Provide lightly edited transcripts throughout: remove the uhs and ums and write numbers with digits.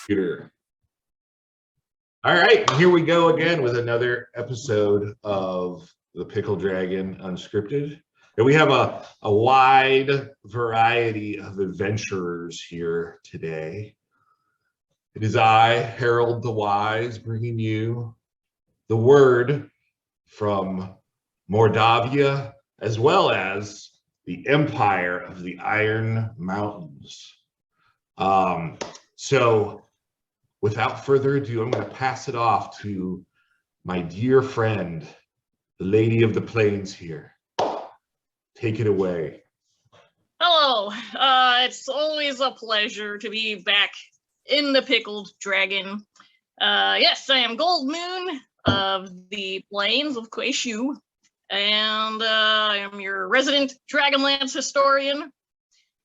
Computer. All right, here we go again with another episode of the Pickled Dragon Unscripted. And we have a wide variety of adventurers here today. It is I, Harold the Wise, bringing you the word from Mordavia, as well as the Empire of the Iron Mountains. So without further ado, I'm going to pass it off to my dear friend, the Lady of the Plains here. Take it away. Hello. It's always a pleasure to be back in the Pickled Dragon. Yes, I am Gold Moon of the Plains of Quayshu, and I am your resident Dragonlance historian.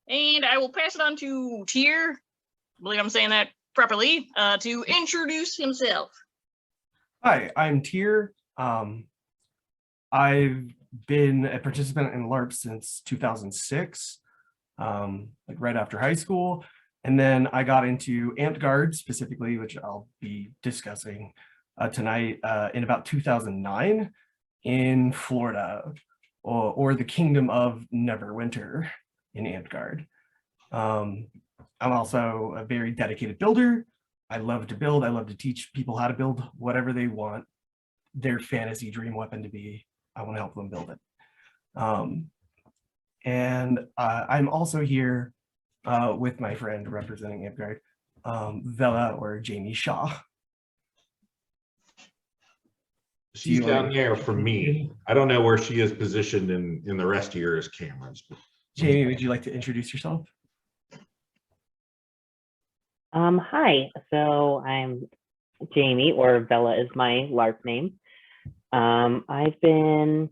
And I will pass it on to Tyr, I believe I'm saying that properly, to introduce himself. Hi, I'm Tyr. I've been a participant in LARP since 2006, like right after high school. And then I got into Amped Guard specifically, which I'll be discussing tonight, in about 2009 in Florida, or the Kingdom of Neverwinter in Amped Guard. I'm also a very dedicated builder. I love to build. I love to teach people how to build whatever they want their fantasy dream weapon to be. I want to help them build it. And I'm also here with my friend representing Amped Guard, Vela, or Jamie Shaw. She's down there for me. I don't know where she is positioned in the rest of your cameras. Jamie, would you like to introduce yourself? Hi, so I'm Jamie, or Vela is my LARP name. I've been,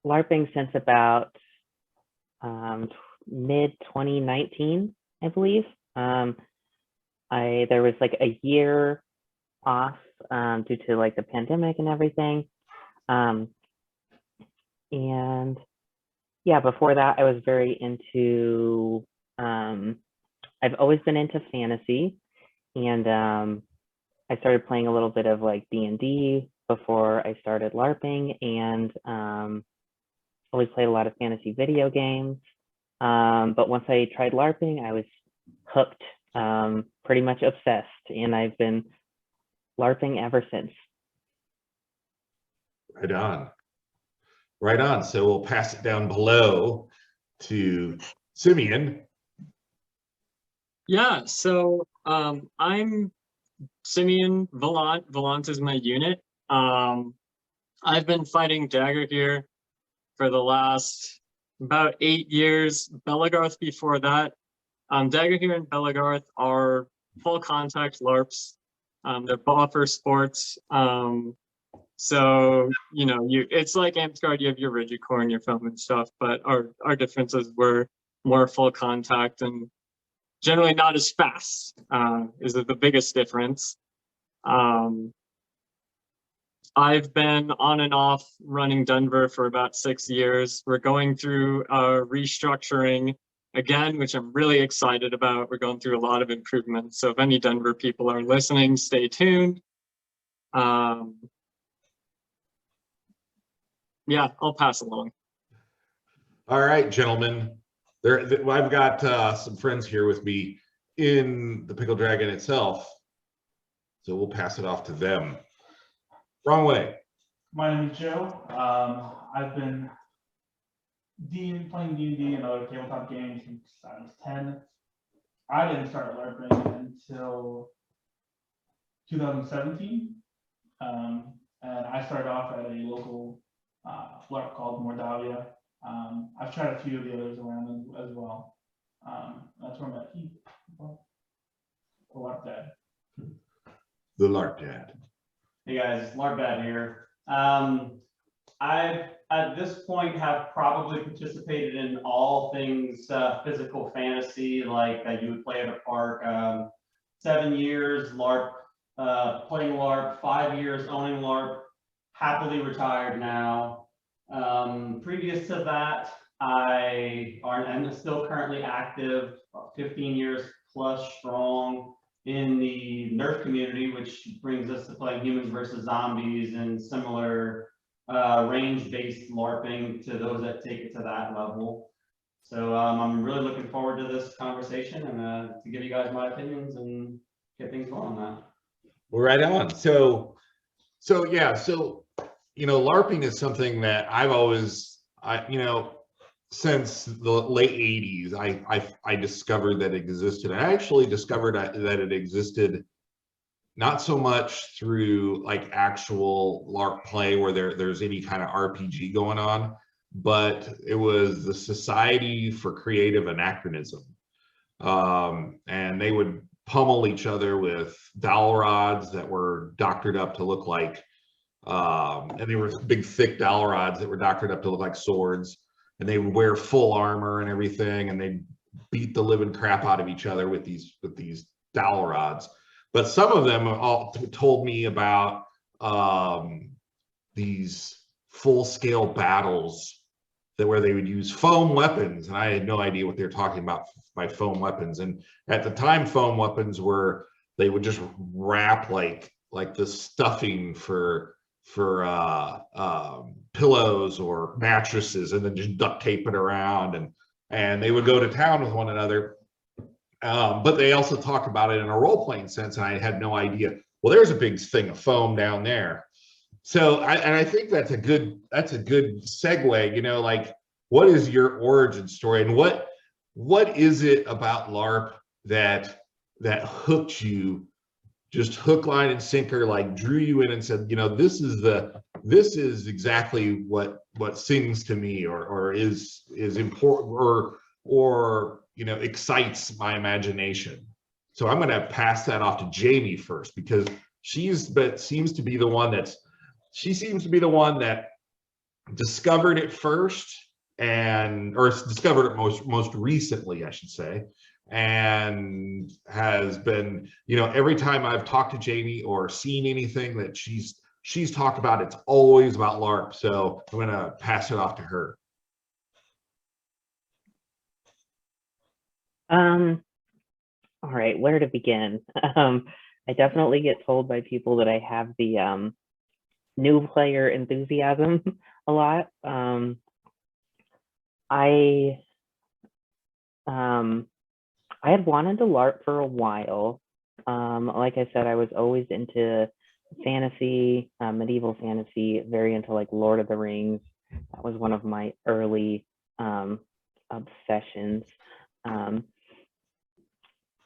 LARPing since about mid-2019, I believe. There was like a year off due to like the pandemic and everything. And yeah, before that, I was very into, I've always been into fantasy, and I started playing a little bit of like D&D before I started LARPing, and always played a lot of fantasy video games. But once I tried LARPing, I was hooked, pretty much obsessed, and I've been LARPing ever since. Right on. Right on. So we'll pass it down below to Simeon. Yeah, so I'm Simeon Valant. Valant is my unit. I've been fighting Dagger here for the last about 8 years. Belagarth before that. Dagger here and Belagarth are full contact LARPs. They're buffer sports. So, you know, it's like Amped Guard, you have your rigid core and your foam and stuff, but our differences were more full contact and generally not as fast, is the biggest difference. I've been on and off running Denver for about 6 years. We're going through restructuring again, which I'm really excited about. We're going through a lot of improvements. So if any Denver people are listening, stay tuned. Yeah, I'll pass along. All right, gentlemen. I've got some friends here with me in the Pickled Dragon itself, so we'll pass it off to them. Wrong way. My name is Joe. I've been playing D&D and other tabletop games since I was 10. I didn't start LARPing until 2017, and I started off at a local LARP called Mordavia. I've tried a few of the others around as well. That's where I met Heath, the LARP Dad. The LARP Dad. Hey guys, LARP Dad here. I, at this point, have probably participated in all things physical fantasy, like that you would play at a park. 7 years LARP, playing LARP, 5 years owning LARP, happily retired now. Previous to that, I'm still currently active, 15 years plus strong in the Nerf community, which brings us to playing humans versus zombies and similar range-based LARPing to those that take it to that level. So I'm really looking forward to this conversation and to give you guys my opinions and get things going on that. Well, right on. So yeah, you know, LARPing is something that I've always, you know, since the late 80s, I discovered that it existed. I actually discovered that it existed not so much through like actual LARP play where there's any kind of RPG going on, but it was the Society for Creative Anachronism. And they would pummel each other with dowel rods that were doctored up to look like, and they were big thick dowel rods that were doctored up to look like swords. And they would wear full armor and everything, and they beat the living crap out of each other with these dowel rods. But some of them all told me about these full-scale battles where they would use foam weapons, and I had no idea what they were talking about by foam weapons. And at the time, foam weapons were, they would just wrap like the stuffing for pillows or mattresses, and then just duct tape it around, and they would go to town with one another. But they also talk about it in a role-playing sense, and I had no idea. Well, there's a big thing of foam down there. So I think that's a good segue, you know, like, what is your origin story, and what is it about LARP that hooked you, just hook, line, and sinker, like drew you in and said, you know, this is exactly what sings to me, or is important, or you know, excites my imagination. So I'm going to pass that off to Jamie first, because she seems to be the one that discovered it first, or discovered it most recently, I should say, and has been, you know, every time I've talked to Jamie or seen anything that she's talked about, it's always about LARP. So I'm going to pass it off to her. All right, where to begin? I definitely get told by people that I have the new player enthusiasm a lot. I had wanted to LARP for a while. Like I said, I was always into fantasy, medieval fantasy, very into like Lord of the Rings. That was one of my early obsessions.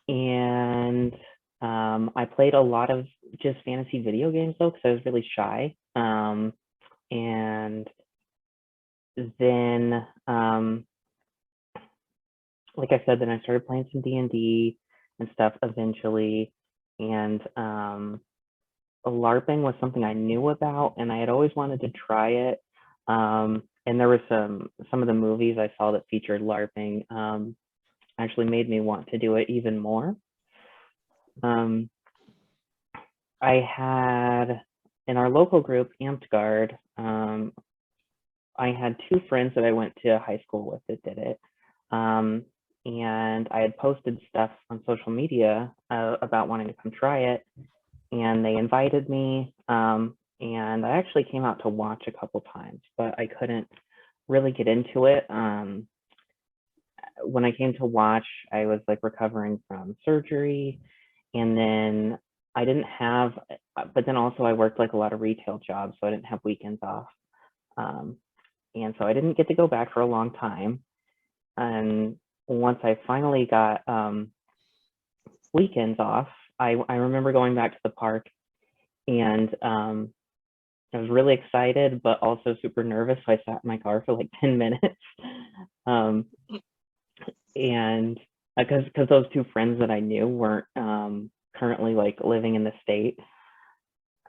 And I played a lot of just fantasy video games though, because I was really shy. And then, like I said, then I started playing some D&D and stuff eventually. And LARPing was something I knew about, and I had always wanted to try it. And there were some of the movies I saw that featured LARPing actually made me want to do it even more. I had, in our local group, Amped Guard, I had two friends that I went to high school with that did it. And I had posted stuff on social media about wanting to come try it. And they invited me. And I actually came out to watch a couple times, but I couldn't really get into it. When I came to watch, I was like recovering from surgery, and then I didn't have, but then also I worked like a lot of retail jobs, so I didn't have weekends off. And so I didn't get to go back for a long time. And once I finally got weekends off, I remember going back to the park, and I was really excited, but also super nervous. So I sat in my car for like 10 minutes. And because those two friends that I knew weren't currently like living in the state.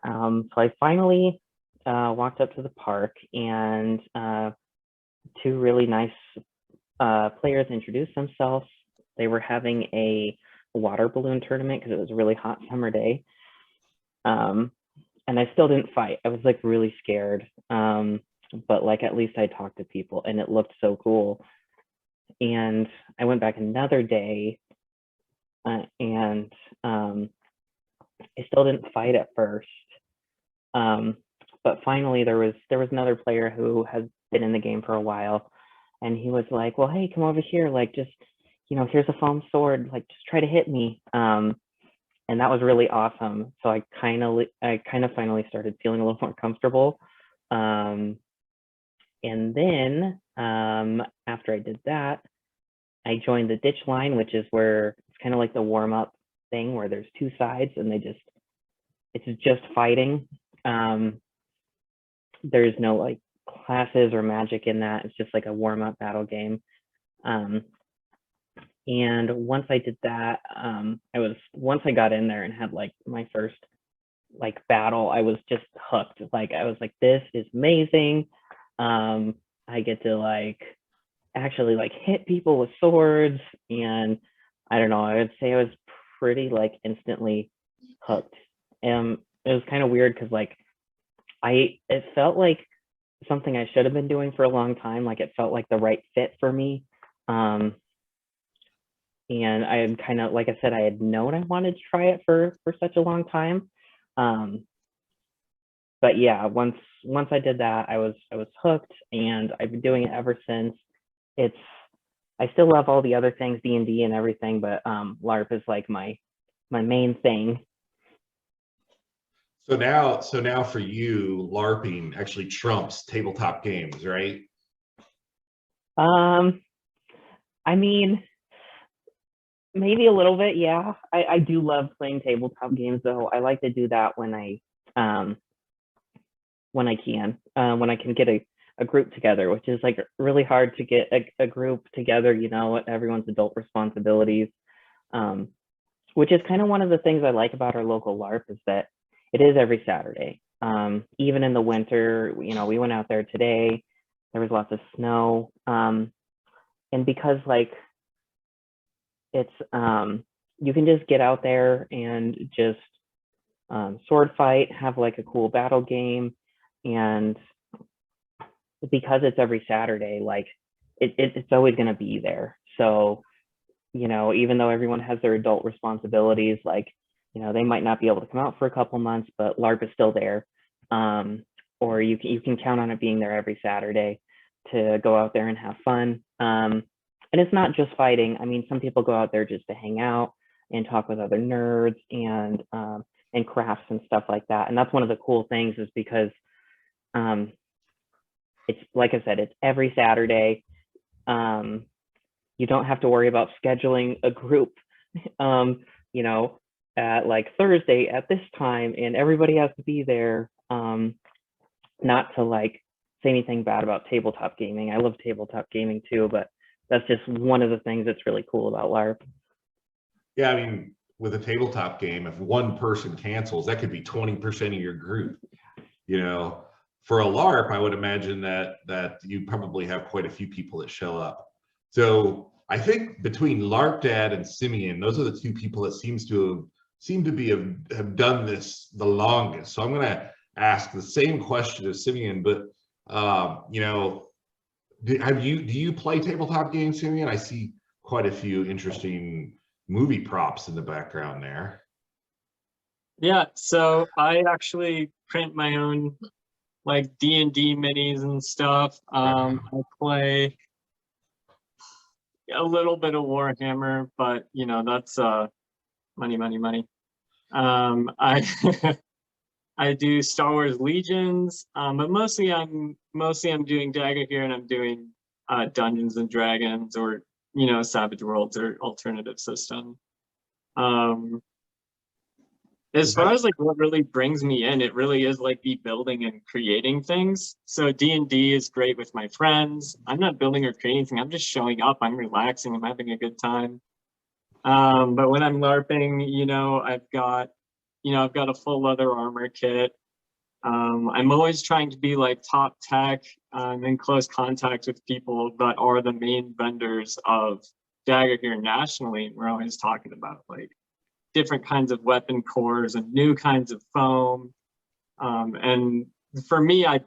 So I finally walked up to the park, and two really nice players introduced themselves. They were having a water balloon tournament because it was a really hot summer day. And I still didn't fight. I was like really scared. But like at least I talked to people, and it looked so cool. And I went back another day, and I still didn't fight at first. But finally there was another player who has been in the game for a while, and he was like, well, hey, come over here, like, just, here's a foam sword, like, just try to hit me. And that was really awesome. So I kind of finally started feeling a little more comfortable. And then after I did that, I joined the ditch line, which is where it's kind of like the warm up thing where there's two sides and it's just fighting. There's no like classes or magic in that. It's just like a warm up battle game. And once I did that, once I got in there and had like my first like battle, I was just hooked. Like, I was like, this is amazing. I get to like actually like hit people with swords, and I don't know, I would say I was pretty like instantly hooked. It was kind of weird because like it felt like something I should have been doing for a long time. Like, it felt like the right fit for me. And I am kind of, like I said, I had known I wanted to try it for such a long time. But yeah, once I did that, I was hooked, and I've been doing it ever since. I still love all the other things, D&D and everything, but LARP is like my main thing. So now for you, LARPing actually trumps tabletop games, right? I mean, maybe a little bit, yeah. I do love playing tabletop games, though. I like to do that when I can, when I can get a group together, which is like really hard to get a group together, everyone's adult responsibilities. Which is kind of one of the things I like about our local LARP, is that it is every Saturday. Even in the winter, we went out there today, there was lots of snow. And because like it's you can just get out there and just sword fight, have like a cool battle game. And because it's every Saturday, like it's always going to be there. So, even though everyone has their adult responsibilities, like, they might not be able to come out for a couple months, but LARP is still there. Or you can count on it being there every Saturday to go out there and have fun. And it's not just fighting. I mean, some people go out there just to hang out and talk with other nerds and crafts and stuff like that. And that's one of the cool things, is because it's, like I said, it's every Saturday. You don't have to worry about scheduling a group, at like Thursday at this time, and everybody has to be there. Not to like say anything bad about tabletop gaming. I love tabletop gaming too, but that's just one of the things that's really cool about LARP. Yeah, I mean, with a tabletop game, if one person cancels, that could be 20% of your group. For a LARP, I would imagine that you probably have quite a few people that show up. So I think between LARP Dad and Simeon, those are the two people that seem to have done this the longest. So I'm going to ask the same question as Simeon, but do you play tabletop games, Simeon? I see quite a few interesting movie props in the background there. Yeah, so I actually print my own like D&D minis and stuff. I play a little bit of Warhammer, but that's money. I do Star Wars Legions, but mostly I'm doing Dagger here, and I'm doing Dungeons and Dragons, or Savage Worlds, or alternative system. As far as like what really brings me in, it really is like the building and creating things. So D&D is great with my friends. I'm not building or creating anything. I'm just showing up. I'm relaxing. I'm having a good time. But when I'm LARPing, I've got a full leather armor kit. I'm always trying to be like top tech, in close contact with people that are the main vendors of Dagger here nationally. We're always talking about like different kinds of weapon cores and new kinds of foam. And for me, I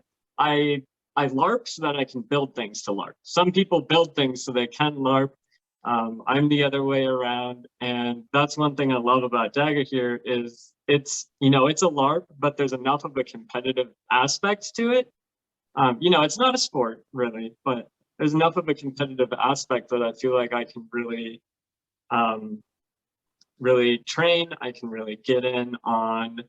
LARP so that I can build things to LARP. Some people build things so they can LARP. I'm the other way around, and that's one thing I love about Dagger here is it's, you know, it's a LARP, but there's enough of a competitive aspect to it. You know, it's not a sport really, but there's enough of a competitive aspect that I feel like I can really, really train. I can really get in on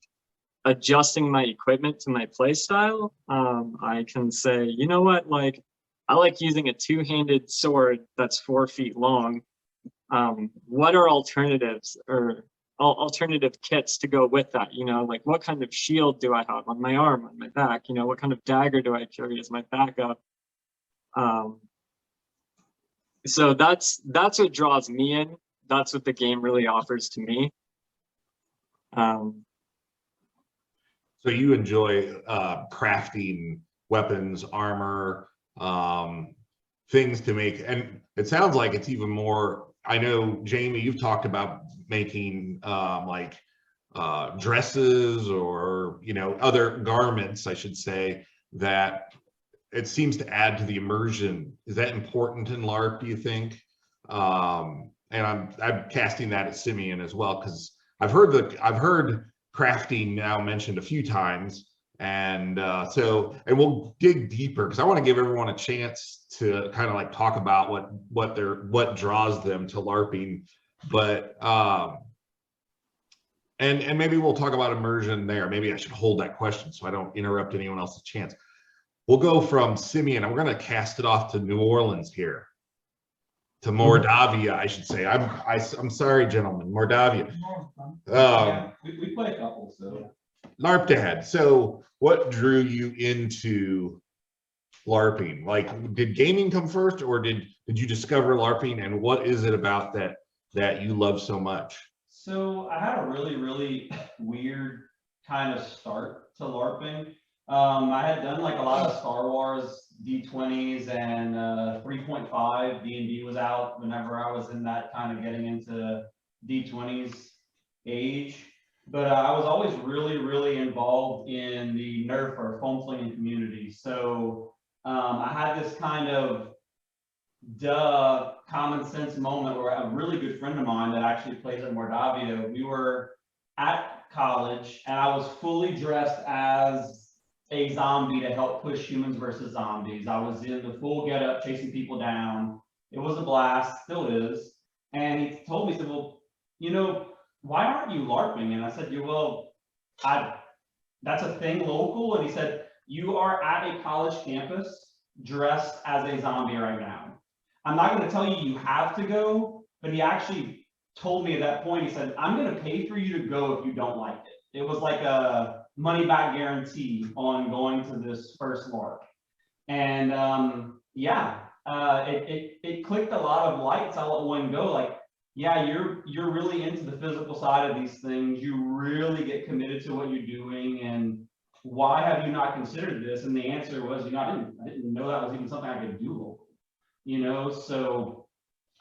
adjusting my equipment to my play style. I can say, you know what, like, I like using a two-handed sword that's 4 feet long. What are alternatives or alternative kits to go with that? You know, like what kind of shield do I have on my arm, on my back? You know, what kind of dagger do I carry as my backup? So that's what draws me in. That's what the game really offers to me. So you enjoy crafting weapons, armor, things to make, and it sounds like it's even more. I know, Jamie, you've talked about making like dresses or, you know, other garments, I should say, that it seems to add to the immersion. Is that important in LARP, do you think? And I'm casting that at Simeon as well, because I've heard crafting now mentioned a few times. And and we'll dig deeper because I want to give everyone a chance to kind of like talk about what draws them to LARPing, but and maybe we'll talk about immersion there. Maybe I should hold that question so I don't interrupt anyone else's chance. We'll go from Simeon, and we're going to cast it off to New Orleans here, to Mordavia, I should say. I'm sorry, gentlemen, Mordavia. Yeah, we play a couple, so. LARP Dad, so what drew you into LARPing? Like, did gaming come first, or did you discover LARPing, and what is it about that you love so much? So I had a really weird kind of start to LARPing. I had done like a lot of Star Wars D20s and 3.5 D&D was out whenever I was in that kind of getting into D20s age. But I was always really involved in the Nerf or foam flinging community. So I had this kind of common sense moment where a really good friend of mine that actually plays at Mordavia, we were at college and I was fully dressed as a zombie to help push humans versus zombies. I was in the full getup chasing people down. It was a blast, still is. And he told me, he said, well, you know, why aren't you LARPing? And I said, yeah, well, that's a thing local. And he said, you are at a college campus dressed as a zombie right now. I'm not going to tell you have to go, but he actually told me at that point, he said, I'm going to pay for you to go if you don't like it. It was like a money back guarantee on going to this first LARP. And it clicked a lot of lights all at one go. Like, yeah, you're really into the physical side of these things. You really get committed to what you're doing, and why have you not considered this? And the answer was, you know, I didn't know that was even something I could do local. You know, so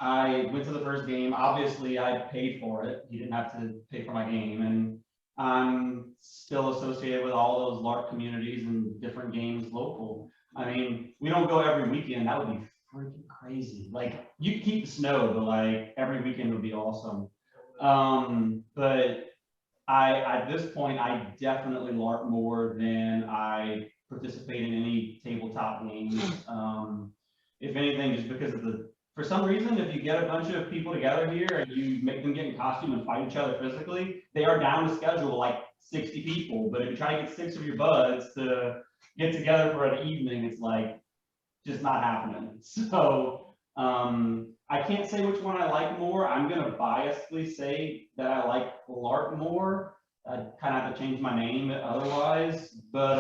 I went to the first game. Obviously, I paid for it. He didn't have to pay for my game, and I'm still associated with all those LARP communities and different games local. I mean, we don't go every weekend. That would be freaking crazy. Like, you could keep the snow, but like every weekend would be awesome. But at this point, I definitely LARP more than I participate in any tabletop games. If anything, just because of for some reason, if you get a bunch of people together here and you make them get in costume and fight each other physically, they are down to schedule like 60 people. But if you try to get 6 of your buds to get together for an evening, it's like just not happening. So I can't say which one I like more. I'm going to biasedly say that I like LARP more. I kind of have to change my name otherwise. But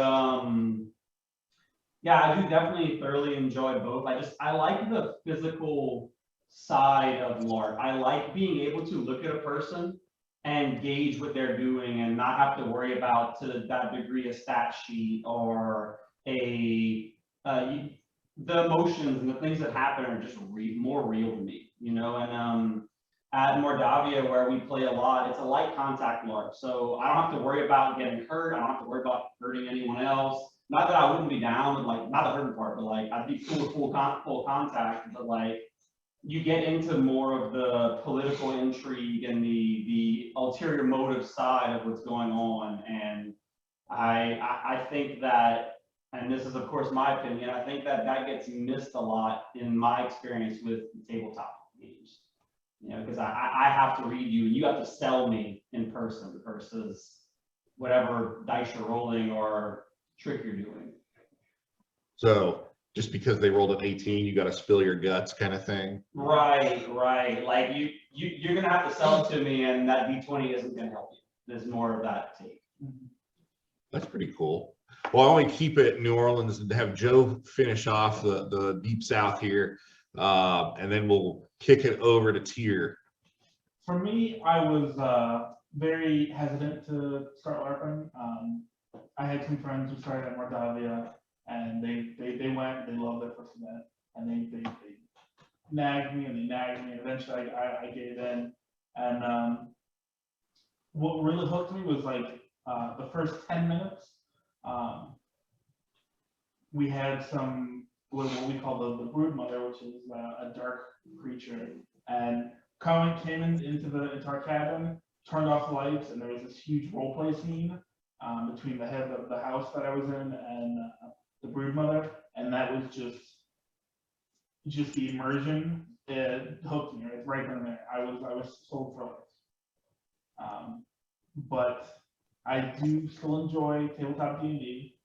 yeah, I do definitely thoroughly enjoy both. I like the physical side of LARP. I like being able to look at a person and gauge what they're doing and not have to worry about to that degree a stat sheet or the emotions and the things that happen are just more real to me, you know. And at Mordavia, where we play a lot, it's a light contact LARP, so I don't have to worry about getting hurt. I don't have to worry about hurting anyone else. Not that I wouldn't be down with, like, not the hurting part, but like I'd be cool with full contact, but like you get into more of the political intrigue and the ulterior motive side of what's going on. And I think that, and this is of course my opinion, I think that that gets missed a lot in my experience with tabletop games. You know, because I have to read you and you have to sell me in person versus whatever dice you're rolling or trick you're doing. So just because they rolled an 18, you got to spill your guts kind of thing. Right. Like you're gonna have to sell it to me, and that D20 isn't gonna help you. There's more of that take. That's pretty cool. Well, I only keep it in New Orleans and have Joe finish off the Deep South here, and then we'll kick it over to Tier. For me, I was very hesitant to start LARPing. I had some friends who started at Mordavia, and they went, they loved their first event, and they nagged me, and eventually I gave in. And what really hooked me was like the first 10 minutes. We had some what we call the brood mother, which is a dark creature, and came into our cabin, turned off the lights, and there was this huge role play scene between the head of the house that I was in and the brood mother, and that was just the immersion. It hooked me right then and there. I was sold for life. But I do still enjoy tabletop D&D.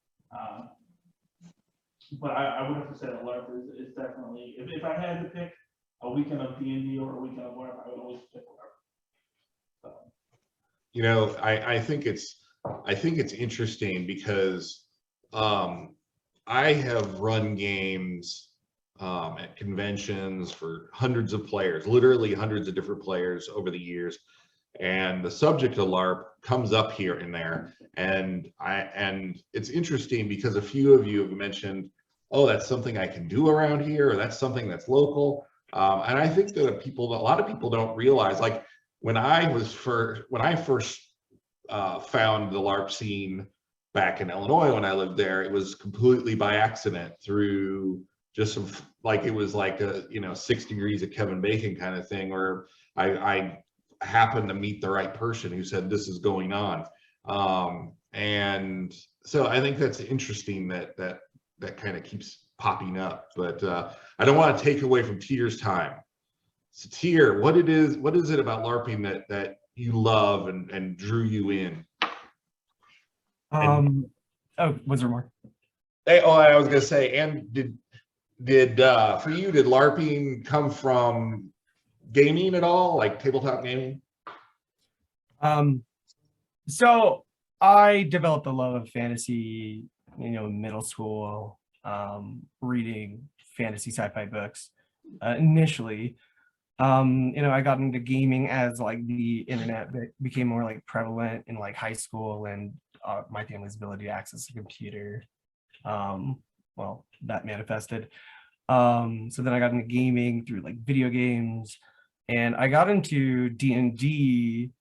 But I would have to say that LARP is definitely, if I had to pick a weekend of D&D or a weekend of LARP, I would always pick LARP. So. You know, I think it's interesting because I have run games at conventions for hundreds of players, literally hundreds of different players over the years. And the subject of LARP comes up here and there. And it's interesting because a few of you have mentioned, oh, that's something I can do around here, or that's something that's local. And I think that a lot of people don't realize, like when I first found the LARP scene back in Illinois when I lived there, it was completely by accident through just some, like it was like a 6 degrees of Kevin Bacon kind of thing, where I happened to meet the right person who said this is going on. And so I think that's interesting that kind of keeps popping up. But I don't want to take away from Tier's time. So Tier, what is it about LARPing that you love and drew you in? Was there more? I was gonna say, and did for you, did LARPing come from gaming at all, like tabletop gaming? So I developed a love of fantasy, middle school, reading fantasy sci-fi books initially. I got into gaming as like the internet became more like prevalent in like high school, and my family's ability to access a computer, well, that manifested. So then I got into gaming through like video games, and I got into D&D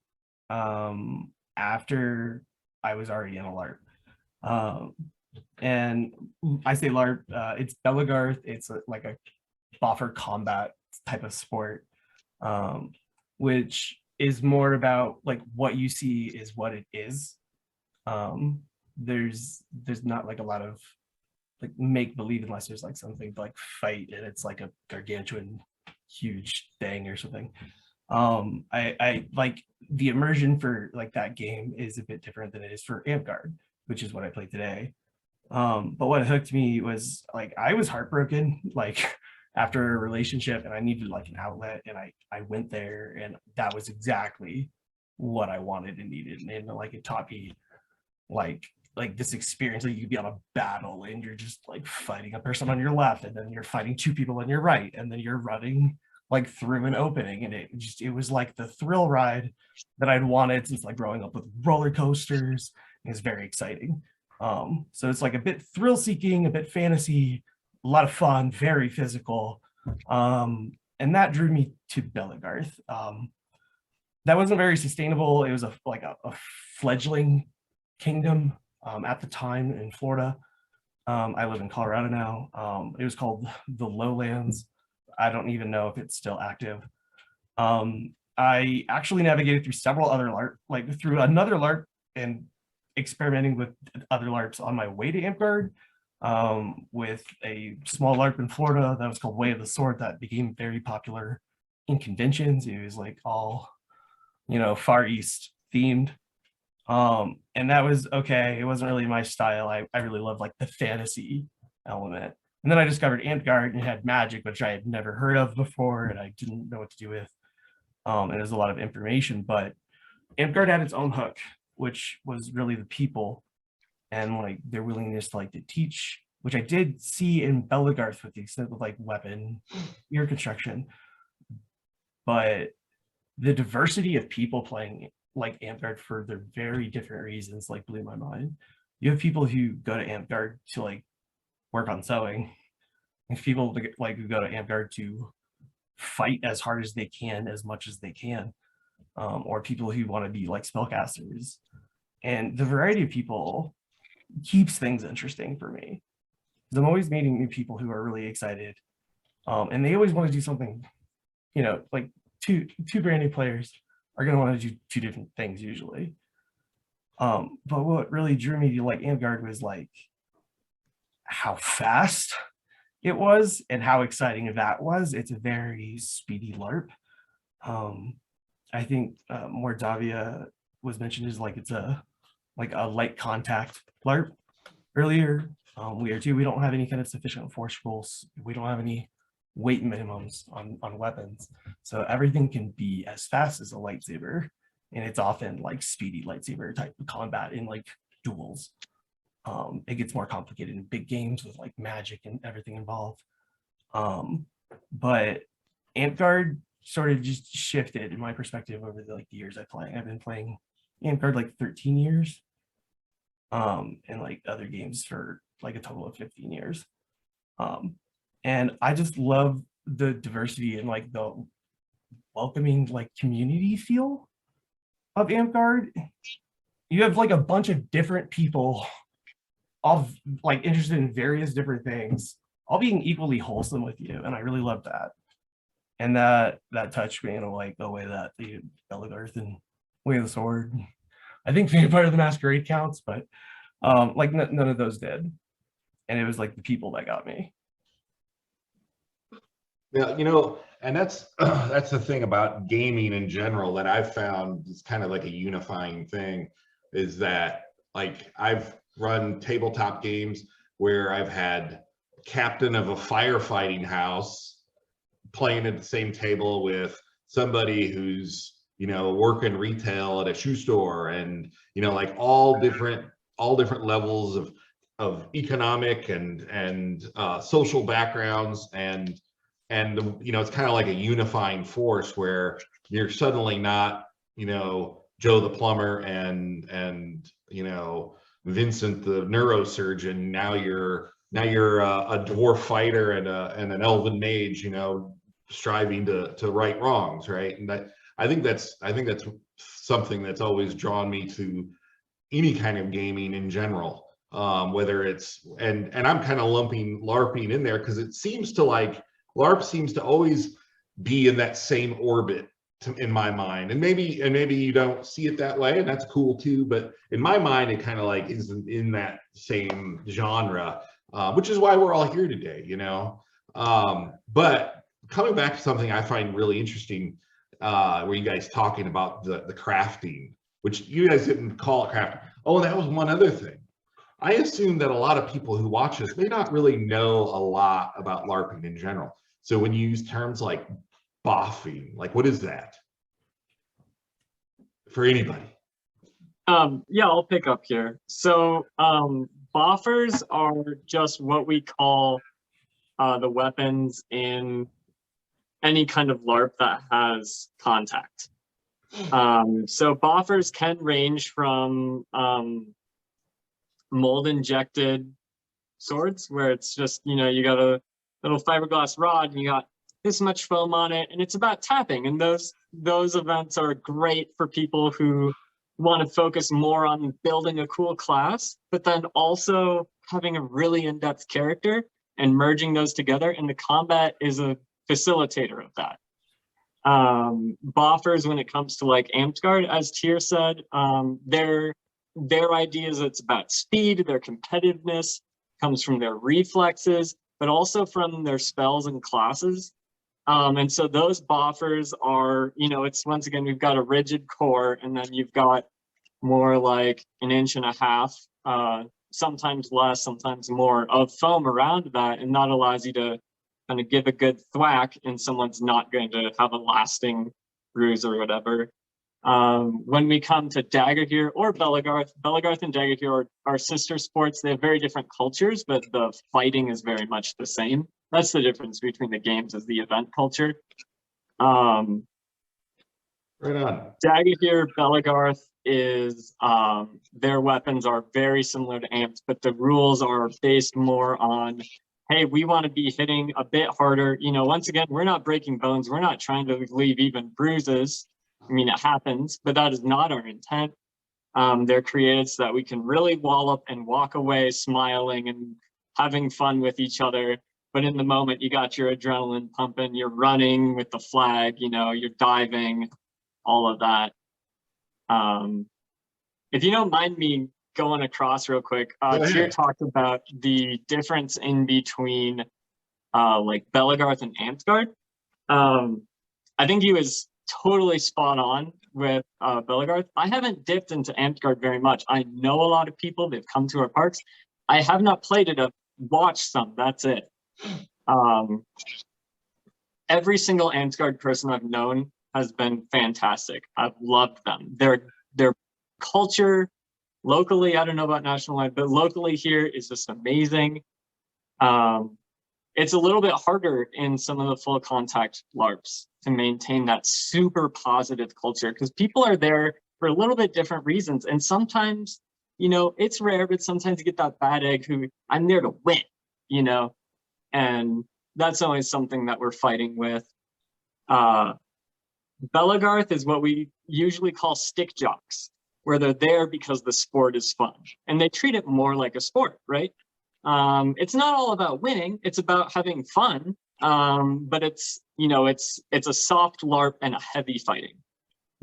after I was already in a LARP. And I say LARP, it's Belagarth. It's like a boffer combat type of sport, which is more about like what you see is what it is. There's not like a lot of like make believe unless there's like something to like fight and it's like a gargantuan huge thing or something. I like the immersion for like that game is a bit different than it is for Amtgard, which is what I played today. But what hooked me was like I was heartbroken like after a relationship, and I needed like an outlet, and I went there, and that was exactly what I wanted and needed. And like it taught me like this experience that you could be on a battle and you're just like fighting a person on your left, and then you're fighting 2 people on your right, and then you're running like through an opening, and it was like the thrill ride that I'd wanted since like growing up with roller coasters. It was very exciting. So it's like a bit thrill seeking, a bit fantasy, a lot of fun, very physical. And that drew me to Belagarth. That wasn't very sustainable. It was a fledgling kingdom at the time in Florida. I live in Colorado now. It was called the Lowlands. I don't even know if it's still active. I actually navigated through several other LARP, like through another LARP and experimenting with other LARPs on my way to Amtgard, with a small LARP in Florida that was called Way of the Sword that became very popular in conventions. It was like all, Far East themed. And that was okay. It wasn't really my style. I really loved like the fantasy element. And then I discovered Amtgard and it had magic, which I had never heard of before and I didn't know what to do with. And there's a lot of information, but Amtgard had its own hook, which was really the people and like their willingness to teach, which I did see in Belagarth with the extent of like weapon, gear construction. But the diversity of people playing like Amtgard for their very different reasons like blew my mind. You have people who go to Amtgard to like work on sewing, and people who go to Amtgard to fight as hard as they can, as much as they can, or people who want to be like spellcasters. And the variety of people keeps things interesting for me. Because I'm always meeting new people who are really excited, and they always want to do something. Like two brand new players are going to want to do two different things usually. But what really drew me to like Amtgard was like how fast it was and how exciting that was. It's a very speedy LARP. I think Mordavia was mentioned as like it's a light contact LARP earlier. We are too. We don't have any kind of sufficient force rules. We don't have any weight minimums on weapons. So everything can be as fast as a lightsaber. And it's often like speedy lightsaber type of combat in like duels. It gets more complicated in big games with like magic and everything involved. But Amtgard sort of just shifted in my perspective over the years I play. I've been playing Amtgard like 13 years. And like other games for like a total of 15 years. And I just love the diversity and like the welcoming like community feel of Amtgard. You have like a bunch of different people all like interested in various different things, all being equally wholesome with you. And I really love that. And that touched me in a way that the Belagarth and Way of the Sword, I think Vampire the Masquerade counts, but none of those did. And it was like the people that got me. Yeah, and that's the thing about gaming in general that I've found is kind of like a unifying thing, is that like I've run tabletop games where I've had captain of a firefighting house playing at the same table with somebody who's working retail at a shoe store, and like all different levels of economic and social backgrounds, and it's kind of like a unifying force where you're suddenly not Joe the plumber and Vincent the neurosurgeon. Now you're a dwarf fighter and an elven mage, striving to right wrongs, right? And I think that's something that's always drawn me to any kind of gaming in general, whether it's and I'm kind of lumping LARPing in there because it seems to like LARP seems to always be in that same orbit in my mind, and maybe you don't see it that way, and that's cool too, but in my mind it kind of like is in that same genre, which is why we're all here today, but coming back to something I find really interesting, where you guys talking about the crafting, which you guys didn't call it crafting. Oh, that was one other thing. I assume that a lot of people who watch this may not really know a lot about LARPing in general. So when you use terms like boffing, like what is that for anybody? Yeah, I'll pick up here. So boffers are just what we call the weapons in any kind of LARP that has contact. So boffers can range from mold injected swords, where it's just you got a little fiberglass rod and you got this much foam on it, and it's about tapping, and those events are great for people who want to focus more on building a cool class, but then also having a really in-depth character and merging those together. And the combat is a facilitator of that. Boffers, when it comes to like Amped Guard, as Tyr said, their ideas, it's about speed, their competitiveness comes from their reflexes, but also from their spells and classes. And so those boffers are, you know, it's once again, we've got a rigid core, and then you've got more like 1.5 inches, sometimes less, sometimes more of foam around that. And that allows you to kind of give a good thwack, and someone's not going to have a lasting bruise or whatever. When we come to Dagorhir or Belagarth and Dagorhir are sister sports. They have very different cultures, but the fighting is very much the same. That's the difference between the games, is the event culture. Right on. Dagorhir, Belagarth is, their weapons are very similar to Amped, but the rules are based more on, hey, we want to be hitting a bit harder. You know, once again, we're not breaking bones. We're not trying to leave even bruises. I mean, it happens, but that is not our intent. They're created so that we can really wallop and walk away smiling and having fun with each other. But in the moment, you got your adrenaline pumping, you're running with the flag, you know, you're diving, all of that. If you don't mind me going across real quick, Tyr talked about the difference in between like Belagarth and Amtgard. I think he was totally spot on with Belagarth. I haven't dipped into Amtgard very much. I know a lot of people, they've come to our parks. I have not played it, I've watched some, that's it. Every single Amtgard person I've known has been fantastic. I've loved them. Their culture locally, I don't know about nationwide, but locally here is just amazing. It's a little bit harder in some of the full contact LARPs to maintain that super positive culture, because people are there for a little bit different reasons. And sometimes, you know, it's rare, but sometimes you get that bad egg who, I'm there to win, you know, and that's always something that we're fighting with. Belagarth is what we usually call stick jocks, where they're there because the sport is fun. And they treat it more like a sport, right? It's not all about winning, it's about having fun. But it's, you know, it's a soft LARP and a heavy fighting.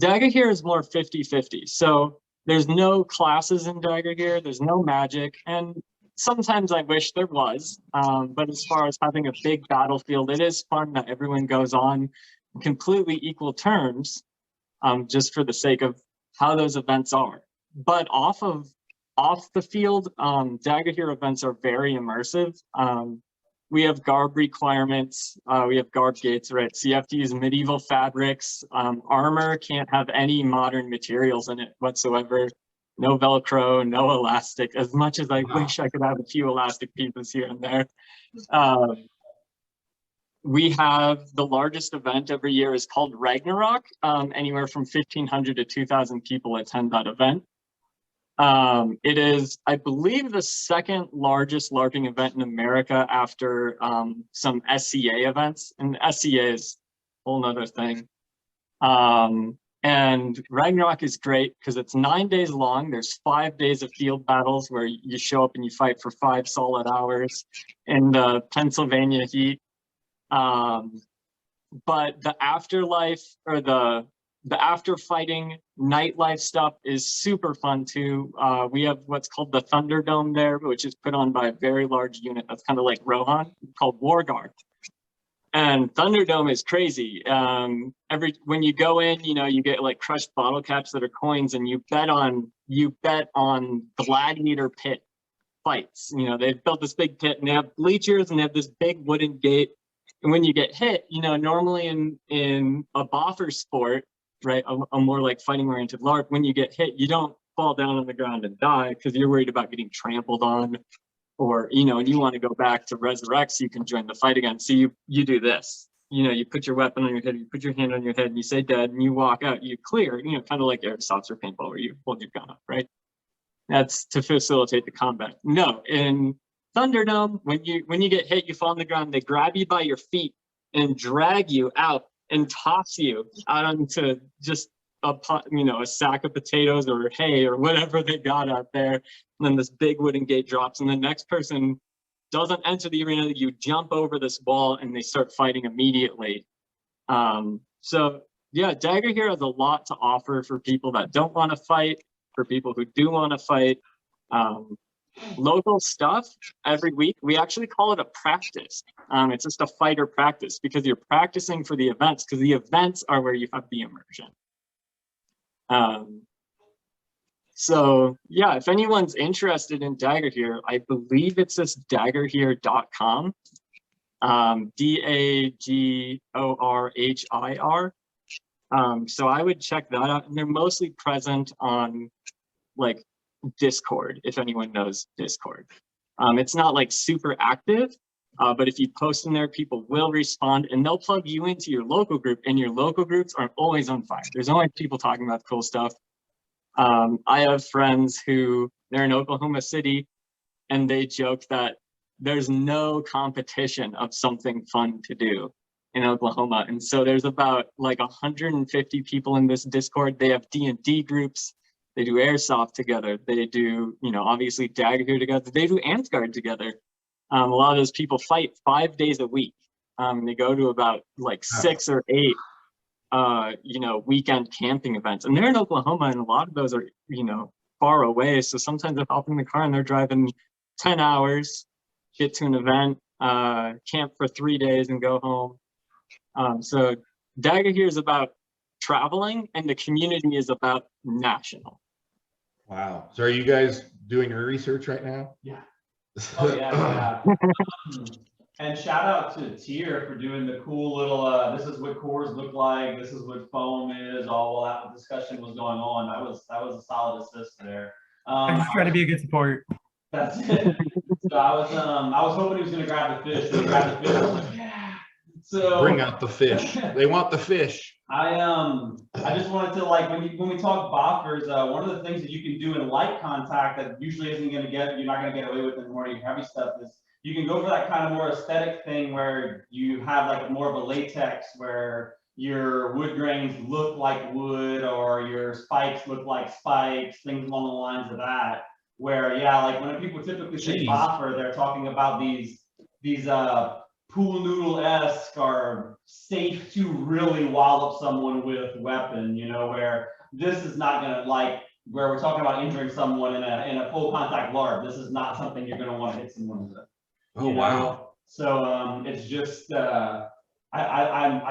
Dagorhir is more 50-50. So there's no classes in Dagorhir, there's no magic, and sometimes I wish there was. But as far as having a big battlefield, it is fun that everyone goes on completely equal terms, just for the sake of how those events are. But off the field, Dagorhir events are very immersive. We have garb requirements, we have garb gates, right? So you have to use medieval fabrics. Armor can't have any modern materials in it whatsoever. No Velcro, no elastic, as much as I wish I could have a few elastic pieces here and there. We have the largest event every year is called Ragnarok. Anywhere from 1,500 to 2,000 people attend that event. It is, I believe, the second largest LARPing event in America after some SCA events, and SCA is a whole nother thing. And Ragnarok is great because it's 9 days long. There's 5 days of field battles where you show up and you fight for 5 solid hours in the Pennsylvania heat. But the afterlife, or the after fighting nightlife stuff is super fun too. We have what's called the Thunderdome there, which is put on by a very large unit that's kind of like Rohan, called Warguard. And Thunderdome is crazy. When you go in, you know, you get like crushed bottle caps that are coins, and you bet on gladiator pit fights. You know, they've built this big pit and they have bleachers and they have this big wooden gate. And when you get hit, you know, normally in a boffer sport, right, a more like fighting oriented LARP, when you get hit, you don't fall down on the ground and die because you're worried about getting trampled on, or, you know, and you want to go back to resurrect so you can join the fight again. So you do this, you know, you put your weapon on your head, you put your hand on your head and you say dead, and you walk out, you clear, you know, kind of like airsoft or paintball where you hold your gun up, right? That's to facilitate the combat. No, in Thunderdome, when you get hit, you fall on the ground, they grab you by your feet and drag you out and toss you out onto just a sack of potatoes or hay or whatever they got out there. And then this big wooden gate drops, and the next person doesn't enter the arena, you jump over this wall and they start fighting immediately. So yeah, Dagger here has a lot to offer for people that don't want to fight, for people who do want to fight. Local stuff every week. We actually call it a practice. It's just a fighter practice because you're practicing for the events, because the events are where you have the immersion. So yeah, if anyone's interested in Dagger here, I believe it's just daggerhere.com. DAGORHIR. So I would check that out. And they're mostly present on like Discord, if anyone knows Discord. It's not like super active, but if you post in there, people will respond and they'll plug you into your local group, and your local groups are always on fire. There's always people talking about cool stuff. I have friends who they're in Oklahoma City and they joke that there's no competition of something fun to do in Oklahoma. And so there's about like 150 people in this Discord. They have D&D groups. They do airsoft together. They do, you know, obviously Dagger here together. They do Antguard together. A lot of those people fight 5 days a week. They go to about like 6 or 8, you know, weekend camping events. And they're in Oklahoma, and a lot of those are, you know, far away. So sometimes they're hopping in the car and they're driving 10 hours, get to an event, camp for 3 days and go home. So Dagger here is about traveling, and the community is about national. Wow. So are you guys doing your research right now? Yeah. Oh yeah, yeah. And shout out to Tier for doing the cool little, this is what cores look like, this is what foam is, all while that discussion was going on. That was a solid assist there. I'm just trying to be a good support. That's it. So I was hoping he was gonna grab the fish, but he grabbed the fish. I was like, yeah. So Bring out the fish. They want the fish. I just wanted to, like, when we talk boffers, one of the things that you can do in light contact that usually you're not gonna get away with in more of your heavy stuff is you can go for that kind of more aesthetic thing where you have like more of a latex where your wood grains look like wood or your spikes look like spikes, things along the lines of that. Where, yeah, like when people typically say boffer, they're talking about these pool noodle-esque or safe to really wallop someone with weapon, you know, where this is not gonna, like, where we're talking about injuring someone in a full contact LARP, this is not something you're gonna want to hit someone with. Oh, wow. So it's just I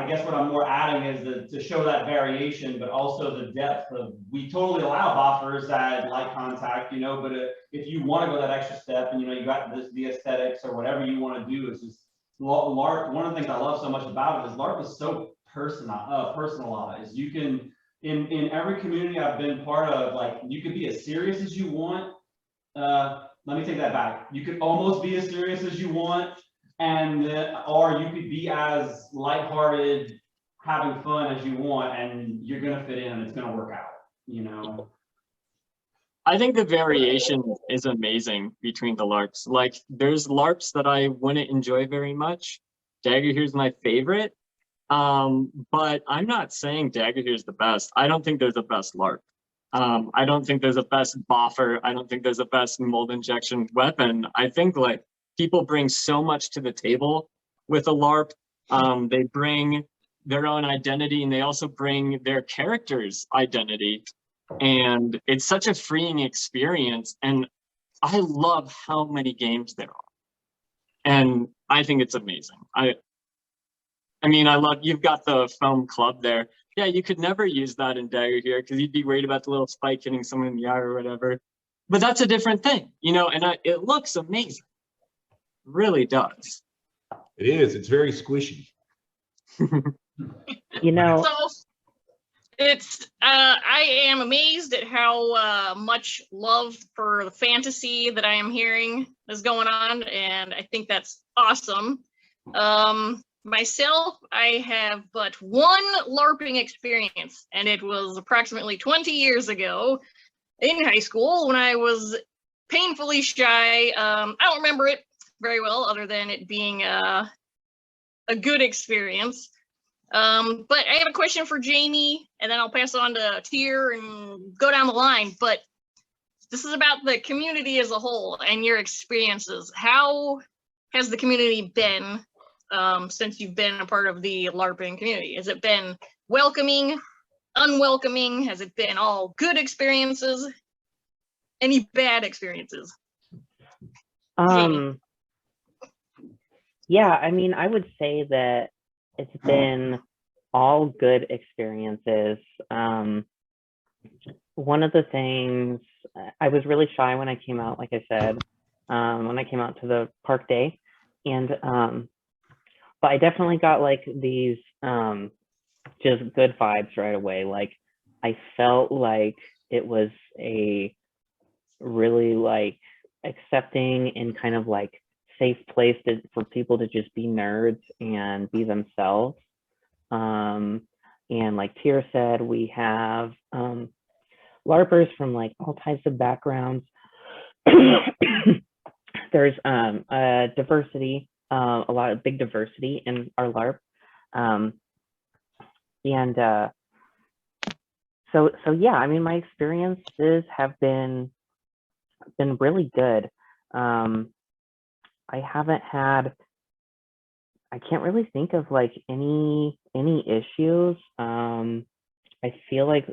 guess what I'm more adding is to show that variation, but also the depth of, we totally allow boffers at light contact, you know, but if you want to go that extra step and, you know, you got the aesthetics or whatever you want to do, is just LARP. One of the things I love so much about it is LARP is so personalized. You can, in every community I've been part of, like, you could be as serious as you want. Let me take that back. You could almost be as serious as you want, and or you could be as lighthearted, having fun as you want, and you're gonna fit in and it's gonna work out, you know. I think the variation is amazing between the LARPs. Like, there's LARPs that I wouldn't enjoy very much. Dagger here's my favorite. But I'm not saying Dagger here's the best. I don't think there's a best LARP. I don't think there's a best boffer. I don't think there's a best mold injection weapon. I think, like, people bring so much to the table with a LARP. They bring their own identity, and they also bring their character's identity. And it's such a freeing experience. And I love how many games there are. And I think it's amazing. I mean, you've got the foam club there. Yeah, you could never use that in Dagger here because you'd be worried about the little spike hitting someone in the eye or whatever. But that's a different thing, you know, and it looks amazing. It really does. It is. It's very squishy. You know, So it's I am amazed at how much love for the fantasy that I am hearing is going on, and I think that's awesome. Myself, I have but one LARPing experience, and it was approximately 20 years ago in high school when I was painfully shy. I don't remember it very well, other than it being a good experience. But I have a question for Jamie, and then I'll pass it on to Tier and go down the line. But this is about the community as a whole and your experiences. How has the community been since you've been a part of the LARPing community? Has it been welcoming, unwelcoming? Has it been all good experiences? Any bad experiences? Jamie. Yeah, I mean, I would say that it's been all good experiences. One of the things, I was really shy when I came out, like I said, when I came out to the park day, and but I definitely got like these just good vibes right away. Like I felt like it was a really like accepting and kind of like safe place for people to just be nerds and be themselves. And like Tyr said, we have LARPers from like all types of backgrounds. There's a diversity, a lot of big diversity in our LARP. So yeah, I mean, my experiences have been really good. I haven't had, I can't really think of like any issues. I feel like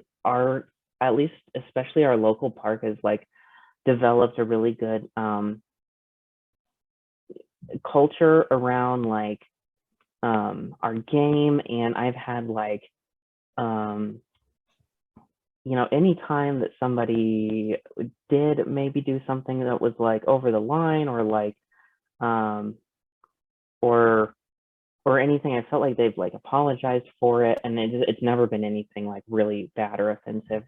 at least especially our local park has like developed a really good culture around like our game, and I've had like you know, anytime that somebody did maybe do something that was like over the line or like or anything, I felt like they've like apologized for it, and it's never been anything like really bad or offensive.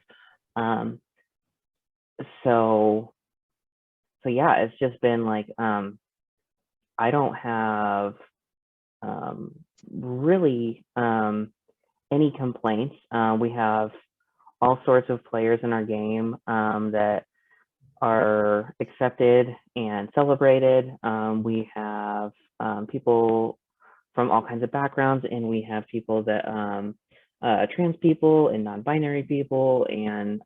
So yeah, it's just been like I don't have really any complaints. We have all sorts of players in our game that are accepted and celebrated. We have people from all kinds of backgrounds, and we have people that trans people and non-binary people, and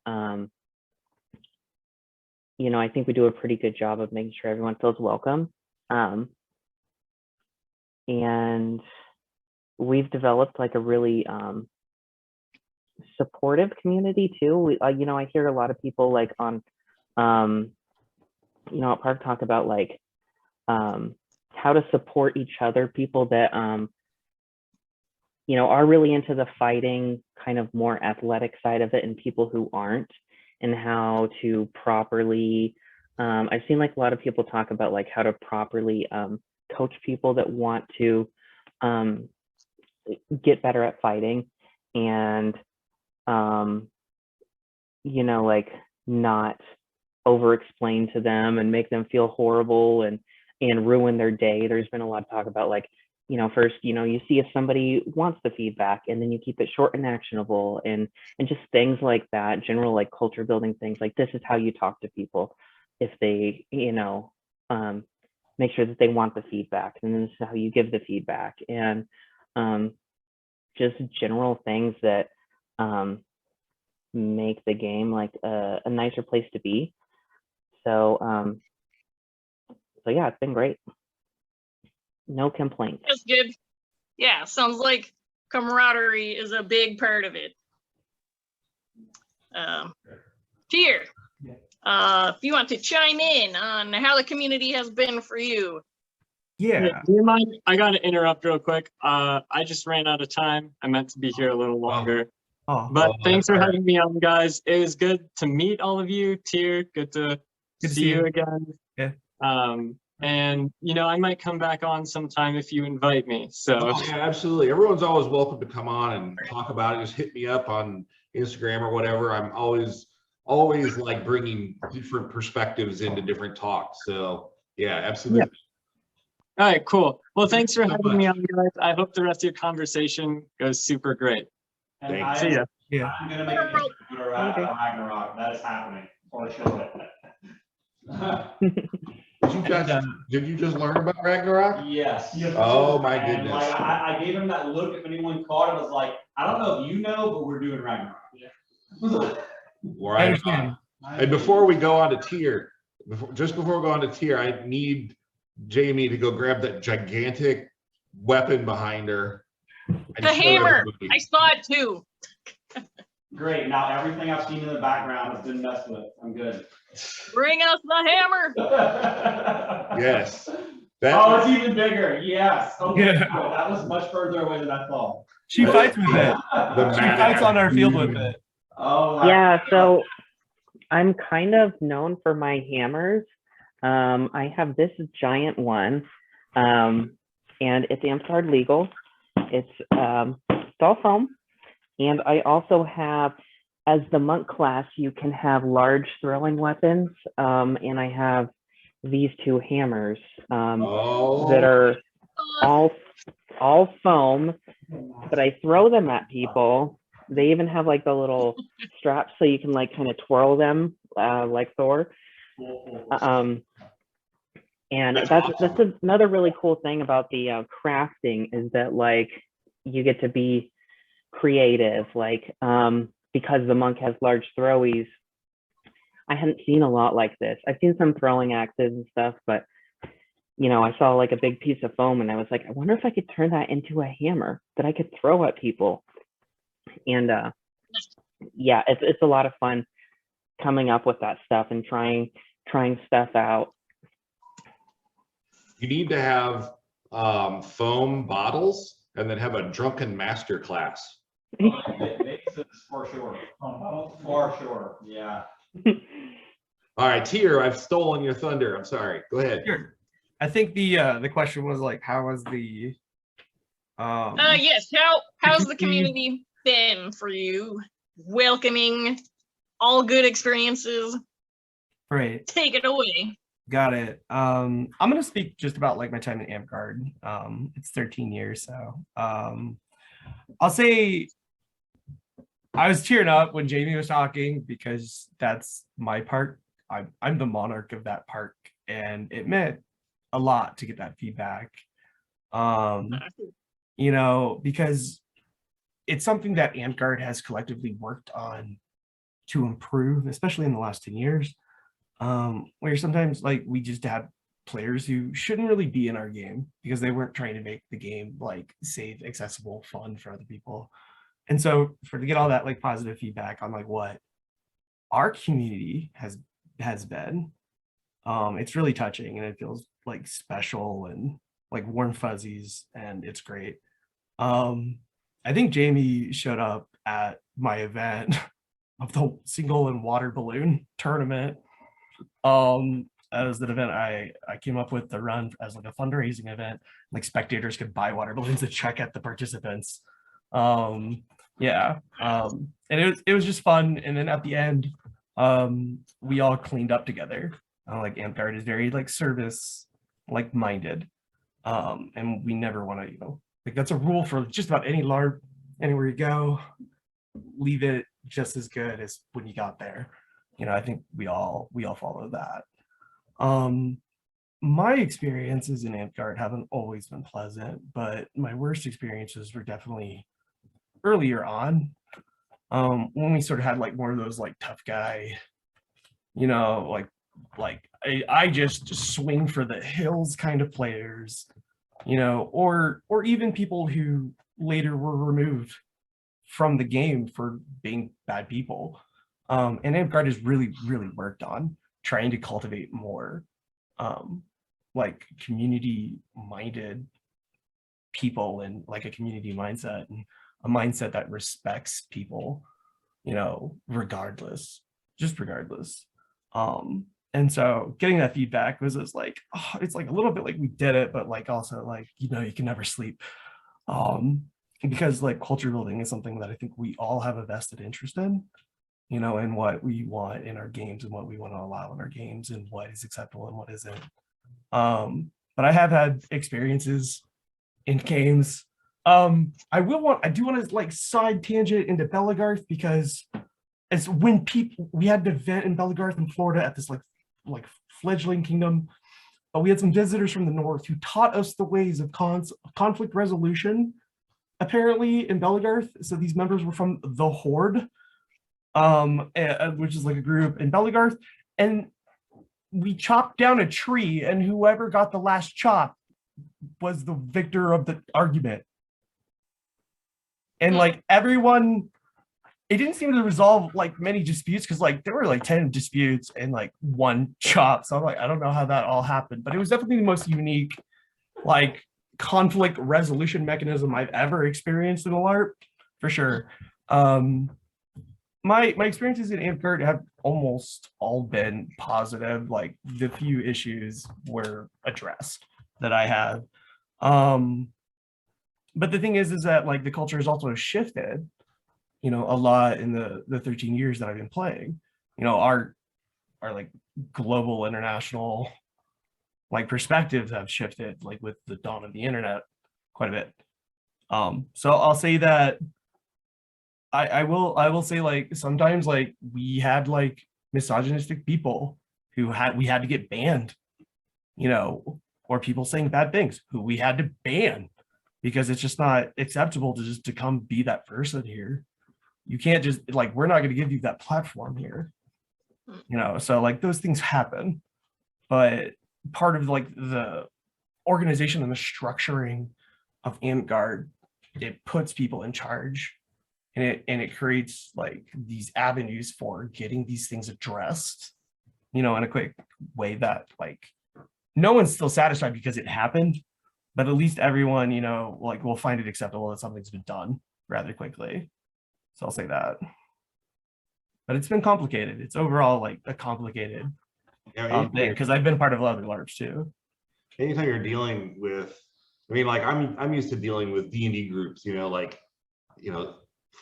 you know, I think we do a pretty good job of making sure everyone feels welcome. And we've developed like a really supportive community too. We, you know, I hear a lot of people like on, you know, at Park talk about like how to support each other, people that, you know, are really into the fighting kind of more athletic side of it, and people who aren't, and how to properly, I've seen like a lot of people talk about like how to properly coach people that want to get better at fighting, and you know, like not over explain to them and make them feel horrible and ruin their day. There's been a lot of talk about like, you know, first, you know, you see if somebody wants the feedback, and then you keep it short and actionable, and just things like that, general like culture building things, like this is how you talk to people if they, you know, make sure that they want the feedback, and then this is how you give the feedback, and just general things that make the game like a nicer place to be. So yeah, it's been great. No complaints. That's good. Yeah, sounds like camaraderie is a big part of it. Tyr, if you want to chime in on how the community has been for you. Yeah. Do you mind? I got to interrupt real quick. I just ran out of time. I meant to be here a little longer. Oh, But Oh, thanks for all right. having me on, guys. It was good to meet all of you. Tyr, good to see you again. Yeah. And you know, I might come back on sometime if you invite me. So Oh, yeah, absolutely. Everyone's always welcome to come on and talk about it. Just hit me up on Instagram or whatever. I'm always like bringing different perspectives into different talks. So yeah, absolutely. all right, cool. Well, thanks for so having me much. on, guys. I hope the rest of your conversation goes super great. And Thanks. See ya. Yeah. I'm gonna make it for Ragnarok. That is happening. Or show it. Did you just learn about Ragnarok? Yes. Oh my And goodness. like I gave him that look. If anyone caught it, I was like, I don't know if you know, but we're doing Ragnarok. I Right understand. on. And before we go on to Tyr, just before we go on to Tyr, I need Jamie to go grab that gigantic weapon behind her. and The show hammer. everybody. I saw it too. Great, now everything I've seen in the background has been messed with. I'm good. Bring us the hammer. Yes. Oh, it's even bigger. Yes. Okay, Yeah. cool. That was much further away than I thought. She fights with it. The She map. fights on our field with it. Oh, wow. Yeah, so I'm kind of known for my hammers. I have this giant one, and it's Amtgard legal. It's all foam. And I also have, as the monk class, you can have large throwing weapons. And I have these two hammers that are all foam, but I throw them at people. They even have like the little straps so you can like kind of twirl them like Thor. And that's another really cool thing about the crafting is that like you get to be creative, like because the monk has large throwies. I hadn't seen a lot like this. I've seen some throwing axes and stuff, but you know, I saw like a big piece of foam and I was like, I wonder if I could turn that into a hammer that I could throw at people. And yeah, it's a lot of fun coming up with that stuff and trying stuff out. You need to have foam bottles and then have a drunken master class. For sure. For sure. Yeah. All right, Tier, I've stolen your thunder. I'm sorry. Go ahead. Sure. I think the question was like, how was the Yes, how's the community been for you? Welcoming, all good experiences. right, Take it away. got it. I'm gonna speak just about like my time in Amtgard. It's 13 years, so I'll say I was tearing up when Jamie was talking because that's my park. I'm the monarch of that park, and it meant a lot to get that feedback. You know, because it's something that Amtgard has collectively worked on to improve, especially in the last 10 years, where sometimes like we just had players who shouldn't really be in our game because they weren't trying to make the game like safe, accessible, fun for other people. And so to get all that like positive feedback on like what our community has been, it's really touching and it feels like special and like warm fuzzies, and it's great. I think Jamie showed up at my event of the single and water balloon tournament. As an event I came up with to run as like a fundraising event, like spectators could buy water balloons to check at the participants. Yeah, and it was just fun. And then at the end, we all cleaned up together. Like Amtgard is very like service like minded, and we never want to, you know, like that's a rule for just about any LARP. Anywhere you go, leave it just as good as when you got there. You know, I think we all follow that. My experiences in Amtgard haven't always been pleasant, but my worst experiences were definitely earlier on, when we sort of had like more of those like tough guy, you know, like I just swing for the hills kind of players, you know, or even people who later were removed from the game for being bad people. And Amtgard has really worked on trying to cultivate more like community minded people and like a community mindset and a mindset that respects people, you know, regardless. And so getting that feedback was just like, oh, it's like a little bit like we did it, but like also like, you know, you can never sleep. Because like culture building is something that I think we all have a vested interest in, you know, and what we want in our games and what we want to allow in our games and what is acceptable and what isn't. But I have had experiences in games. I do want to like side tangent into Belagarth, because as when we had an event in Belagarth in Florida at this like fledgling kingdom, but we had some visitors from the north who taught us the ways of conflict resolution, apparently in Belagarth. So these members were from the Horde, which is like a group in Belagarth, and we chopped down a tree, and whoever got the last chop was the victor of the argument. And like everyone, it didn't seem to resolve like many disputes, because like there were like 10 disputes and like 1 chop. So I'm like, I don't know how that all happened, but it was definitely the most unique like conflict resolution mechanism I've ever experienced in a LARP, for sure. My experiences in Amtgard have almost all been positive. Like the few issues were addressed that I have. But the thing is that like the culture has also shifted, you know, a lot in the 13 years that I've been playing. You know, our like global international like perspectives have shifted, like with the dawn of the internet, quite a bit. So I'll say that I will say like sometimes like we had like misogynistic people who we had to get banned, you know, or people saying bad things who we had to ban, because it's just not acceptable to just to come be that person here. You can't just like, we're not going to give you that platform here, you know. So like those things happen, but part of like the organization and the structuring of Amtgard, it puts people in charge, and it creates like these avenues for getting these things addressed, you know, in a quick way that like no one's still satisfied because it happened, but at least everyone, you know, like will find it acceptable that something's been done rather quickly. So I'll say that. But it's been complicated. It's overall like a complicated thing, because I've been part of other LARPs too. Anytime you're dealing with, I mean, like I'm used to dealing with D&D groups, you know, like, you know,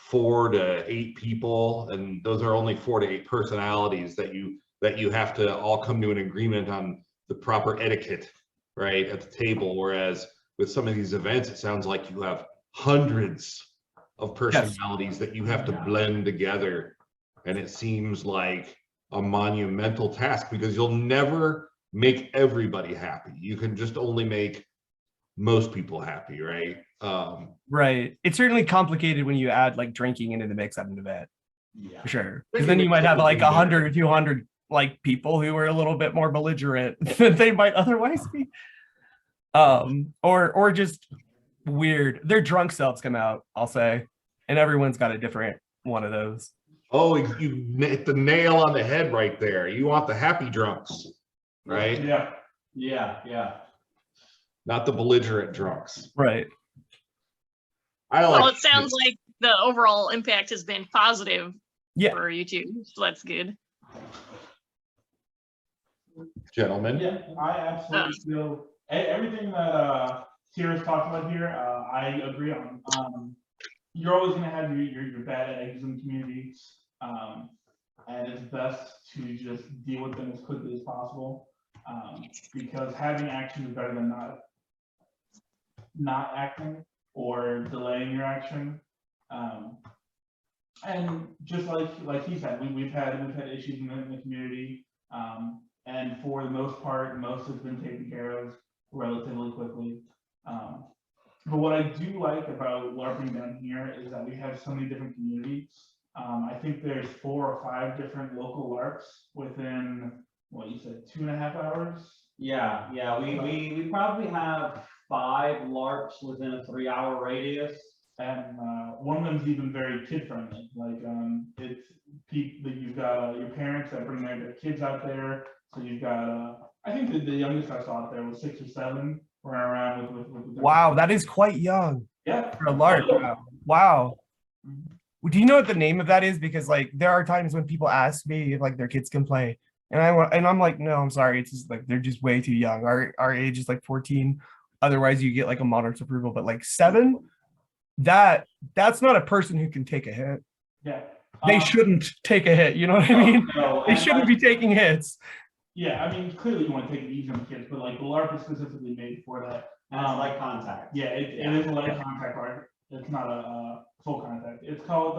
4 to 8 people, and those are only 4 to 8 personalities that you have to all come to an agreement on the proper etiquette, right, at the table. Whereas with some of these events, it sounds like you have hundreds of personalities that you have to blend together, and it seems like a monumental task, because you'll never make everybody happy. You can just only make most people happy, right? Right. It's certainly complicated when you add like drinking into the mix at an event, for sure. Because Drinking then you makes might have like everything 100 or 200 like people who are a little bit more belligerent than they might otherwise be. Or just weird. Their drunk selves come out, I'll say, and everyone's got a different one of those. Oh, you hit the nail on the head right there. You want the happy drunks, right? Yeah. Not the belligerent drunks. Right. Well, it sounds like the overall impact has been positive for you two, so that's good. Gentlemen. Yeah, I absolutely feel everything that Tira's talked about here. I agree on. You're always going to have your bad eggs in the community, and it's best to just deal with them as quickly as possible, because having action is better than not acting or delaying your action. And just like he said, we've had issues in the community, and for the most part, most has been taken care of relatively quickly. But what I do like about LARPing down here is that we have so many different communities. I think there's 4 or 5 different local LARPs within, what you said, 2.5 hours? Yeah. We probably have 5 LARPs within a 3-hour radius. And one of them's even very kid friendly. Like it's people that you've got your parents that bring their kids out there. So you've got I think the youngest I saw out there was 6 or 7 running around with Wow, that is quite young. Yeah. For a LARP. Wow. Do you know what the name of that is? Because like there are times when people ask me if like their kids can play, and I'm like, no, I'm sorry, it's just like they're just way too young. Our age is like 14. Otherwise, you get like a monarch's approval. But like 7, that's not a person who can take a hit. Yeah. They shouldn't take a hit. You know what I mean? No, they shouldn't be taking hits. Yeah, I mean, clearly you want to take it easy on the kids, but like the LARP is specifically made for that. And it's like contact. Yeah, it is a light contact art. It's not a full contact. It's called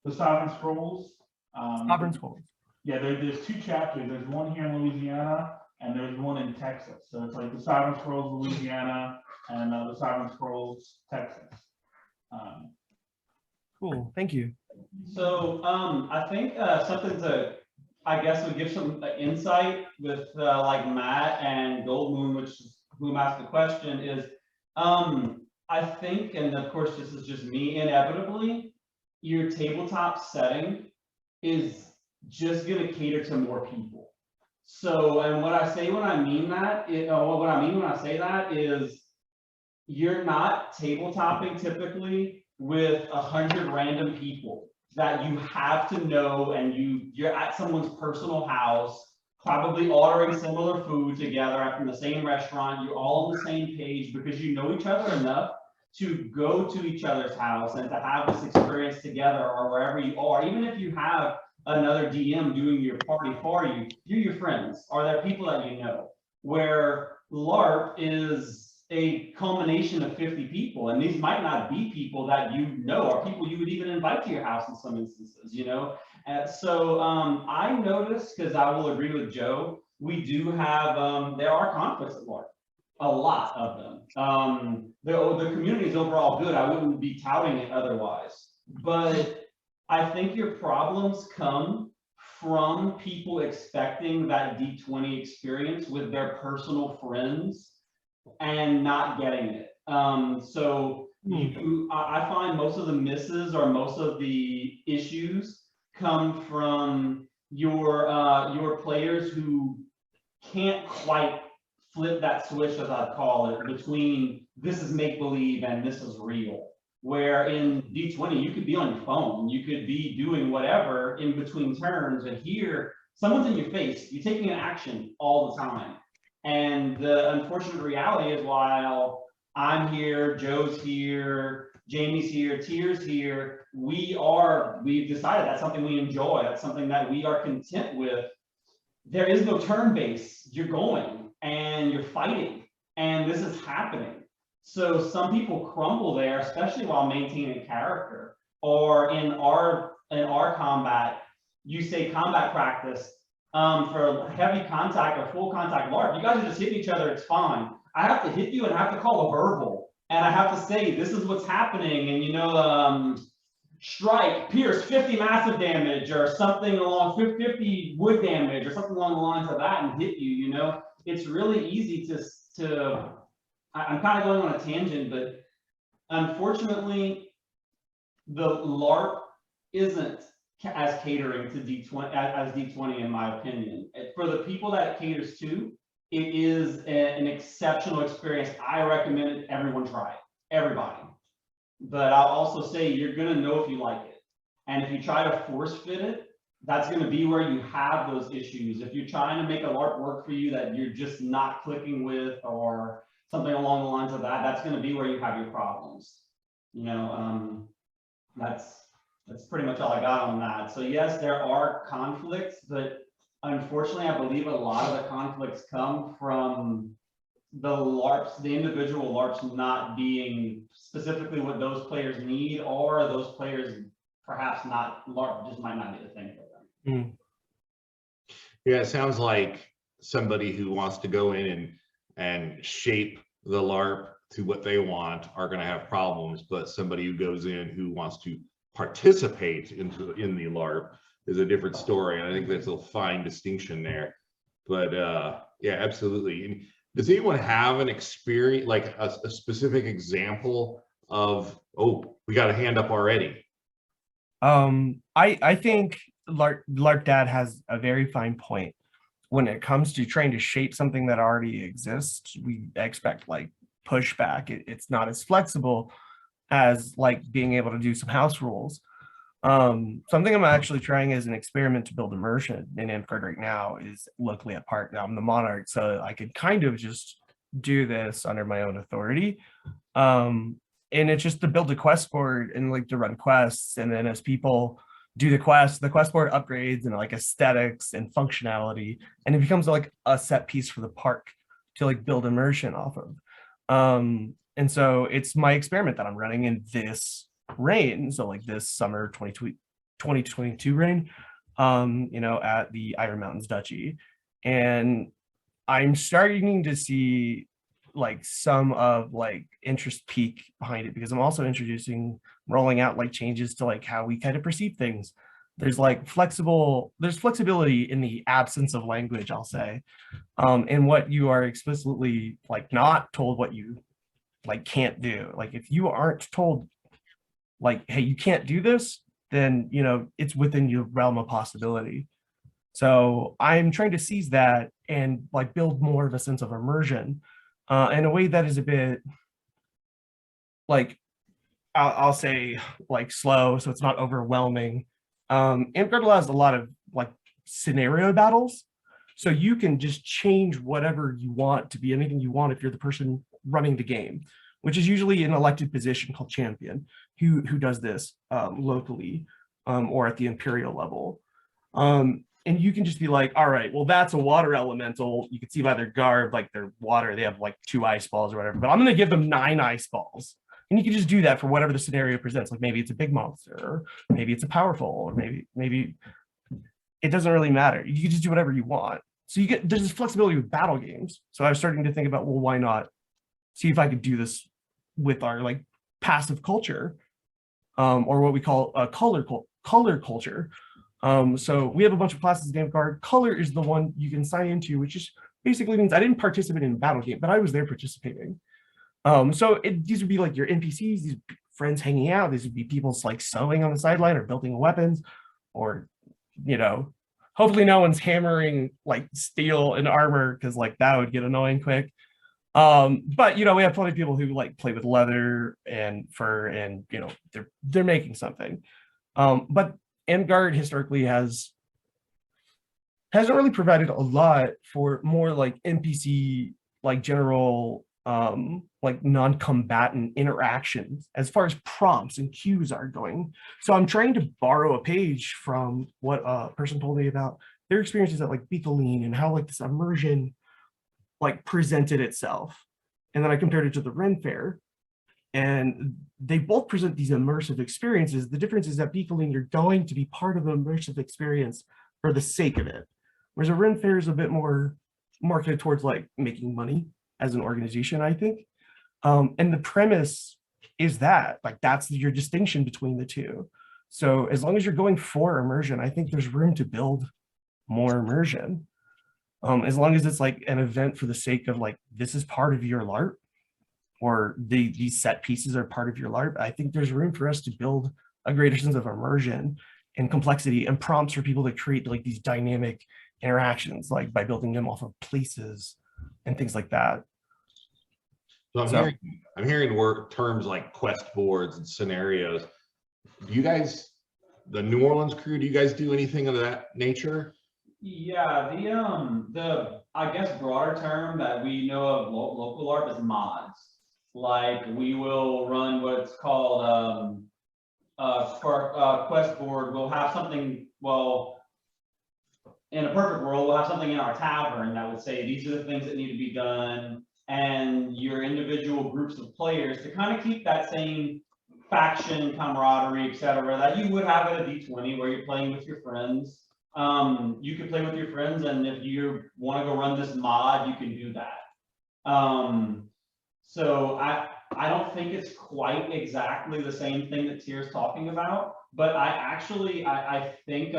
the Sovereign Scrolls. Sovereign Scrolls. Yeah, there's 2 chapters. There's one here in Louisiana, and there's one in Texas. So it's like the Sovereign Scrolls Louisiana and the Sovereign Scrolls Texas. Cool, thank you. So I think something to I guess would give some insight with like Matt and Gold Moon, which is whom asked the question, is I think, and of course this is just me, inevitably, your tabletop setting is just going to cater to more people. So, and what I say when I mean that, what I mean when I say that is, you're not tabletopping typically with 100 random people that you have to know, and you're at someone's personal house, probably ordering similar food together from the same restaurant. You're all on the same page because you know each other enough to go to each other's house and to have this experience together, or wherever you are. Even if you have another DM doing your party for you, you're your friends, or they're people that you know. Where LARP is a culmination of 50 people, and these might not be people that you know, or people you would even invite to your house in some instances, you know. So I noticed, because I will agree with Joe, we do have there are conflicts at LARP, a lot of them. The community is overall good. I wouldn't be touting it otherwise, but I think your problems come from people expecting that D20 experience with their personal friends and not getting it. So I find most of the misses, or most of the issues, come from your players who can't quite flip that switch, as I'd call it, between this is make-believe and this is real. Where in D20, you could be on your phone, you could be doing whatever in between turns, and here, someone's in your face, you're taking an action all the time. And the unfortunate reality is, while I'm here, Joe's here, Jamie's here, Tier's here, we've decided that's something we enjoy, that's something that we are content with. There is no turn base. You're going and you're fighting, and this is happening. So some people crumble there, especially while maintaining character. Or in our combat, you say combat practice. For heavy contact or full contact LARP, you guys are just hitting each other, it's fine. I have to hit you and I have to call a verbal, and I have to say, this is what's happening, and you know, strike, pierce, 50 massive damage, or something along 50 wood damage, or something along the lines of that, and hit you, you know. It's really easy to I'm kind of going on a tangent, but unfortunately, the LARP isn't as catering to D20 as D20, in my opinion. For the people that it caters to, it is an exceptional experience. I recommend everyone try it, everybody. But I'll also say, you're going to know if you like it. And if you try to force fit it, that's going to be where you have those issues. If you're trying to make a LARP work for you that you're just not clicking with, or something along the lines of that, that's going to be where you have your problems. You know, that's pretty much all I got on that. So yes, there are conflicts, but unfortunately, I believe a lot of the conflicts come from the LARPs, the individual LARPs not being specifically what those players need, or those players perhaps not, LARP just might not be the thing for them. Yeah, it sounds like somebody who wants to go in and shape the LARP to what they want are going to have problems, but somebody who goes in who wants to participate in the LARP is a different story. And I think that's a fine distinction there. But yeah, absolutely. And does anyone have an experience, like a specific example of, oh, we got a hand up already? I think LARP Dad has a very fine point. When it comes to trying to shape something that already exists, we expect like pushback. It's not as flexible as like being able to do some house rules. Something I'm actually trying as an experiment to build immersion in Amtgard right now is locally at Park. Now I'm the Monarch, so I could kind of just do this under my own authority. And it's just to build a quest board and like to run quests, and then as people do the quest board upgrades and like aesthetics and functionality, and it becomes like a set piece for the park to like build immersion off of. And so it's my experiment that I'm running in this reign. So like this summer 2022 reign, you know, at the Iron Mountains Duchy. And I'm starting to see like some of like interest peak behind it, because I'm also rolling out like changes to like how we kind of perceive things. there's like there's flexibility in the absence of language, I'll say, and what you are explicitly like not told what you like can't do. Like if you aren't told like, hey, you can't do this, then it's within your realm of possibility. So I'm trying to seize that and like build more of a sense of immersion in a way that is a bit like I'll say like slow, so it's not overwhelming. Amtgard allows a lot of like scenario battles, so you can just change whatever you want to be anything you want if you're the person running the game, which is usually an elected position called champion, who does this locally or at the imperial level. And you can just be like, all right, well, that's a water elemental. You can see by their garb, like their water, they have like 2 ice balls or whatever, but I'm going to give them 9 ice balls. And you can just do that for whatever the scenario presents. Like maybe it's a big monster, or maybe it's a powerful, or maybe it doesn't really matter. You can just do whatever you want. So there's this flexibility with battle games. So I was starting to think about, well, why not see if I could do this with our like passive culture, or what we call a color culture. So we have a bunch of classes in Amtgard. Color is the one you can sign into, which just basically means I didn't participate in a battle game, but I was there participating. So these would be like your NPCs, these friends hanging out. These would be people like sewing on the sideline or building weapons, or hopefully no one's hammering like steel and armor, because like that would get annoying quick. But we have plenty of people who like play with leather and fur, and they're making something. But Amtgard historically hasn't really provided a lot for more like NPC, like general like non-combatant interactions as far as prompts and cues are going. So I'm trying to borrow a page from what a person told me about their experiences at like Pickled and how like this immersion like presented itself. And then I compared it to the Ren Fair, and they both present these immersive experiences. The difference is that Pickled, you're going to be part of an immersive experience for the sake of it, whereas a Ren Fair is a bit more marketed towards like making money as an organization, I think. And the premise is that like that's your distinction between the two. So as long as you're going for immersion, I think there's room to build more immersion. As long as it's like an event for the sake of like, this is part of your LARP, or these set pieces are part of your LARP, I think there's room for us to build a greater sense of immersion and complexity and prompts for people to create like these dynamic interactions, like by building them off of places and things like that. So I'm hearing terms like quest boards and scenarios. Do you guys, the New Orleans crew, do you guys do anything of that nature? Yeah, the I guess broader term that we know of local LARP is mods. Like we will run what's called for quest board. We'll have something, well, in a perfect world, we'll have something in our tavern that would say these are the things that need to be done, and your individual groups of players to kind of keep that same faction camaraderie, etc., that you would have at a D20 where you're playing with your friends. You can play with your friends, and if you want to go run this mod, you can do that. So I don't think it's quite exactly the same thing that Tier's talking about, but I think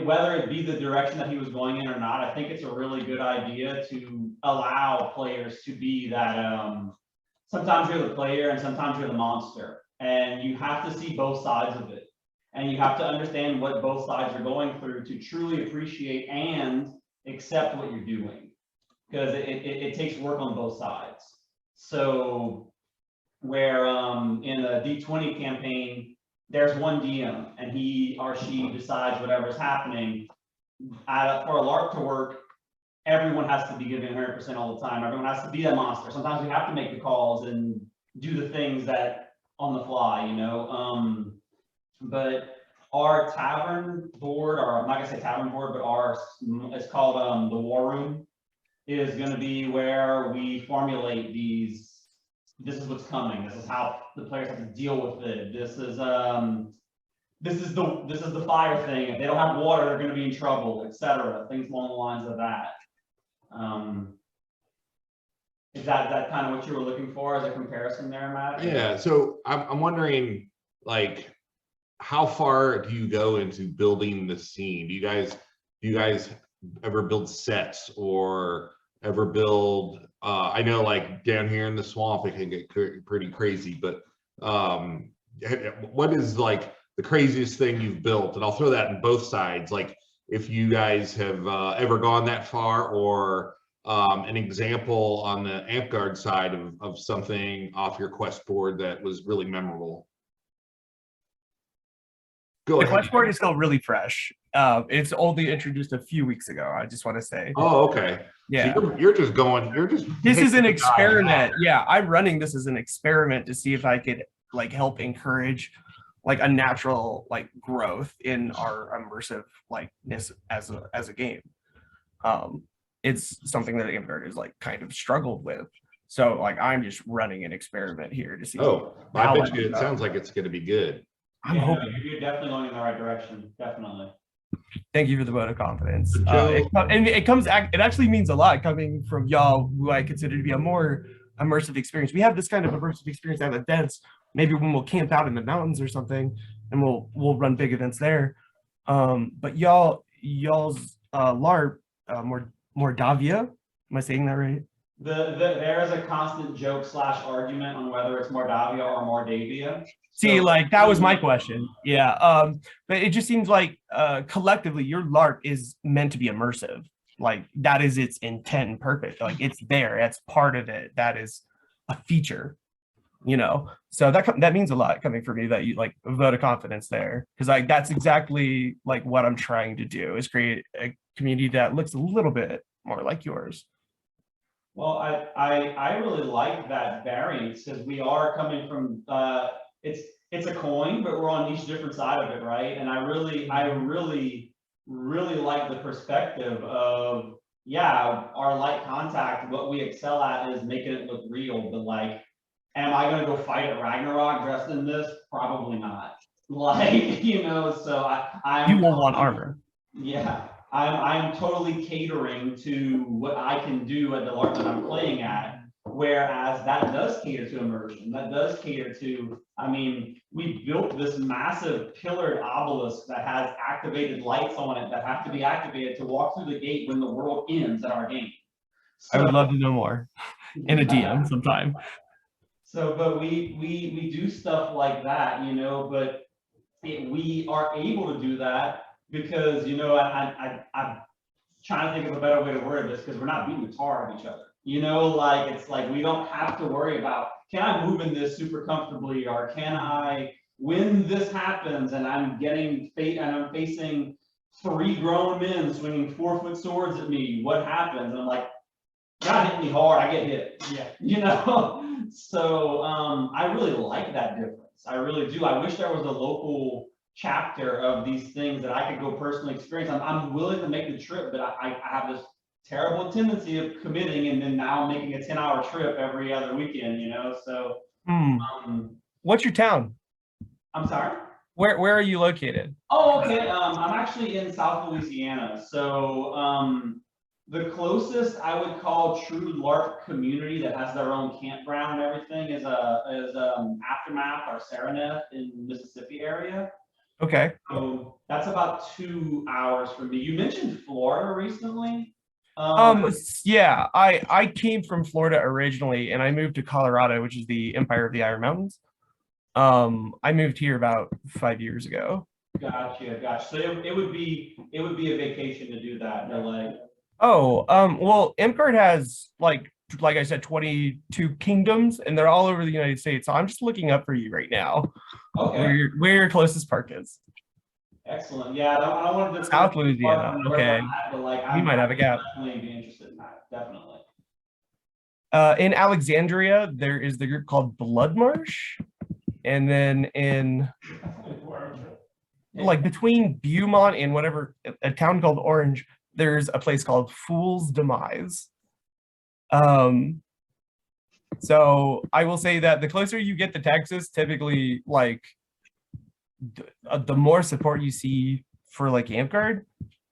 whether it be the direction that he was going in or not, I think it's a really good idea to allow players to be that sometimes you're the player and sometimes you're the monster, and you have to see both sides of it. And you have to understand what both sides are going through to truly appreciate and accept what you're doing, because it takes work on both sides. So where in a D20 campaign, there's one DM and he or she decides whatever's happening. For a LARP to work, everyone has to be giving 100% all the time. Everyone has to be a monster. Sometimes we have to make the calls and do the things that on the fly, but our tavern board, or I'm not gonna say tavern board, but it's called the War Room, is gonna be where we formulate these. This is what's coming. This is how the players have to deal with it. This is the fire thing. If they don't have water, they're gonna be in trouble, etc. Things along the lines of that. Is that kind of what you were looking for as a comparison there, Matt? Yeah. So I'm wondering, like, how far do you go into building the scene? Do you guys ever build sets or ever build? I know, like down here in the swamp, it can get pretty crazy. But what is like the craziest thing you've built? And I'll throw that in both sides. Like if you guys have ever gone that far, or an example on the Amtgard side of something off your quest board that was really memorable. Go The ahead. quest board is still really fresh. It's only introduced a few weeks ago. I just want to say. Oh, okay. Yeah. So you're just going. You're just. This is taking an the dive. experiment. Yeah, I'm running this as an experiment to see if I could like help encourage like a natural like growth in our immersive likeness as a game. It's something that Amtgard has like kind of struggled with. So like I'm just running an experiment here to see. Oh, I how bet that you it goes. sounds like it's going to be good. I'm Yeah, no, hoping. you're definitely going in the right direction, definitely. Thank you for the vote of confidence. Joe- And it actually means a lot coming from y'all, who I consider to be a more immersive experience. We have this kind of immersive experience at events. Maybe when we'll camp out in the mountains or something, and we'll run big events there. But y'all's LARP, Mordavia. Am I saying that right? There is a constant joke / argument on whether it's Mordavia or Mordavia. See, So- like that was my question. Yeah. But it just seems like collectively your LARP is meant to be immersive. Like that is its intent and purpose. Like it's there. That's part of it. That is a feature. You know. So that means a lot coming from me that you like a vote of confidence there, because like that's exactly like what I'm trying to do is create a community that looks a little bit more like yours. Well, I really like that variance because we are coming from it's a coin, but we're on each different side of it, right? And I really like the perspective of, yeah, our light contact, what we excel at is making it look real, but like, am I gonna go fight at Ragnarok dressed in this? Probably not. Like, you know, so I'm You will want armor. Yeah, I'm totally catering to what I can do at the LARP that I'm playing at, whereas that does cater to immersion. That does cater to, I mean, we built this massive pillared obelisk that has activated lights on it that have to be activated to walk through the gate when the world ends at our game. I would love to know more in a DM sometime. So, but we do stuff like that, you know, but we are able to do that because, you know, I'm trying to think of a better way to word this, because we're not beating the tar of each other. You know, like it's like we don't have to worry about, can I move in this super comfortably, or can I, when this happens and I'm facing 3 grown men swinging 4-foot swords at me, what happens? And I'm like, God hit me hard, I get hit. Yeah. You know, so I really like that difference. I really do. I wish there was a local chapter of these things that I could go personally experience. I'm willing to make the trip, but I have this terrible tendency of committing and then now making a 10-hour trip every other weekend, you know, so. What's your town? I'm sorry? Where are you located? Oh, okay, I'm actually in South Louisiana, so the closest I would call true LARP community that has their own campground and everything is Aftermath or Sereneth in Mississippi area. Okay. So that's about 2 hours from me. You mentioned Florida recently. Yeah, I came from Florida originally and I moved to Colorado, which is the Empire of the Iron Mountains. I moved here about 5 years ago. Gotcha. So it would be a vacation to do that. No, like. Oh, well, Amtgard has like I said, 22 kingdoms, and they're all over the United States. So I'm just looking up for you right now. Okay. Where your closest park is. Excellent. Yeah, I wanted to. South Louisiana. Okay. But like, We might have a gap. Definitely be interested in that. Definitely. In Alexandria, there is the group called Bloodmarsh, and then in like between Beaumont and whatever a town called Orange, there's a place called Fool's Demise. So I will say that the closer you get to Texas, typically like the more support you see for like Amtgard,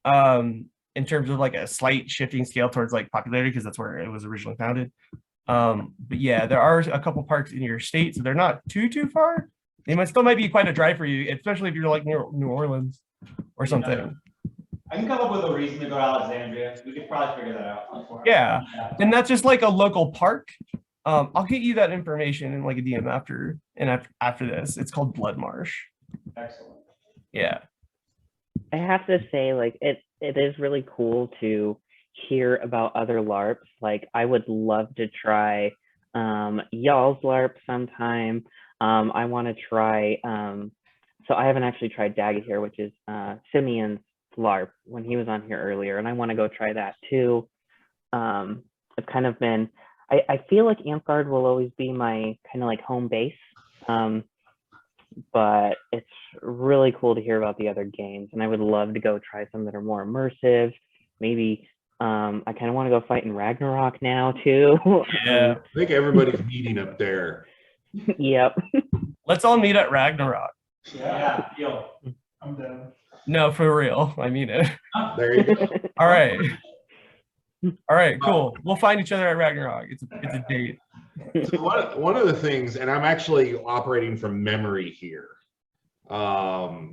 in terms of like a slight shifting scale towards like popularity, because that's where it was originally founded. But yeah, there are a couple parks in your state, so they're not too far. It might still be quite a drive for you, especially if you're like near New Orleans or something. I can come up with a reason to go to Alexandria. We could probably figure that out. Yeah, and that's just like a local park. I'll get you that information in like a DM after this. It's called Blood Marsh. Excellent. Yeah. I have to say, like, it is really cool to hear about other LARPs. Like, I would love to try y'all's LARP sometime. I want to try, so I haven't actually tried Daga here, which is Simeon's LARP when he was on here earlier, and I want to go try that too. I've kind of been, I feel like Amtgard will always be my kind of like home base. But it's really cool to hear about the other games, and I would love to go try some that are more immersive. Maybe I kind of want to go fight in Ragnarok now too. Yeah. I think everybody's meeting up there. Yep. Let's all meet at Ragnarok. Yeah, yo, I'm down. No, for real. I mean it. There you go. All right. All right, cool. We'll find each other at Ragnarok. It's a date. So one of the things, and I'm actually operating from memory here, but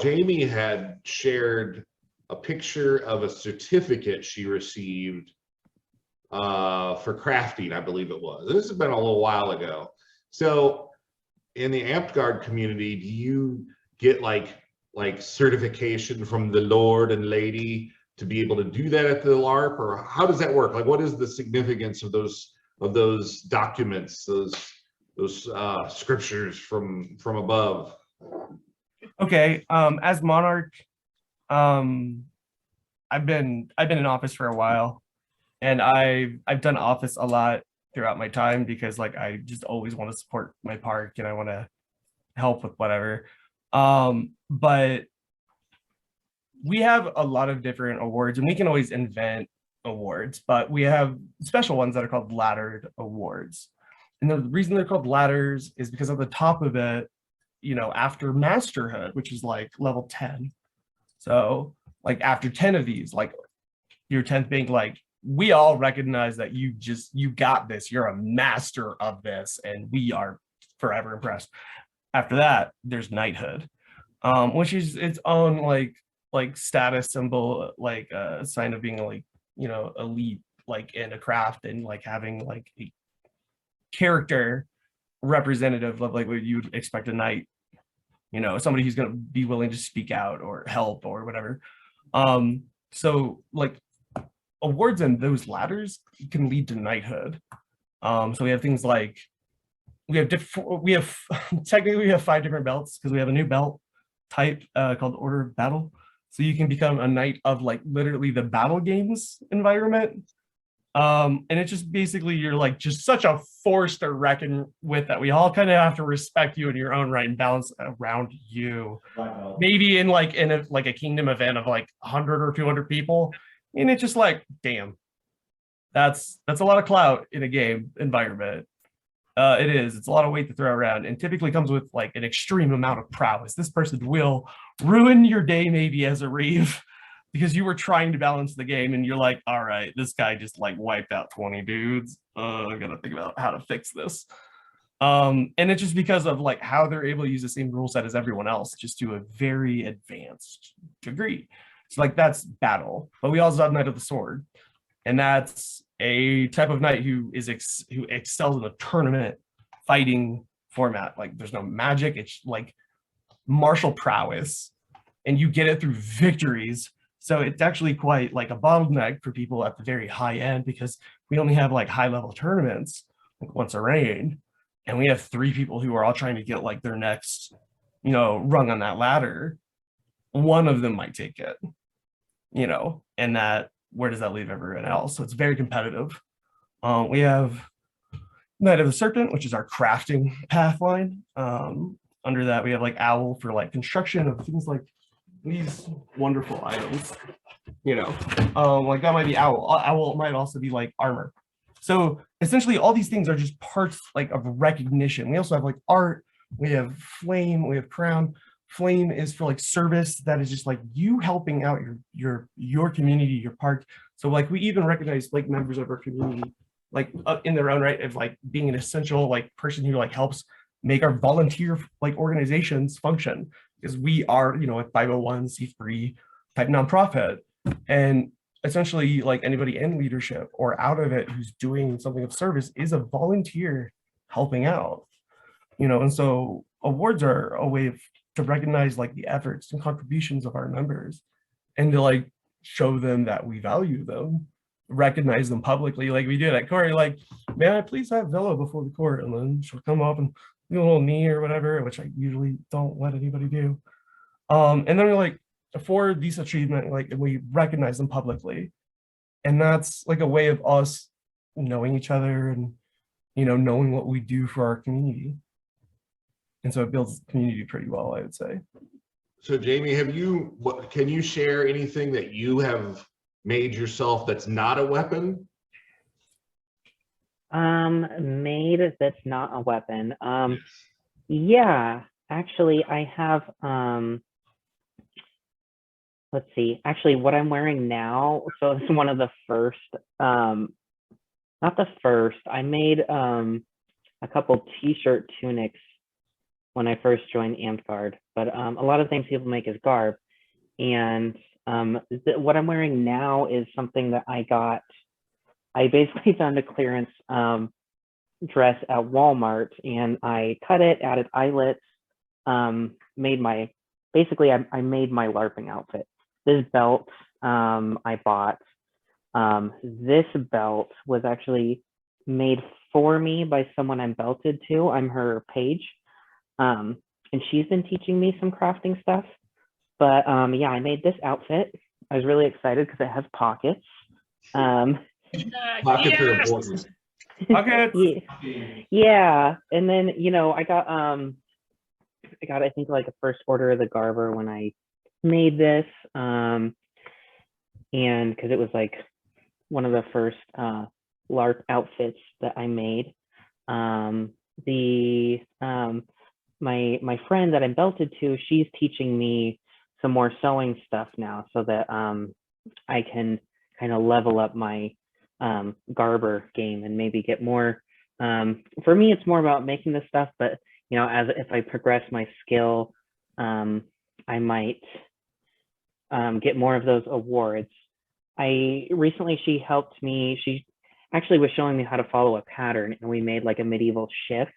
Jamie had shared a picture of a certificate she received for crafting, I believe it was. This has been a little while ago. So in the Amtgard community, do you get like certification from the Lord and Lady to be able to do that at the LARP, or how does that work? Like, what is the significance of those documents, those scriptures from above? Okay. As Monarch, I've been in office for a while, and I've done office a lot throughout my time because like I just always want to support my park and I want to help with whatever. But we have a lot of different awards, and we can always invent awards, but we have special ones that are called laddered awards. And the reason they're called ladders is because at the top of it, you know, after masterhood, which is like level 10. So like after 10 of these, like your 10th being like, we all recognize that you got this, you're a master of this, and we are forever impressed. After that, there's knighthood, which is its own like status symbol, like a sign of being like, you know, elite, like in a craft, and like having like a character representative of like what you'd expect a knight, you know, somebody who's going to be willing to speak out or help or whatever. So like awards and those ladders can lead to knighthood. So we have things like technically we have 5 different belts because we have a new belt type called Order of Battle. So you can become a knight of like literally the battle games environment. And it's just basically you're like just such a force to reckon with that we all kind of have to respect you in your own right and balance around you. Wow. Maybe in a kingdom event of like 100 or 200 people, and it's just like, damn, that's a lot of clout in a game environment. It's a lot of weight to throw around, and typically comes with like an extreme amount of prowess. This person will ruin your day maybe as a reeve because you were trying to balance the game and you're like, all right, this guy just like wiped out 20 dudes. I gotta think about how to fix this. And it's just because of like how they're able to use the same rule set as everyone else, just to a very advanced degree. So like that's battle, but we also have Knight of the Sword, and that's a type of knight who excels in the tournament fighting format. Like there's no magic, it's like martial prowess, and you get it through victories. So it's actually quite like a bottleneck for people at the very high end, because we only have like high level tournaments like once a reign, and we have 3 people who are all trying to get like their next, you know, rung on that ladder. One of them might take it, you know, and that, where does that leave everyone else? So it's very competitive. We have Knight of the Serpent, which is our crafting path line. Under that, we have like Owl for like construction of things like these wonderful items, you know, like that might be Owl. Owl might also be like armor. So essentially all these things are just parts like of recognition. We also have like art, we have flame, we have crown. Flame is for like service, that is just like you helping out your community, your park. So like we even recognize like members of our community like in their own right of like being an essential like person who like helps make our volunteer like organizations function, because we are, you know, a 501c3 type nonprofit. And essentially, like anybody in leadership or out of it who's doing something of service is a volunteer helping out, you know. And so awards are a way to recognize like the efforts and contributions of our members, and to like show them that we value them, recognize them publicly, like we did at court. Like, may I please have Villa before the court? And then she'll come up and do a little knee or whatever, which I usually don't let anybody do. And then like for these achievements, like we recognize them publicly, and that's like a way of us knowing each other and, you know, knowing what we do for our community. And so it builds community pretty well, I would say. So Jamie, can you share anything that you have made yourself that's not a weapon? Made that's not a weapon. Yeah, actually I have, let's see, actually what I'm wearing now, so it's one of the first, not the first, I made a couple t-shirt tunics when I first joined Amtgard, but a lot of things people make is garb. And what I'm wearing now is something that I basically found a clearance dress at Walmart, and I cut it, added eyelets, made my LARPing outfit. This belt I bought. This belt was actually made for me by someone I'm belted to. I'm her page. And she's been teaching me some crafting stuff. But yeah, I made this outfit. I was really excited because it has pockets. Pockets are important. Pockets. Yeah, and then, you know, I got I think like a first order of the Garber when I made this, and because it was like one of the first LARP outfits that I made. My friend that I'm belted to, she's teaching me some more sewing stuff now, so that I can kind of level up my Garber game and maybe get more. For me, it's more about making this stuff, but you know, if I progress my skill, I might get more of those awards. She helped me. She actually was showing me how to follow a pattern, and we made like a medieval shift,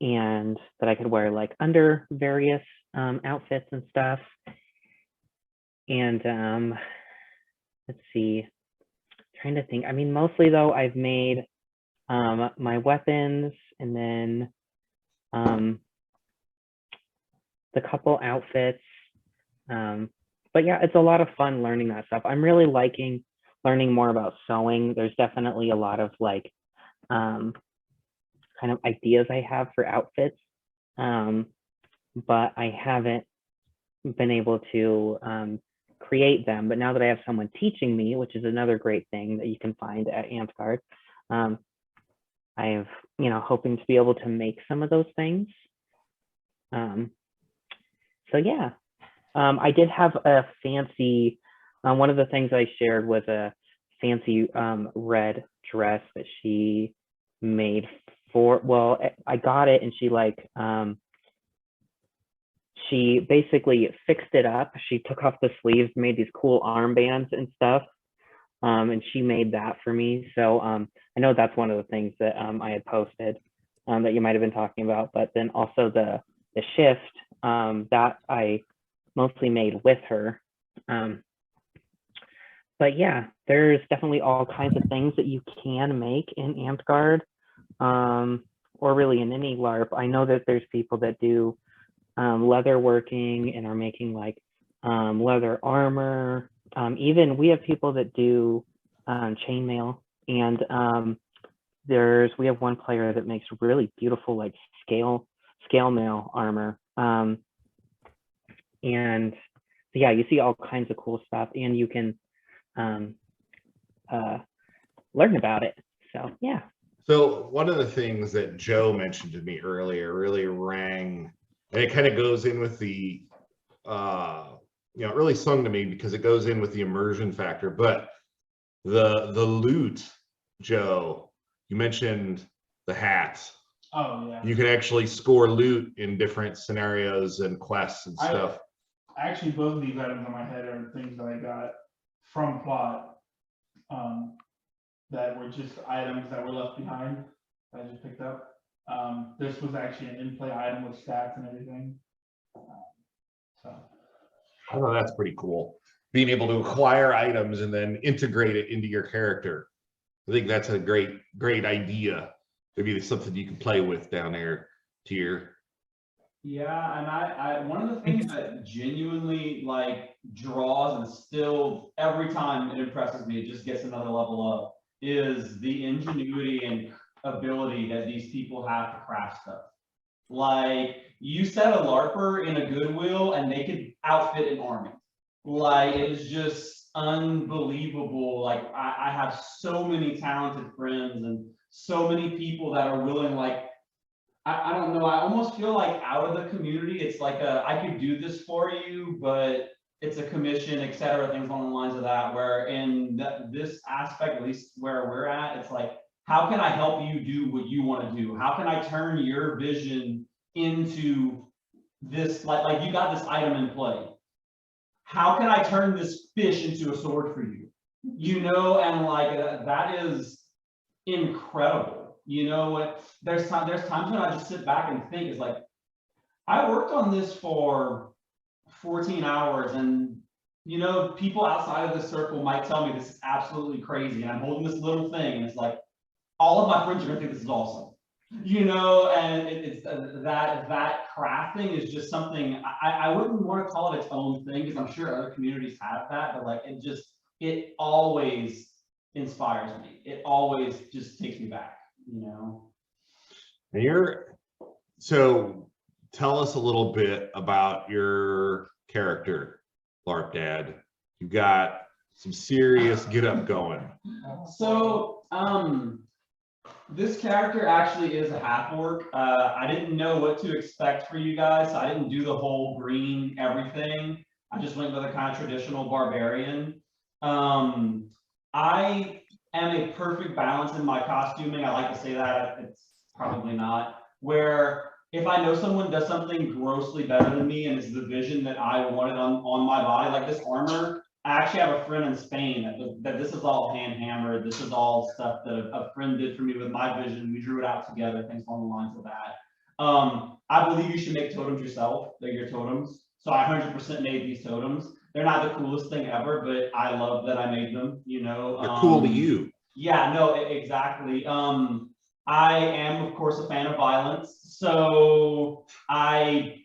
and that I could wear like under various outfits and stuff. And let's see, trying to think. I mean, mostly though, I've made my weapons, and then the couple outfits. But yeah, it's a lot of fun learning that stuff. I'm really liking learning more about sewing. There's definitely a lot of like kind of ideas I have for outfits, but I haven't been able to create them. But now that I have someone teaching me, which is another great thing that you can find at Amtgard, I've, you know, hoping to be able to make some of those things. So yeah, I did have a fancy, one of the things I shared was a fancy red dress that she made for, well, I got it, and she like, she basically fixed it up. She took off the sleeves, made these cool armbands and stuff. And she made that for me. So I know that's one of the things that I had posted that you might have been talking about, but then also the shift that I mostly made with her. But yeah, there's definitely all kinds of things that you can make in Amtgard, or really in any LARP. I know that there's people that do leather working and are making like leather armor. Even we have people that do chainmail, and we have one player that makes really beautiful like scale mail armor. And yeah, you see all kinds of cool stuff, and you can learn about it. So yeah. So one of the things that Joe mentioned to me earlier really rang, and it kind of goes in with the you know, it really sung to me because it goes in with the immersion factor. But the loot, Joe, you mentioned the hats. Oh, yeah. You can actually score loot in different scenarios and quests and stuff. Actually, both of these items on my head are things that I got from plot, that were just items that were left behind that I just picked up. This was actually an in-play item with stats and everything. So I know that's pretty cool. Being able to acquire items and then integrate it into your character. I think that's a great idea. Maybe it's something you can play with down there, Tier. Yeah, and I one of the things that genuinely like draws and still every time it impresses me, it just gets another level up, is the ingenuity and ability that these people have to craft stuff. Like, you set a LARPer in a Goodwill and they could outfit an army. Like, it's just unbelievable. Like, I have so many talented friends and so many people that are willing, like, I don't know, I almost feel like out of the community, it's like I could do this for you, but it's a commission, et cetera, things along the lines of that, where in this aspect, at least where we're at, it's like, how can I help you do what you want to do? How can I turn your vision into this, like you got this item in play. How can I turn this fish into a sword for you? You know, and like that is incredible. You know what? There's times when I just sit back and think, it's like, I worked on this for 14 hours, and you know, people outside of the circle might tell me this is absolutely crazy, and I'm holding this little thing, and it's like, all of my friends are gonna think this is awesome. You know, and it's that crafting is just something I wouldn't want to call it its own thing, because I'm sure other communities have that, but like it always inspires me. It always just takes me back, you know. And so tell us a little bit about your character, LARP Dad. You got some serious get up going. So this character actually is a half orc. I didn't know what to expect for you guys, so I didn't do the whole green everything. I just went with a kind of traditional barbarian. I am a perfect balance in my costuming. I like to say that, it's probably not. Where if I know someone does something grossly better than me and it's the vision that I wanted on my body, like this armor, I actually have a friend in Spain that this is all hand hammered. This is all stuff that a friend did for me with my vision. We drew it out together, things along the lines of that. I believe you should make totems yourself. They're your totems. So I 100% made these totems. They're not the coolest thing ever, but I love that I made them, you know. They're cool to you. Yeah, no, exactly. I am, of course, a fan of violence. So I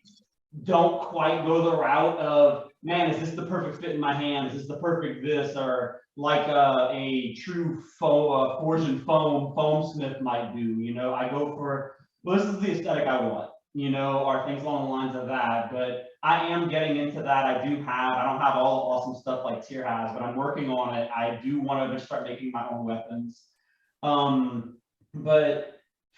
don't quite go the route of, man, is this the perfect fit in my hand? Is this the perfect this? Or like a true forge and foam smith might do, you know? I go for, well, this is the aesthetic I want, you know, or things along the lines of that. But I am getting into that. I don't have all the awesome stuff like Tyr has, but I'm working on it. I do want to just start making my own weapons. But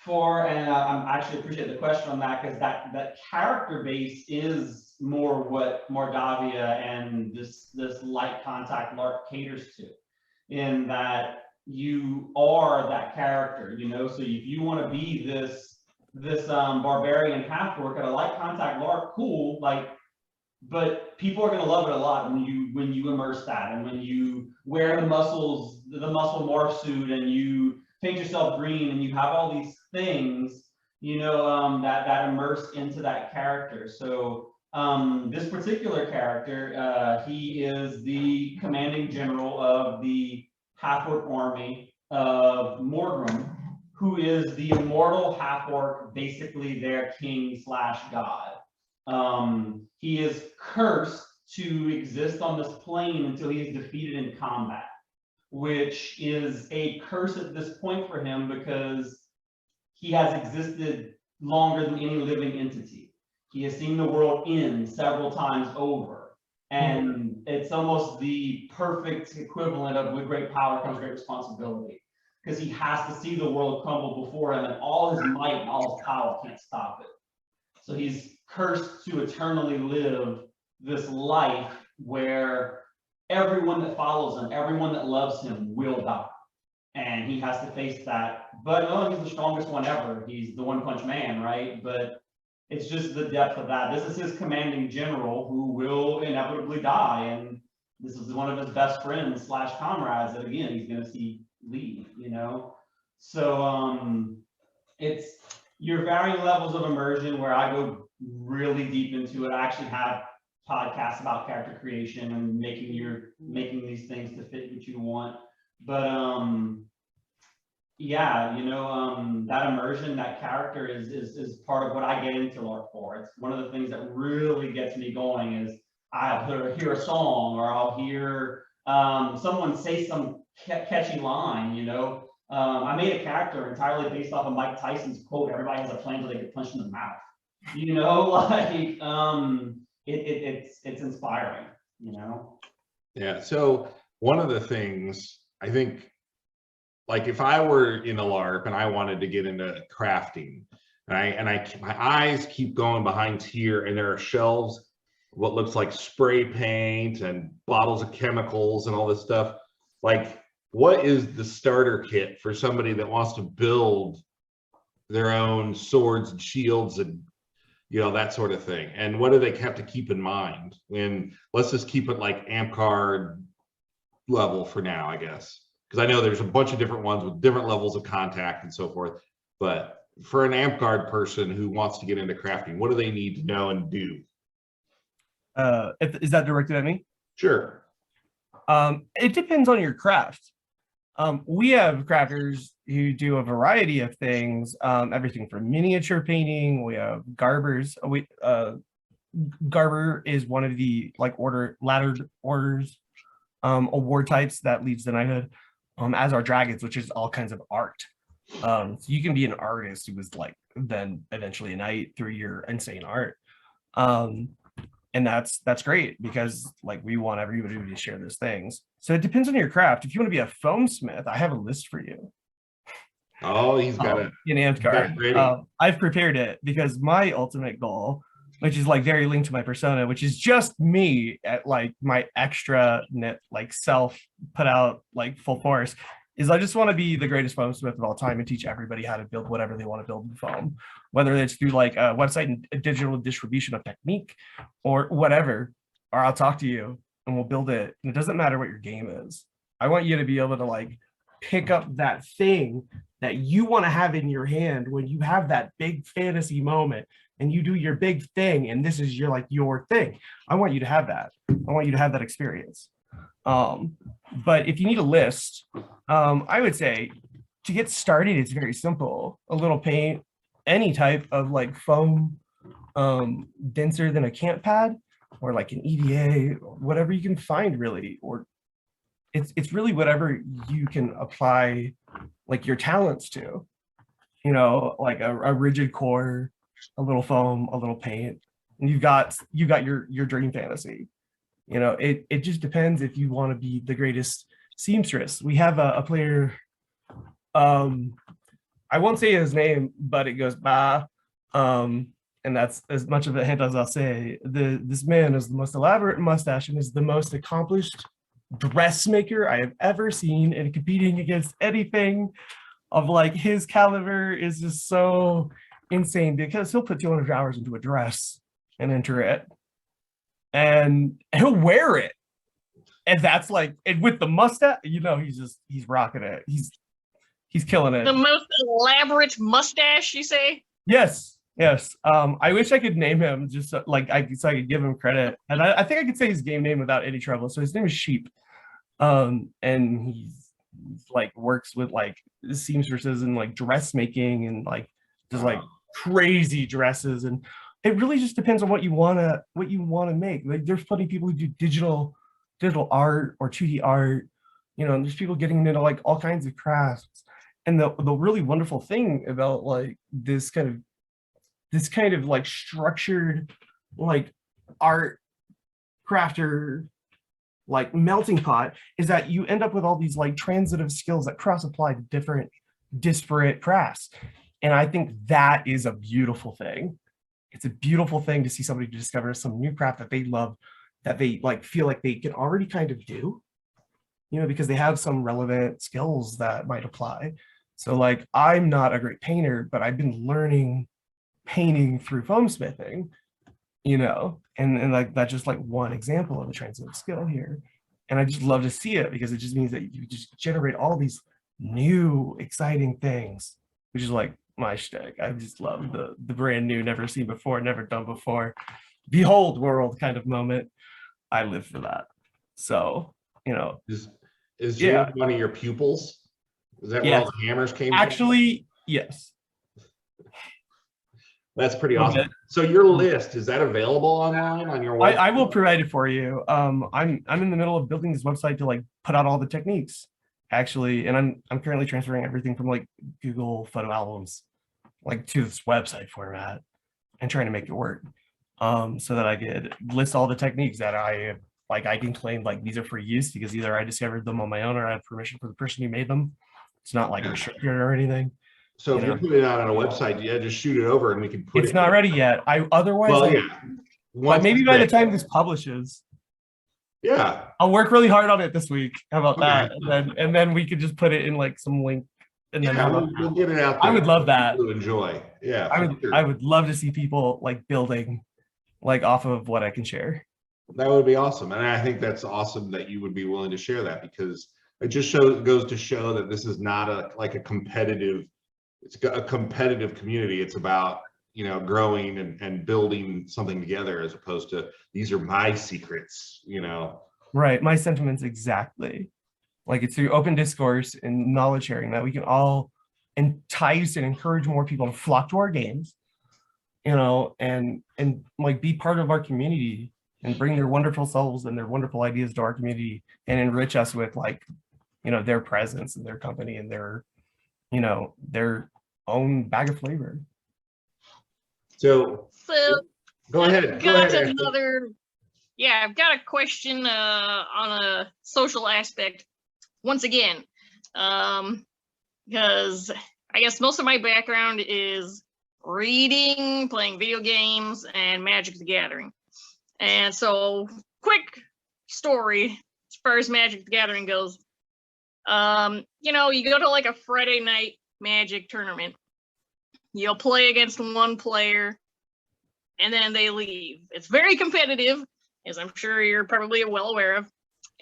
I actually appreciate the question on that, because that character base is more what Mordavia and this light contact LARP caters to, in that you are that character, you know. So if you want to be this barbarian half-orc at a light contact LARP, cool, like, but people are going to love it a lot when you immerse that, and when you wear the muscle morph suit, and you paint yourself green, and you have all these things, you know, that immerse into that character. So this particular character, he is the commanding general of the half-orc army of Morgrim, who is the immortal half-orc, basically their king/god. He is cursed to exist on this plane until he is defeated in combat, which is a curse at this point for him, because he has existed longer than any living entity. He has seen the world end several times over. And it's almost the perfect equivalent of with great power comes great responsibility, because he has to see the world crumble before him, and all his might and all his power can't stop it. So he's cursed to eternally live this life where everyone that follows him, everyone that loves him will die. and he has to face that. But no, he's the strongest one ever. He's the One Punch Man, right? But it's just the depth of that. This is his commanding general who will inevitably die, and this is one of his best friends slash comrades that again he's going to see leave. You know, so it's your varying levels of immersion where I go really deep into it. I actually have podcasts about character creation and making these things to fit what you want. But yeah, you know, that immersion, that character is part of what I get into LARP for. It's one of the things that really gets me going is I'll hear a song or I'll hear someone say some catchy line, you know. I made a character entirely based off of Mike Tyson's quote, "Everybody has a plan until they get punched in the mouth." You know, like it's inspiring, you know. Yeah. So one of the things I think, like if I were in a LARP and I wanted to get into crafting, my eyes keep going behind here, and there are shelves, what looks like spray paint and bottles of chemicals and all this stuff. Like, what is the starter kit for somebody that wants to build their own swords and shields and, you know, that sort of thing? And what do they have to keep in mind? When, let's just keep it like amp card level for now, I guess, because I know there's a bunch of different ones with different levels of contact and so forth. But for an amp card person who wants to get into crafting, what do they need to know and do? Is that directed at me? Sure. It depends on your craft. We have crafters who do a variety of things, everything from miniature painting. We have garbers. Garber is one of the like laddered orders, award types that leads the knighthood, as are dragons, which is all kinds of art. So you can be an artist who was like then eventually a knight through your insane art. And that's great because like we want everybody to share those things. So it depends on your craft. If you want to be a foam smith, I have a list for you. Oh, he's got it. In Antgard. I've prepared it because my ultimate goal, which is like very linked to my persona, which is just me at like my extra net like self put out like full force, is I just want to be the greatest foam smith of all time and teach everybody how to build whatever they want to build in foam, whether it's through like a website and a digital distribution of technique or whatever, or I'll talk to you and we'll build it. And it doesn't matter what your game is. I want you to be able to like pick up that thing that you want to have in your hand when you have that big fantasy moment and you do your big thing and this is your thing. I want you to have that. I want you to have that experience. But if you need a list, I would say to get started, it's very simple. A little paint, any type of like foam, denser than a camp pad or like an EVA, whatever you can find really, or it's really whatever you can apply like your talents to, you know, like a rigid core, a little foam, a little paint, and you've got your dream fantasy. You know, it just depends if you want to be the greatest seamstress. We have a player, I won't say his name, but it goes Ba, and that's as much of a hint as I'll say. This man has the most elaborate mustache and is the most accomplished dressmaker I have ever seen, and competing against anything of like his caliber is just so insane because he'll put 200 hours into a dress and enter it. And he'll wear it, and that's like, and with the mustache, you know, he's rocking it. He's killing it. The most elaborate mustache, you say? Yes. I wish I could name him just so I could give him credit, and I think I could say his game name without any trouble. So his name is Sheep, and he's like works with like seamstresses and like dressmaking and like does like crazy dresses, and it really just depends on what you wanna make. Like there's plenty of people who do digital art or 2D art, you know, and there's people getting into like all kinds of crafts. And the really wonderful thing about like this kind of like structured like art crafter like melting pot is that you end up with all these like transitive skills that cross apply to different disparate crafts. And I think that is a beautiful thing. It's a beautiful thing to see somebody discover some new craft that they love, that they like feel like they can already kind of do, because they have some relevant skills that might apply. So like, I'm not a great painter, but I've been learning painting through foam smithing, and like that's just like one example of a transient skill here. And I just love to see it because it just means that you just generate all these new exciting things, which is like my shtick. I just love the brand new, never seen before, never done before, behold world kind of moment. I live for that. So, Is yeah. James one of your pupils? Is that where Yes. all the hammers came from? Actually, yes. That's pretty Okay. awesome. So your list, is that available online on your website? I will provide it for you. I'm in the middle of building this website to like put out all the techniques, actually, and I'm currently transferring everything from like Google photo albums like to this website format and trying to make it work. So that I could list all the techniques that I can claim like these are for use because either I discovered them on my own or I had permission for the person who made them. It's not like restricted or anything. So if you're putting it out on a website, yeah, just shoot it over and we can put it. It's not ready yet. But maybe by the time this publishes, yeah, I'll work really hard on it this week. How about that? And then we could just put it in like some link. And then we'll get it out there. I would love that. To enjoy. Yeah, I would love to see people like building like off of what I can share. That would be awesome. And I think that's awesome that you would be willing to share that because it just goes to show that this is not a competitive. It's a competitive community. It's about, growing and building something together as opposed to these are my secrets, Right. My sentiments exactly. Like it's through open discourse and knowledge sharing that we can all entice and encourage more people to flock to our games, and like be part of our community and bring their wonderful selves and their wonderful ideas to our community and enrich us with like, their presence and their company and their own bag of flavor. So go ahead. I've got a question on a social aspect once again, because I guess most of my background is reading, playing video games, and Magic the Gathering. And so, quick story as far as Magic the Gathering goes. You go to like a Friday night Magic tournament. You'll play against one player, and then they leave. It's very competitive, as I'm sure you're probably well aware of,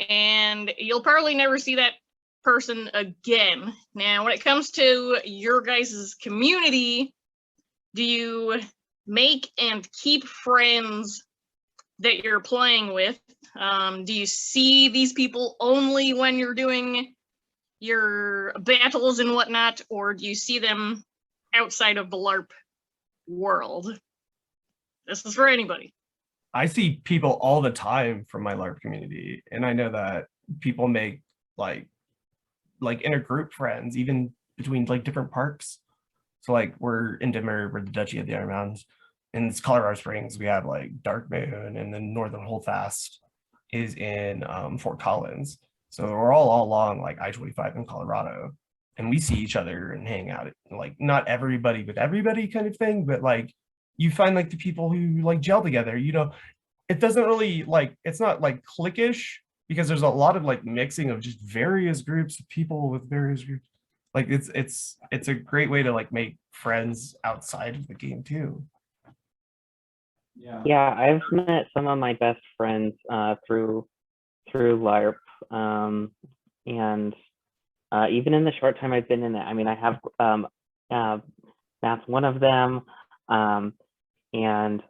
and you'll probably never see that person again. Now, when it comes to your guys' community, do you make and keep friends that you're playing with? Do you see these people only when you're doing your battles and whatnot, or do you see them outside of the LARP world? This is for anybody. I see people all the time from my LARP community, and I know that people make like intergroup friends, even between like different parks. So like we're in Denver, we're the Duchy of the Iron Mountains. In Colorado Springs, we have like Dark Moon, and then Northern Holdfast is in Fort Collins. So we're all along like I-25 in Colorado, and we see each other and hang out. Like not everybody with everybody kind of thing, but like you find like the people who like gel together. It doesn't really like, it's not like cliquish because there's a lot of like mixing of just various groups of people with various groups. Like it's a great way to like make friends outside of the game too. Yeah, I've met some of my best friends through LARP, and even in the short time I've been in it, I mean, I have Matt's one of them, and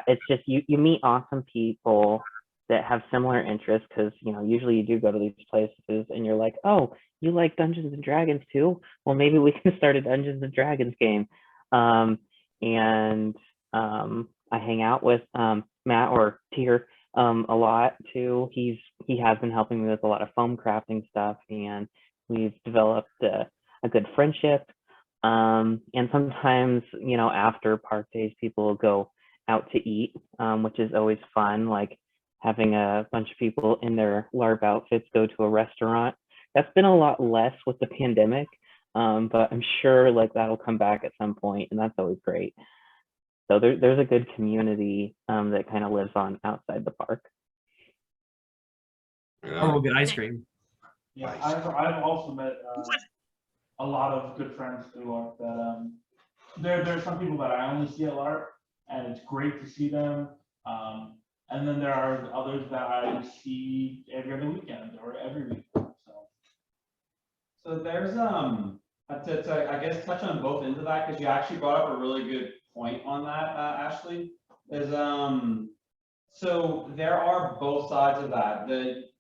it's just you meet awesome people that have similar interests because usually you do go to these places and you're like, oh, you like Dungeons and Dragons too? Well, maybe we can start a Dungeons and Dragons game. And I hang out with Matt or Tier a lot too. He has been helping me with a lot of foam crafting stuff, and we've developed a good friendship. And sometimes, after park days, people will go out to eat, which is always fun, like having a bunch of people in their LARP outfits go to a restaurant. That's been a lot less with the pandemic, but I'm sure like that'll come back at some point, and that's always great. So there's a good community that kind of lives on outside the park. Or we'll get ice cream. Yeah, Nice. I've also met a lot of good friends through LARP that there are some people that I only see at LARP, and it's great to see them. And then there are others that I see every other weekend or every week. So there's to I guess touch on both ends of that, because you actually brought up a really good point on that, Ashley. Is so there are both sides of that.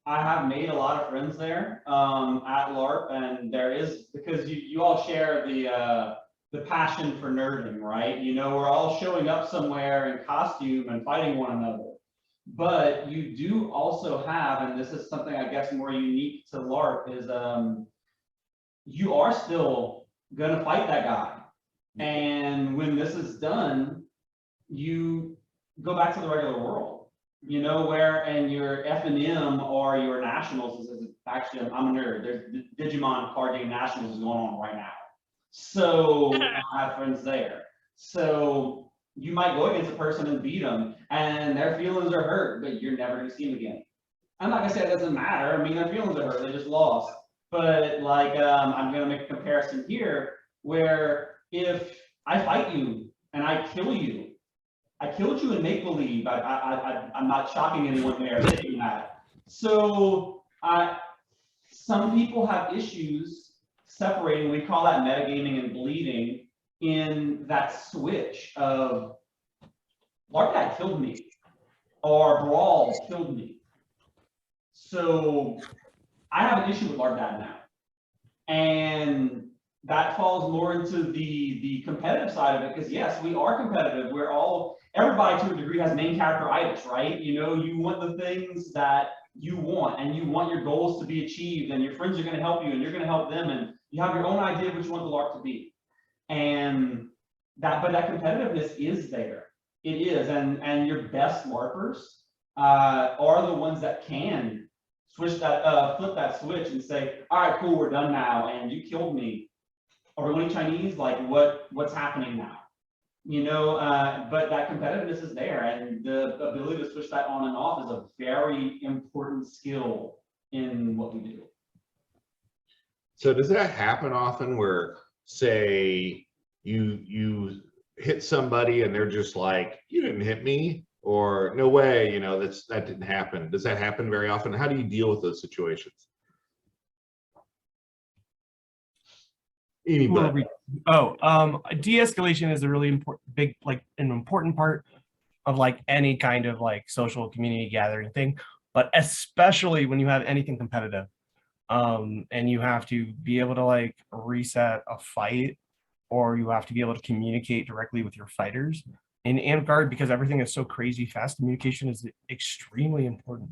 I have made a lot of friends there at LARP, and there is, because you all share the passion for nerding, right? You know, we're all showing up somewhere in costume and fighting one another. But you do also have, and this is something I guess more unique to LARP, is you are still gonna fight that guy. And when this is done, you go back to the regular world, you know, where, and your F&M or your nationals is actually, I'm a nerd, there's Digimon card game nationals is going on right now. So I have friends there. So you might go against a person and beat them, and their feelings are hurt, but you're never gonna see them again. I'm not gonna say it doesn't matter. I mean, their feelings are hurt, they just lost. But like, I'm gonna make a comparison here, where if I fight you and I kill you, I killed you in make-believe. I'm not shocking anyone there saying that. So some people have issues separating, we call that metagaming and bleeding, in that switch of LARPad killed me or Brawl killed me. So I have an issue with LARPad now. And that falls more into the competitive side of it, because yes, we are competitive. We're all, everybody to a degree has main characteritis, right? You know, you want the things that you want, and you want your goals to be achieved, and your friends are going to help you, and you're going to help them, and you have your own idea of what you want the LARP to be. And that, but that competitiveness is there. It is, and your best LARPers are the ones that can switch that, flip that switch and say, all right, cool, we're done now, and you killed me. Are we winning Chinese? Like, what's happening now? You know, but that competitiveness is there, and the ability to switch that on and off is a very important skill in what we do. So does that happen often where, say, you hit somebody and they're just like, you didn't hit me, or no way, you know, that didn't happen? Does that happen very often? How do you deal with those situations? Anybody? De-escalation is a really important, an important part of like any kind of like social community gathering thing, but especially when you have anything competitive, and you have to be able to like reset a fight, or you have to be able to communicate directly with your fighters. In Amtgard, because everything is so crazy fast, communication is extremely important.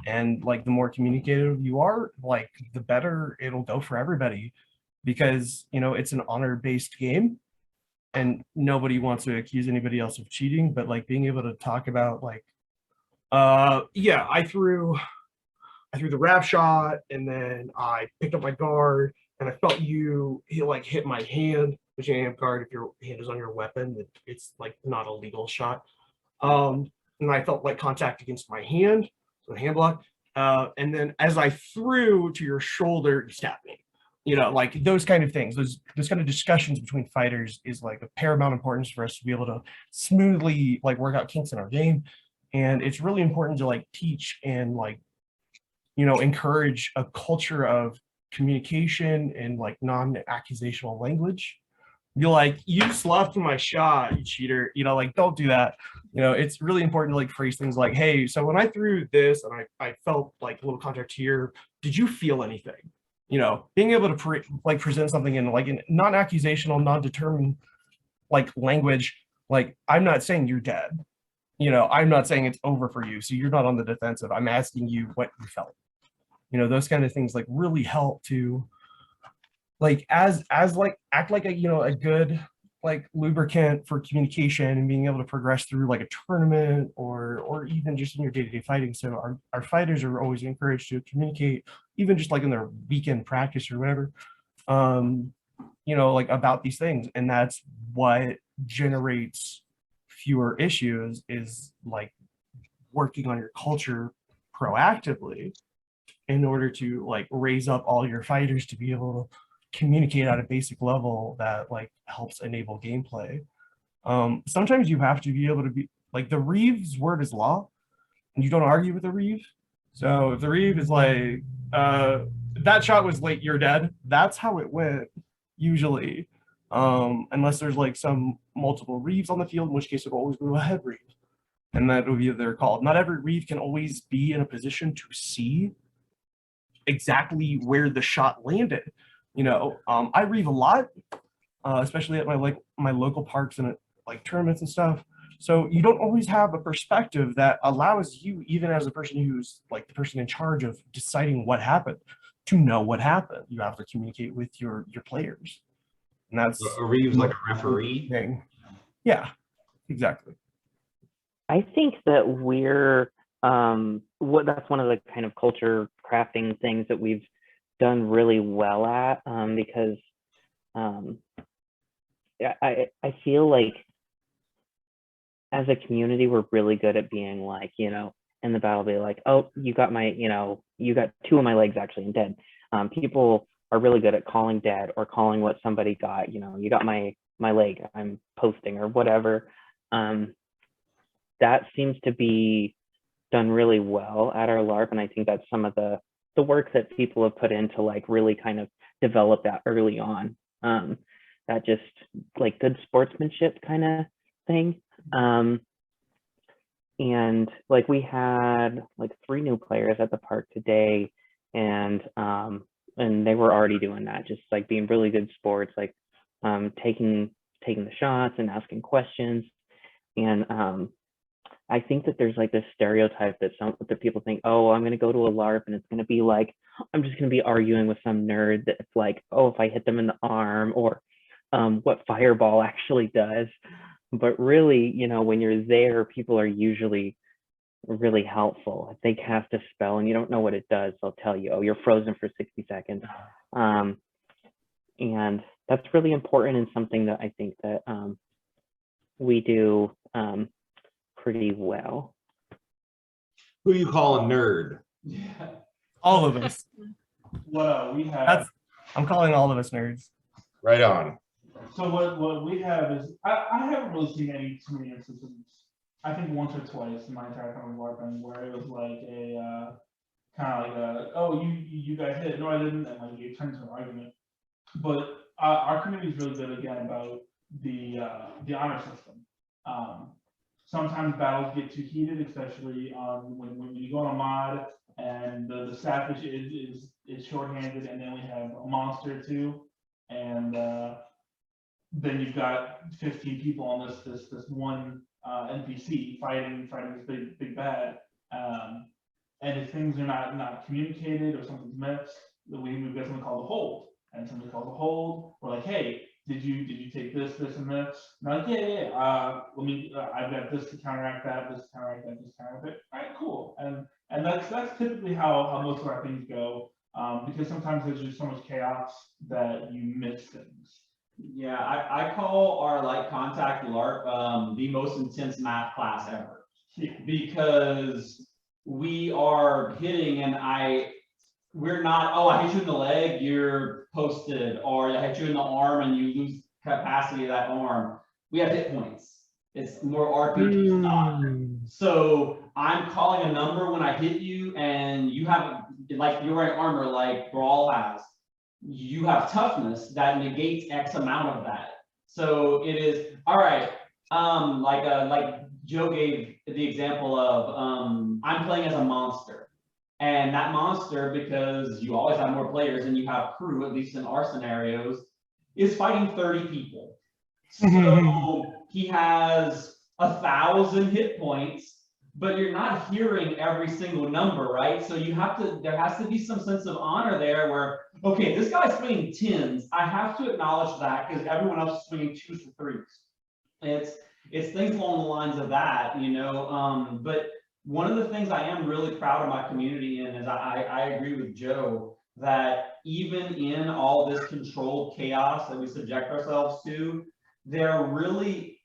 And like the more communicative you are, like the better it'll go for everybody. Because, you know, it's an honor-based game and nobody wants to accuse anybody else of cheating, but like being able to talk about like, yeah, I threw the wrap shot, and then I picked up my guard and I felt you hit my hand, which in Amtgard, if your hand is on your weapon, it's like not a legal shot. And I felt like contact against my hand, so hand block. And then as I threw to your shoulder, you stabbed me. You know, like those kind of things, those kind of discussions between fighters is like of paramount importance for us to be able to smoothly like work out kinks in our game. And it's really important to like teach and like, you know, encourage a culture of communication and like non-accusational language. You're like, you sloughed my shot, you cheater, you know, like don't do that. You know, it's really important to like phrase things like, hey, so when I threw this and I felt like a little contact here, did you feel anything? You know, being able to present something in like a non-accusational, non-determined like language, like I'm not saying you're dead, you know, I'm not saying it's over for you, so you're not on the defensive. I'm asking you what you felt. You know, those kind of things like really help to like as like act like a, you know, a good like lubricant for communication and being able to progress through like a tournament or even just in your day-to-day fighting. So our fighters are always encouraged to communicate, even just like in their weekend practice or whatever, you know, like about these things. And that's what generates fewer issues, is like working on your culture proactively in order to like raise up all your fighters to be able to communicate at a basic level that like helps enable gameplay. Sometimes you have to be able to be like, the Reeve's word is law, and you don't argue with the Reeve. So if the Reeve is like, that shot was late, you're dead, that's how it went usually. Unless there's like some multiple Reeves on the field, in which case it will always go a head Reeve, and that will be their call. Not every Reeve can always be in a position to see exactly where the shot landed. You know, I Reeve a lot, especially at my local parks and at like tournaments and stuff. So you don't always have a perspective that allows you, even as a person who's like the person in charge of deciding what happened, to know what happened. You have to communicate with your players, and that's A Reeve's like a referee. thing. Yeah, exactly. I think that we're that's one of the kind of culture crafting things that we've done really well at, because I feel like as a community we're really good at being like, you know, in the battle be like, oh, you got my, you know, you got two of my legs actually and dead. People are really good at calling dead or calling what somebody got, you know, you got my leg, I'm posting or whatever. That seems to be done really well at our LARP, and I think that's some of the work that people have put in to like really kind of develop that early on. That just like good sportsmanship kind of thing. And like we had like 3 new players at the park today, and they were already doing that, just like being really good sports, like taking the shots and asking questions. And I think that there's like this stereotype that people think, oh, I'm going to go to a LARP and it's going to be like, I'm just going to be arguing with some nerd that's like, oh, if I hit them in the arm, or what Fireball actually does. But really, you know, when you're there, people are usually really helpful. If they cast a spell and you don't know what it does, they'll tell you, oh, you're frozen for 60 seconds. And that's really important, and something that I think that we do pretty well. Who you call a nerd? Yeah. All of us. What we have. I'm calling all of us nerds. Right on. So what we have is, I haven't really seen too many instances. I think once or twice in my entire time of LARPing where it was like a kind of like a, oh, you guys hit it, no I didn't, and like it turns into an argument. But our community is really good again about the honor system. Sometimes battles get too heated, especially when you go on a mod and the staff is shorthanded, and then we have a monster too, and then you've got 15 people on this one NPC fighting this big bad, and if things are not communicated or something's missed, we've got something called a hold, and something called a hold. We're like, hey, did you take this and this? And I'm like, yeah. Let me. I've got this to counteract that. This to counteract that. This to counteract it. All right, cool. And that's typically how most of our things go, because sometimes there's just so much chaos that you miss things. Yeah, I call our like contact LARP the most intense math class ever. Yeah. Because we are hitting, and we're not, oh, I hit you in the leg, you're posted, or I hit you in the arm and you lose capacity of that arm. We have hit points. It's more RPG stuff. So I'm calling a number when I hit you, and you have, like you're wearing armor like Brawl has. You have toughness that negates X amount of that. So it is, all right, like Joe gave the example of, I'm playing as a monster. And that monster, because you always have more players and you have crew, at least in our scenarios, is fighting 30 people. So he has 1,000 hit points, but you're not hearing every single number, right? So there has to be some sense of honor there where, okay, this guy's swinging 10s. I have to acknowledge that because everyone else is swinging 2s to 3s. It's things along the lines of that, you know, but one of the things I am really proud of my community in is I agree with Joe that even in all this controlled chaos that we subject ourselves to, they're really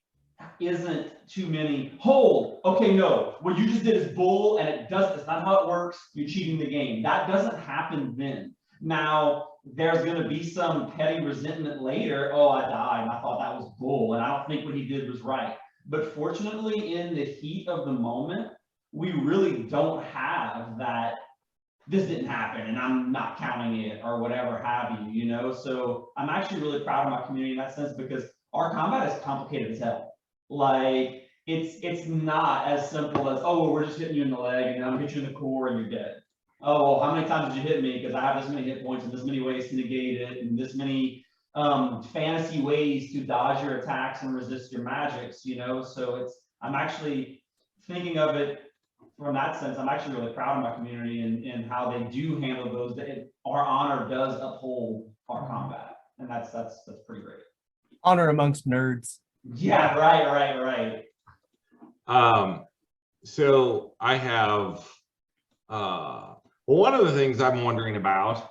isn't too many. Hold, okay, no, what you just did is bull, and it's not how it works. You're cheating the game. That doesn't happen then. Now, there's going to be some petty resentment later. Oh, I died, and I thought that was bull, and I don't think what he did was right. But fortunately, in the heat of the moment, we really don't have that. This didn't happen, and I'm not counting it, or whatever have you, you know? So I'm actually really proud of my community in that sense, because our combat is complicated as hell. Like, it's not as simple as, oh, well, we're just hitting you in the leg, and I'm gonna hit you in the core, and you're dead. Oh, well, how many times did you hit me? Because I have this many hit points, and this many ways to negate it, and this many fantasy ways to dodge your attacks and resist your magics, you know? So I'm actually thinking of it from that sense. I'm actually really proud of my community and how they do handle those. Our honor does uphold our combat, and that's pretty great. Honor amongst nerds. Yeah, right. So I have well, one of the things I'm wondering about,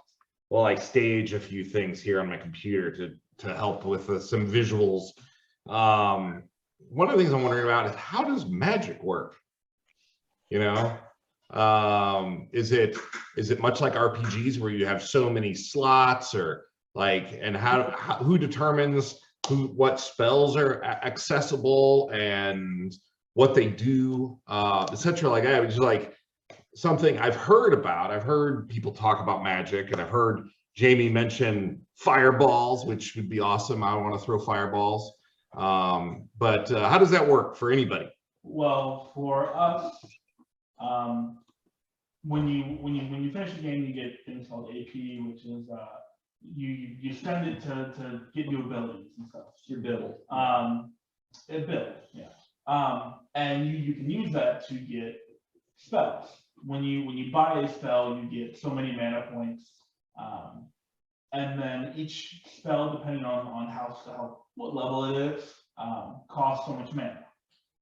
well, I stage a few things here on my computer to help with some visuals. One of the things I'm wondering about is, how does magic work? You know, is it much like RPGs where you have so many slots, or like, and who determines what spells are accessible and what they do, etc. Like that, which is like something I've heard about. I've heard people talk about magic, and I've heard Jamie mention fireballs, which would be awesome. I want to throw fireballs. But how does that work for anybody? Well, for us, when you finish the game, you get things called AP, which is you spend it to get new abilities and stuff. Your build. It builds, yeah. And you can use that to get spells. When you buy a spell, you get so many mana points, and then each spell, depending on what level it is, costs so much mana.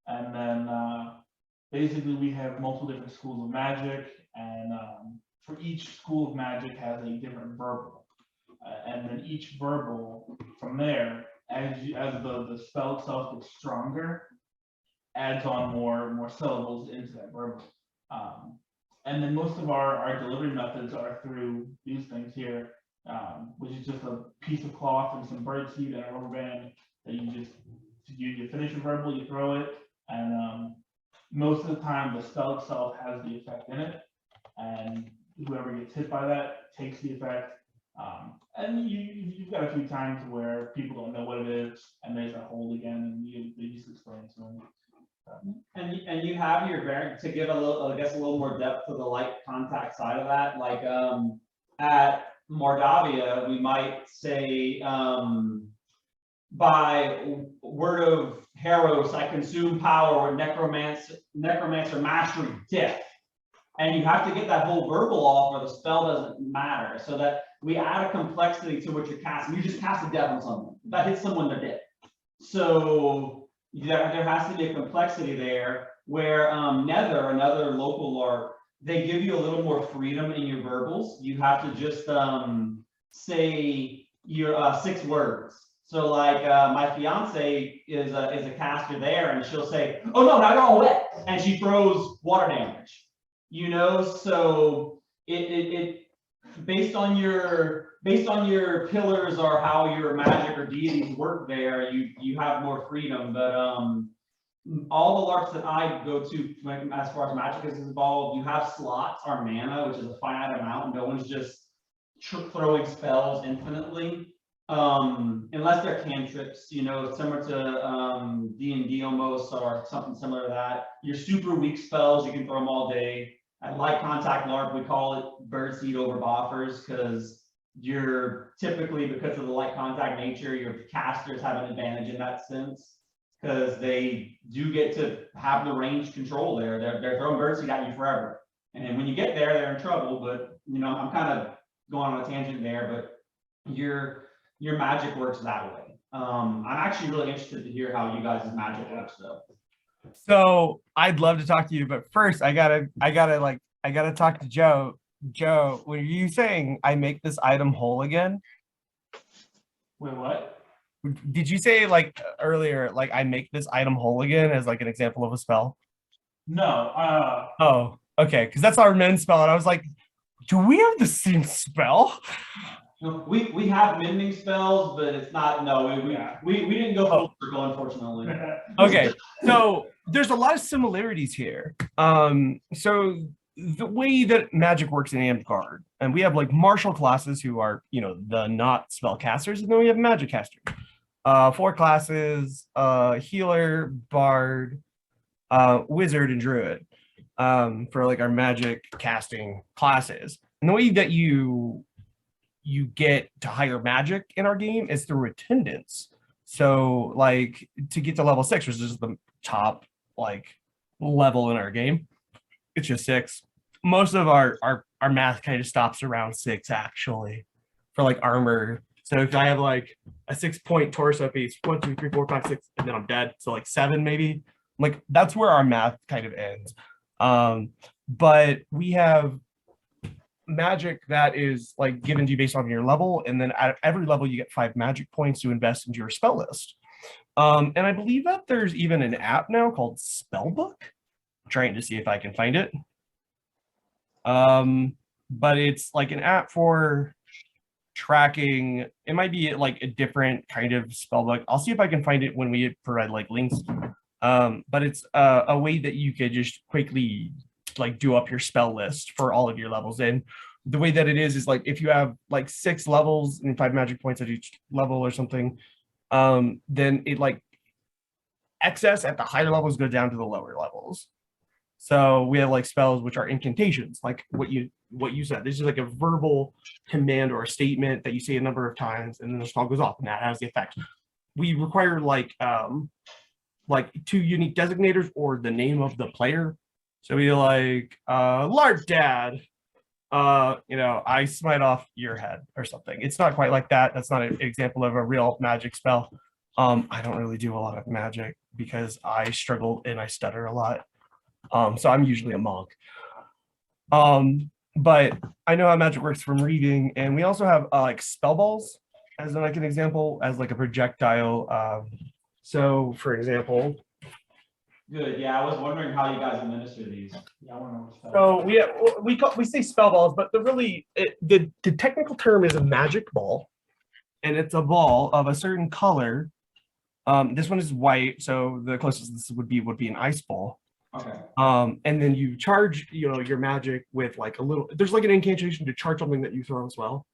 And then basically we have multiple different schools of magic, and for each school of magic has a different verbal, and then each verbal from there, as the spell itself gets stronger, adds on more syllables into that verbal. And then most of our delivery methods are through these things here, which is just a piece of cloth and some bird seed and a rubber band that you finish your verbal, you throw it, and most of the time the spell itself has the effect in it, and whoever gets hit by that takes the effect. And you've got a few times where people don't know what it is, and there's a hold again, and they just explain to them. And you have your variant to give a little more depth to the light contact side of that. Like at Mordavia, we might say by word of Heros, I consume power, or necromancer mastery, death. And you have to get that whole verbal off, or the spell doesn't matter. So that we add a complexity to what you're casting. You just cast a death on someone. If that hits someone, they're dead. So there has to be a complexity there, where Nether, another local LARP, they give you a little more freedom in your verbals. You have to just say your 6 words. So like my fiance is a caster there, and she'll say, "Oh no, now you're all wet," and she throws water damage. You know, so it based on your pillars, or how your magic or deities work there, you have more freedom. But all the LARPs that I go to, as far as magic is involved, you have slots or mana, which is a finite amount. No one's just throwing spells infinitely, unless they're cantrips, you know, similar to D&D almost, or something similar to that. Your super weak spells, you can throw them all day. At light contact LARP, we call it birdseed over boffers, because you're typically, because of the light contact nature, your casters have an advantage in that sense, because they do get to have the range control there. They're throwing birdseed at you forever, and when you get there, they're in trouble. But you know, I'm kind of going on a tangent there, but your magic works that way. I'm actually really interested to hear how you guys' magic works, though. So I'd love to talk to you, but first I gotta talk to Joe. Joe, were you saying I make this item whole again? Wait, what? Did you say like earlier, like I make this item whole again as like an example of a spell? No, Oh, okay, because that's our men's spell, and I was like, do we have the same spell? No, we have mending spells, but it's not, no, Yeah. we didn't go full circle, unfortunately. Okay, so there's a lot of similarities here. So the way that magic works in Amtgard, and we have like martial classes who are, you know, the not spell casters, and then we have magic casters. 4 classes, healer, bard, wizard, and druid, for like our magic casting classes. And the way that you get to higher magic in our game is through attendance. So like to get to level 6, which is the top like level in our game, it's just 6. Most of our math kind of stops around 6 actually for like armor. So if I have like a 6-point torso piece, 1, 2, 3, 4, 5, 6, and then I'm dead. So like 7 maybe. Like that's where our math kind of ends. But we have magic that is like given to you based on your level, and then at every level you get 5 magic points to invest into your spell list. And I believe that there's even an app now called Spellbook. I'm trying to see if I can find it. But it's like an app for tracking. It might be like a different kind of spellbook. I'll see if I can find it when we provide like links. But it's a way that you could just quickly like do up your spell list for all of your levels. And the way that it is like if you have like 6 levels and 5 magic points at each level or something, then it like excess at the higher levels go down to the lower levels. So we have like spells which are incantations, like what you said. This is like a verbal command or a statement that you say a number of times, and then the spell goes off, and that has the effect. We require like 2 unique designators or the name of the player. So we like LARP dad, you know, I smite off your head or something. It's not quite like that. That's not an example of a real magic spell. I don't really do a lot of magic because I struggle and I stutter a lot. So I'm usually a monk. But I know how magic works from reading, and we also have like spell balls as like an example, as like a projectile. So for example, Good, yeah, I was wondering how you guys administer these. Yeah, I want to know. so we say spell balls, but the technical term is a magic ball, and it's a ball of a certain color. This one is white, so the closest this would be an ice ball. Okay. And then you charge, you know, your magic with like a little. There's like an incantation to charge something that you throw as well.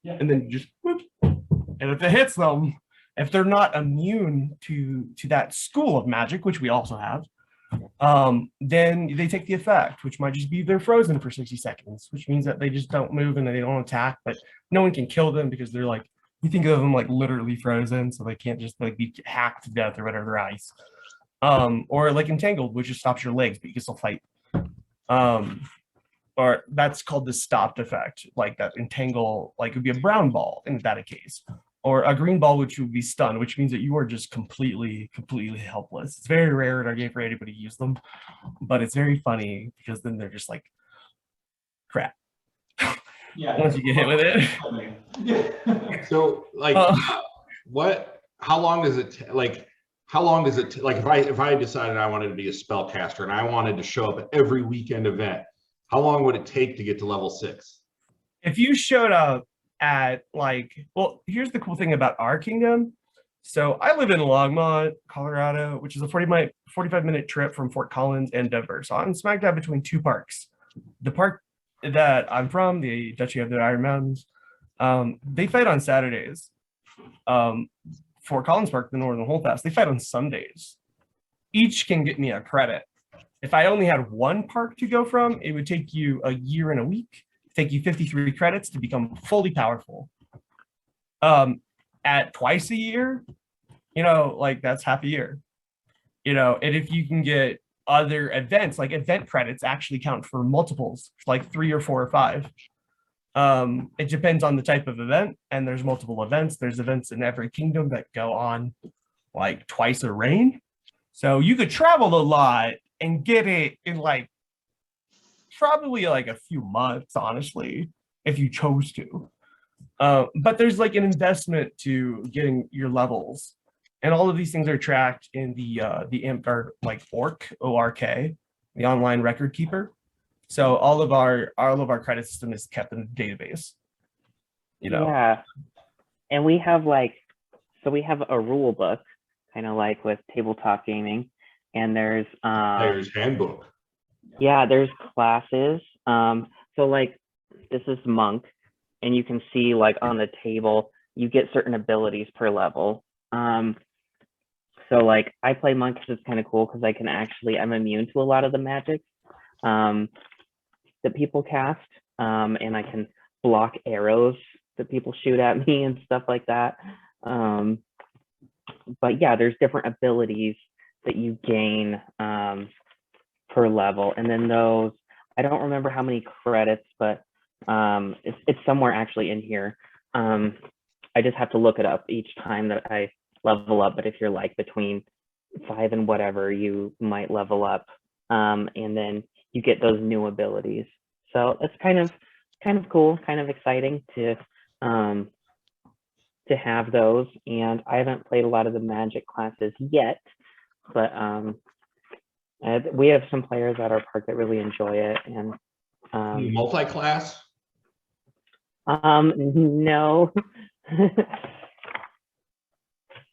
Yeah. And then you just whoop, and if it hits them, if they're not immune to that school of magic, which we also have, then they take the effect, which might just be they're frozen for 60 seconds, which means that they just don't move and they don't attack, but no one can kill them because they're like, you think of them like literally frozen, so they can't just like be hacked to death or whatever ice. Or like entangled, which just stops your legs, but you can still fight. Or that's called the stopped effect, like that entangle, like it would be a brown ball in that case. Or a green ball, which would be stunned, which means that you are just completely helpless. It's very rare in our game for anybody to use them, but it's very funny because then they're just like crap. Yeah. Once you get hit with it. So like how long does it like if I decided I wanted to be a spellcaster and I wanted to show up at every weekend event, how long would it take to get to level 6? If you showed up at like, well, here's the cool thing about our kingdom. So I live in Longmont, Colorado, which is a 45-minute trip from Fort Collins and Denver. So I'm smack dab between 2 parks. The park that I'm from, the Duchy of the Iron Mountains, they fight on Saturdays. Fort Collins Park, the Northern Holdfast, they fight on Sundays. Each can get me a credit. If I only had 1 park to go from, it would take you a year and a week. Take you 53 credits to become fully powerful. At twice a year, you know, like that's half a year. You know, and if you can get other events, like event credits actually count for multiples, like 3 or 4 or 5. It depends on the type of event, and there's multiple events. There's events in every kingdom that go on like twice a reign. So you could travel a lot and get it in like probably like a few months, honestly, if you chose to. But there's like an investment to getting your levels, and all of these things are tracked in the Amtgard like ORK, the online record keeper. So all of our credit system is kept in the database. You know. Yeah. And we have we have a rule book, kind of like with tabletop gaming, and there's Player's handbook. yeah, there's classes. So like this is monk, and you can see like on the table you get certain abilities per level. So like I play monk because it's kind of cool because I'm immune to a lot of the magic that people cast, and I can block arrows that people shoot at me and stuff like that. But yeah, there's different abilities that you gain per level, and then those, I don't remember how many credits, but it's somewhere actually in here. I just have to look it up each time that I level up, but if you're like between 5 and whatever, you might level up, and then you get those new abilities. So it's kind of cool, kind of exciting to have those. And I haven't played a lot of the magic classes yet, but we have some players at our park that really enjoy it. And Multi-class? no.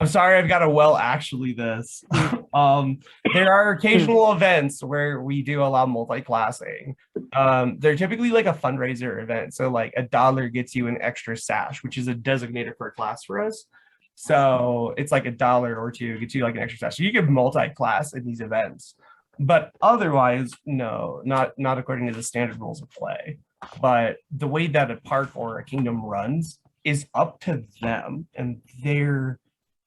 I'm sorry, I've got to actually this. There are occasional events where we do allow multi-classing. They're typically like a fundraiser event. So like $1 gets you an extra sash, which is a designator for a class for us. So it's like $1 or $2 gets you like an extra sash. So you can multi-class in these events. But otherwise, no, not according to the standard rules of play. But the way that a park or a kingdom runs is up to them and their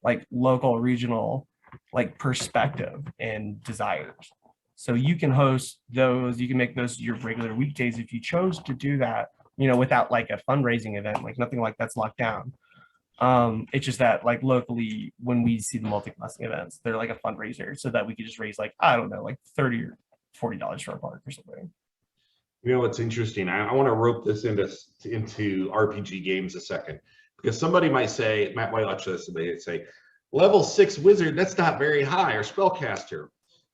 like local, regional, like perspective and desires. So you can host those, you can make those your regular weekdays if you chose to do that, you know, without like a fundraising event, like nothing like that's locked down. It's just that like locally, when we see the multi-classing events, they're like a fundraiser so that we could just raise like, I don't know, like $30 or $40 for a park or something. You know what's interesting? I want to rope this into RPG games a second, because somebody might say, Matt might watch this, and they say, level 6 wizard, that's not very high, or spellcaster.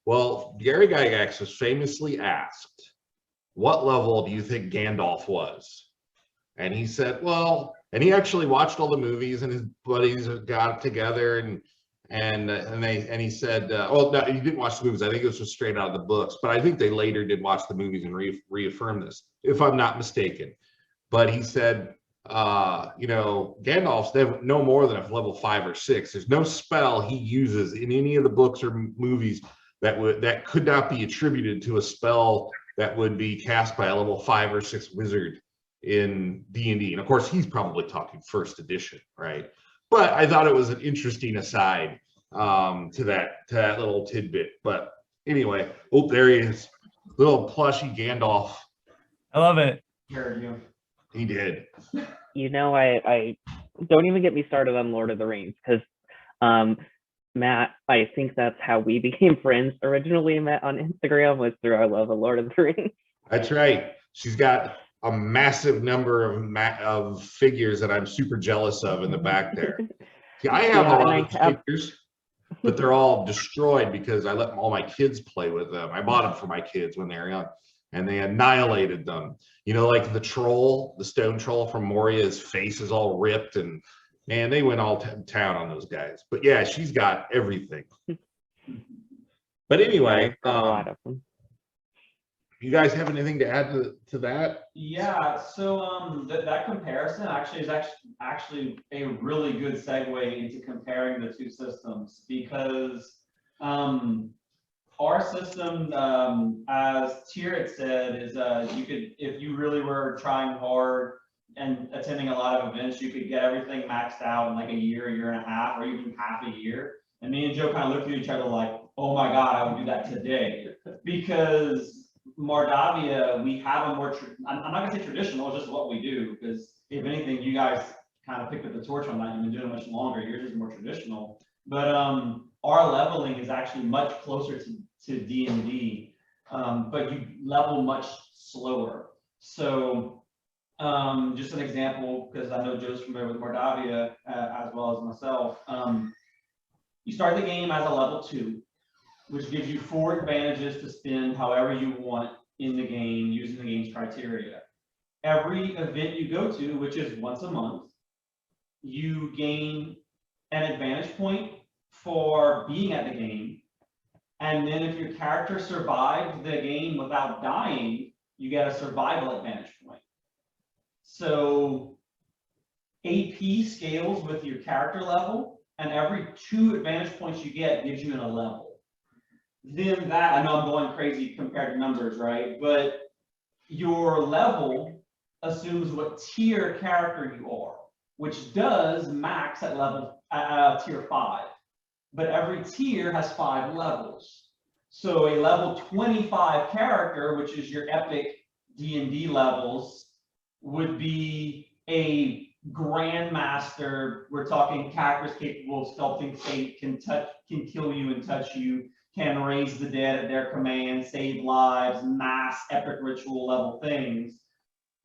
Well, Gary Gygax was famously asked, what level do you think Gandalf was? And he said, well, and he actually watched all the movies, and his buddies got together, and he said, well, no, he didn't watch the movies. I think this was straight out of the books, but I think they later did watch the movies and reaffirm this, if I'm not mistaken. But he said, you know, Gandalf's no more than a level 5 or 6. There's no spell he uses in any of the books or movies that could not be attributed to a spell that would be cast by a level 5 or 6 wizard in D&D. And of course, he's probably talking first edition, right? But I thought it was an interesting aside to that little tidbit. But anyway, oh, there he is, little plushy Gandalf. I love it. He did. You know, I don't even get me started on Lord of the Rings, because Matt, I think that's how we became friends. Originally met on Instagram was through our love of Lord of the Rings. That's right. She's got a massive number of figures that I'm super jealous of in the back there. See, I have a lot of figures, but they're all destroyed because I let all my kids play with them. I bought them for my kids when they were young, and they annihilated them. You know, like the troll, the stone troll from Moria's face is all ripped, and man, they went all town on those guys. But yeah, she's got everything. But anyway, a lot of them. You guys have anything to add to that? Yeah, so that comparison is actually a really good segue into comparing the two systems, because our system, as Tier said, is you could, if you really were trying hard and attending a lot of events, you could get everything maxed out in like a year and a half, or even half a year. And me and Joe kind of looked at each other like, oh my God, I would do that today. Because Mordavia, we have a more, I'm not gonna say traditional, it's just what we do, because if anything, you guys kind of picked up the torch on that. You've been doing it much longer. Yours is more traditional. But our leveling is actually much closer to D&D, but you level much slower. So Just an example, because I know Joe's familiar with Mordavia as well as myself. You start the game as a level 2, which gives you 4 advantages to spend however you want in the game using the game's criteria. Every event you go to, which is once a month, you gain an advantage point for being at the game. And then if your character survived the game without dying, you get a survival advantage point. So AP scales with your character level, and every 2 advantage points you get gives you a level. Then that, I know I'm going crazy compared to numbers, right? But your level assumes what tier character you are, which does max at level tier 5. But every tier has 5 levels. So a level 25 character, which is your epic D&D levels, would be a grandmaster. We're talking characters capable of sculpting fate, can kill you and touch you, can raise the dead at their command, save lives, mass epic ritual level things,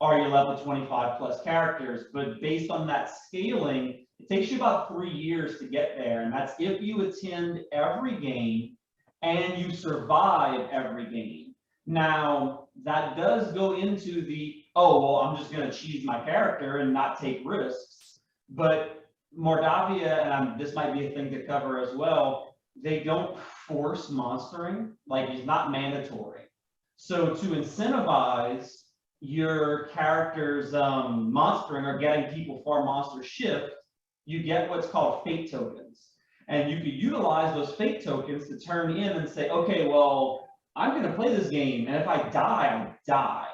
are your level 25 plus characters. But based on that scaling, it takes you about 3 years to get there. And that's if you attend every game and you survive every game. Now, that does go into the, oh, well, I'm just going to cheese my character and not take risks. But Mordavia, and this might be a thing to cover as well, they don't force monstering, like it's not mandatory. So to incentivize your character's monstering or getting people for monster shift, you get what's called fate tokens. And you could utilize those fate tokens to turn in and say, okay, well, I'm going to play this game, and if I die, I die,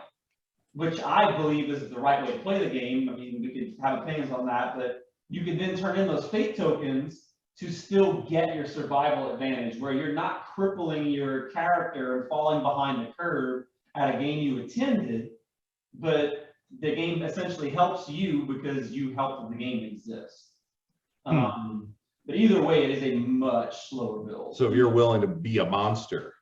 which I believe is the right way to play the game. I mean, we could have opinions on that, but you can then turn in those fate tokens to still get your survival advantage, where you're not crippling your character and falling behind the curve at a game you attended, but the game essentially helps you because you helped the game exist. But either way, it is a much slower build. So if you're willing to be a monster.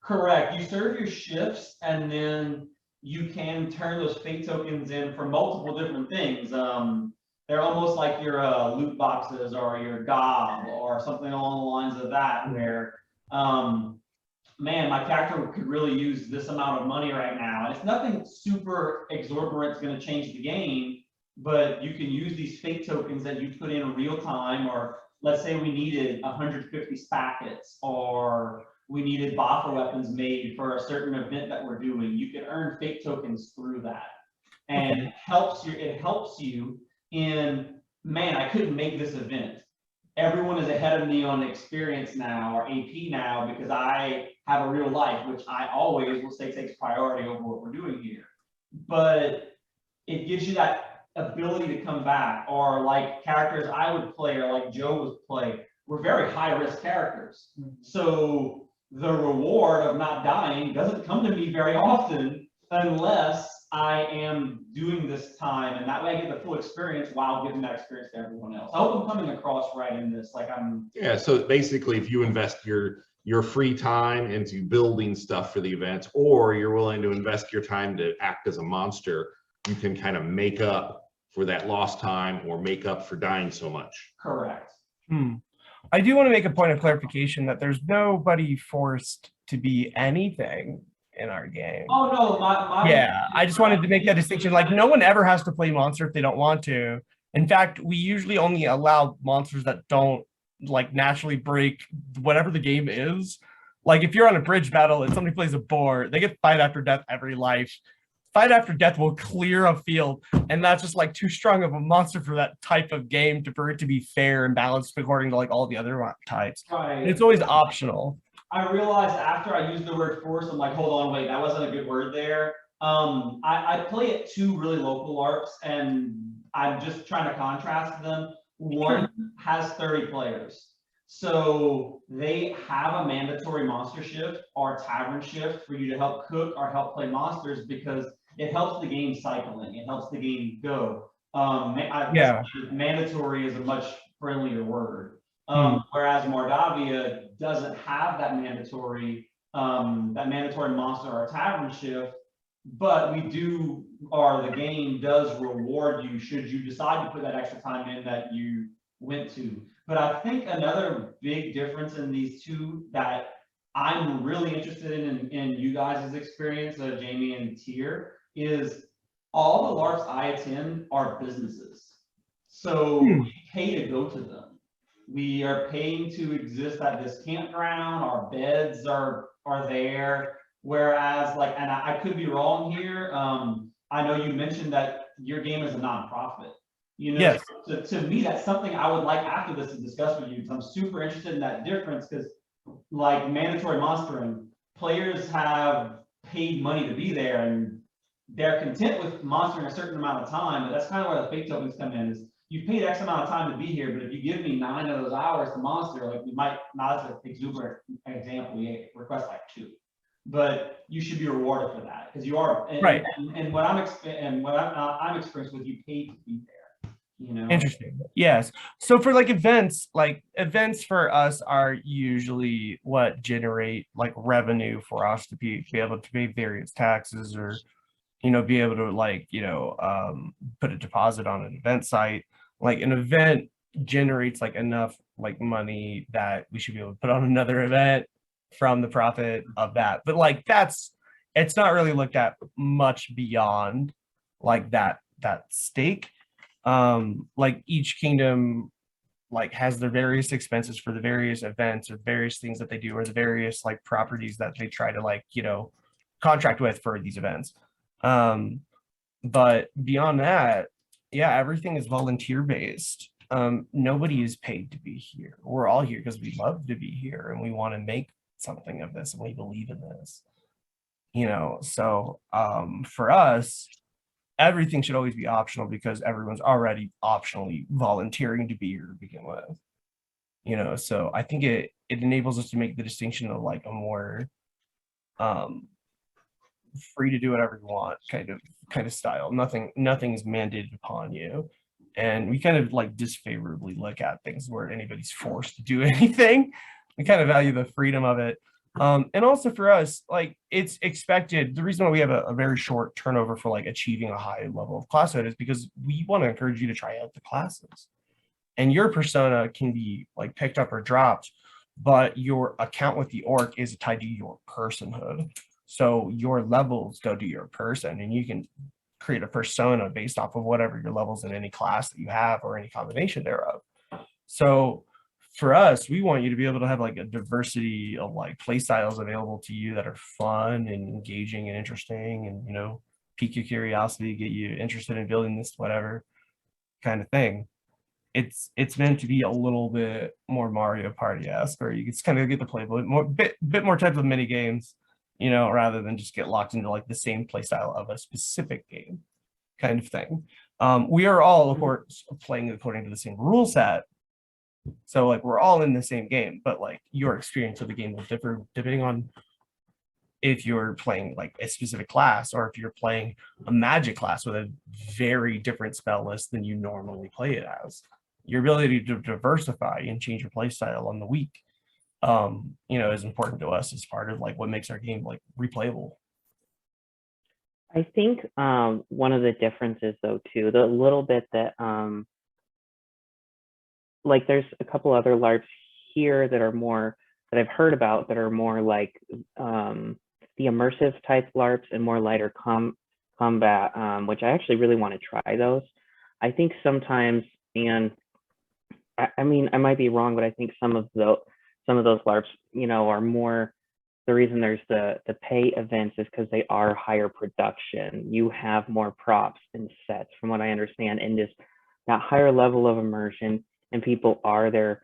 Correct. You serve your shifts, and then you can turn those fate tokens in for multiple different things. They're almost like your loot boxes or your gob or something along the lines of that, where, man, my character could really use this amount of money right now. And it's nothing super exorbitant that's going to change the game, but you can use these fate tokens that you put in real time, or let's say we needed 150 spackets, or we needed boffer weapons made for a certain event that we're doing. You can earn fate tokens through that. And it helps you in, man, I couldn't make this event. Everyone is ahead of me on experience now, or AP now, because I have a real life, which I always will say takes priority over what we're doing here. But it gives you that ability to come back, or like characters I would play, or like Joe would play, were very high risk characters. So the reward of not dying doesn't come to me very often unless I am doing this time, and that way I get the full experience while giving that experience to everyone else. I hope I'm coming across right in this. Like Yeah, so basically if you invest your free time into building stuff for the events, or you're willing to invest your time to act as a monster, you can kind of make up for that lost time or make up for dying so much. Correct. I do want to make a point of clarification that there's nobody forced to be anything in our game. Oh no, yeah, I just wanted to make that distinction. Like, no one ever has to play monster if they don't want to. In fact, we usually only allow monsters that don't like naturally break whatever the game is. Like if you're on a bridge battle and somebody plays a boar, they get fight after death every life. Fight after death will clear a field, and that's just like too strong of a monster for that type of game for it to be fair and balanced according to like all the other types. Right. It's always optional. I realized after I used the word force, I'm like, hold on, wait, that wasn't a good word there. I play at 2 really local LARPs, and I'm just trying to contrast them. One has 30 players. So they have a mandatory monster shift or tavern shift for you to help cook or help play monsters, because it helps the game cycling. It helps the game go. Mandatory is a much friendlier word. Whereas Mordavia doesn't have that mandatory monster or tavern shift, but the game does reward you should you decide to put that extra time in that you went to. But I think another big difference in these two that I'm really interested in you guys' experience, Jamie and Tier, is all the LARPs I attend are businesses. So we pay to go to them. We are paying to exist at this campground. Our beds are there. Whereas, like, and I could be wrong here. I know you mentioned that your game is a nonprofit. You know, Yes. to me, that's something I would like after this to discuss with you, because I'm super interested in that difference. Because, like, mandatory monstering, players have paid money to be there, and they're content with monstering a certain amount of time. But that's kind of where the fake tokens come in. Is you've paid X amount of time to be here, but if you give me 9 of those hours to monster, like we might not as an exuberant example, we request like 2. But you should be rewarded for that because you are Right. And what I'm experienced with, you paid to be there. You know. Interesting. Yes. So for like events for us are usually what generate like revenue for us to be able to pay various taxes or, you know, be able to like, you know, put a deposit on an event site. Like an event generates like enough like money that we should be able to put on another event from the profit of that. But like it's not really looked at much beyond like that stake. Like each kingdom like has their various expenses for the various events or various things that they do or the various like properties that they try to like, you know, contract with for these events. But beyond that, yeah, everything is volunteer based. Nobody is paid to be here. We're all here because we love to be here and we want to make something of this and we believe in this, you know. So for us, everything should always be optional because everyone's already optionally volunteering to be here to begin with, you know. So I think it enables us to make the distinction of like a more free to do whatever you want kind of style. Nothing is mandated upon you, and we kind of like disfavorably look at things where anybody's forced to do anything. We kind of value the freedom of it. And also for us, like it's expected. The reason why we have a very short turnover for like achieving a high level of classhood is because we want to encourage you to try out the classes. And your persona can be like picked up or dropped, but your account with the orc is tied to your personhood. So your levels go to your person, and you can create a persona based off of whatever your levels in any class that you have or any combination thereof. So for us, we want you to be able to have like a diversity of like play styles available to you that are fun and engaging and interesting and, you know, pique your curiosity, get you interested in building this, whatever kind of thing. It's meant to be a little bit more Mario Party-esque, where you just kind of get to play a bit more types of mini games, you know, rather than just get locked into like the same play style of a specific game kind of thing. We are all, of course, playing according to the same rule set. So like we're all in the same game, but like your experience of the game will differ depending on if you're playing like a specific class or if you're playing a magic class with a very different spell list than you normally play it as. Your ability to diversify and change your play style on the week, you know, is important to us as part of like what makes our game like replayable. I think one of the differences though too, the little bit that like there's a couple other LARPs here that are more that I've heard about that are more like the immersive type LARPs and more lighter combat, which I actually really want to try those. I think sometimes, and I mean I might be wrong, but I think some of those LARPs, you know, are more, the reason there's the pay events is because they are higher production. You have more props and sets from what I understand, and just that higher level of immersion, and people are their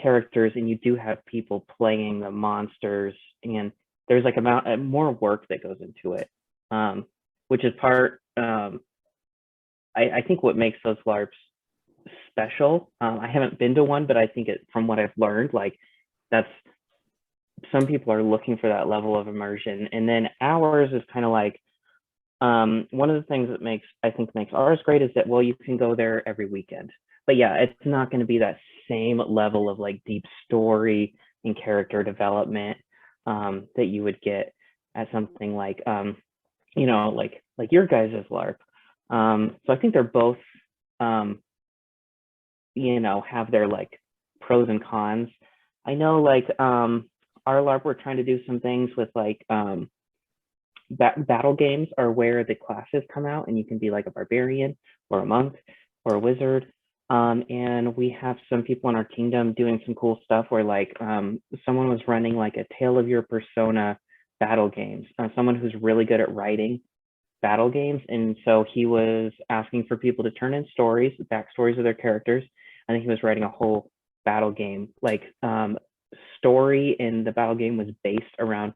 characters, and you do have people playing the monsters, and there's like more work that goes into it, which is part, I think what makes those LARPs special. I haven't been to one, but I think from what I've learned, like that's, some people are looking for that level of immersion. And then ours is kind of like, one of the things that I think makes ours great is that, well, you can go there every weekend. But yeah, it's not going to be that same level of like deep story and character development that you would get at something like you know, like your guys' LARP. So I think they're both, you know, have their like pros and cons. I know like our LARP, we're trying to do some things with like battle games are where the classes come out and you can be like a barbarian or a monk or a wizard. And we have some people in our kingdom doing some cool stuff where like someone was running like a Tale of Your Persona battle games, someone who's really good at writing battle games. And so he was asking for people to turn in stories, backstories of their characters. I think he was writing a whole battle game, like story in the battle game was based around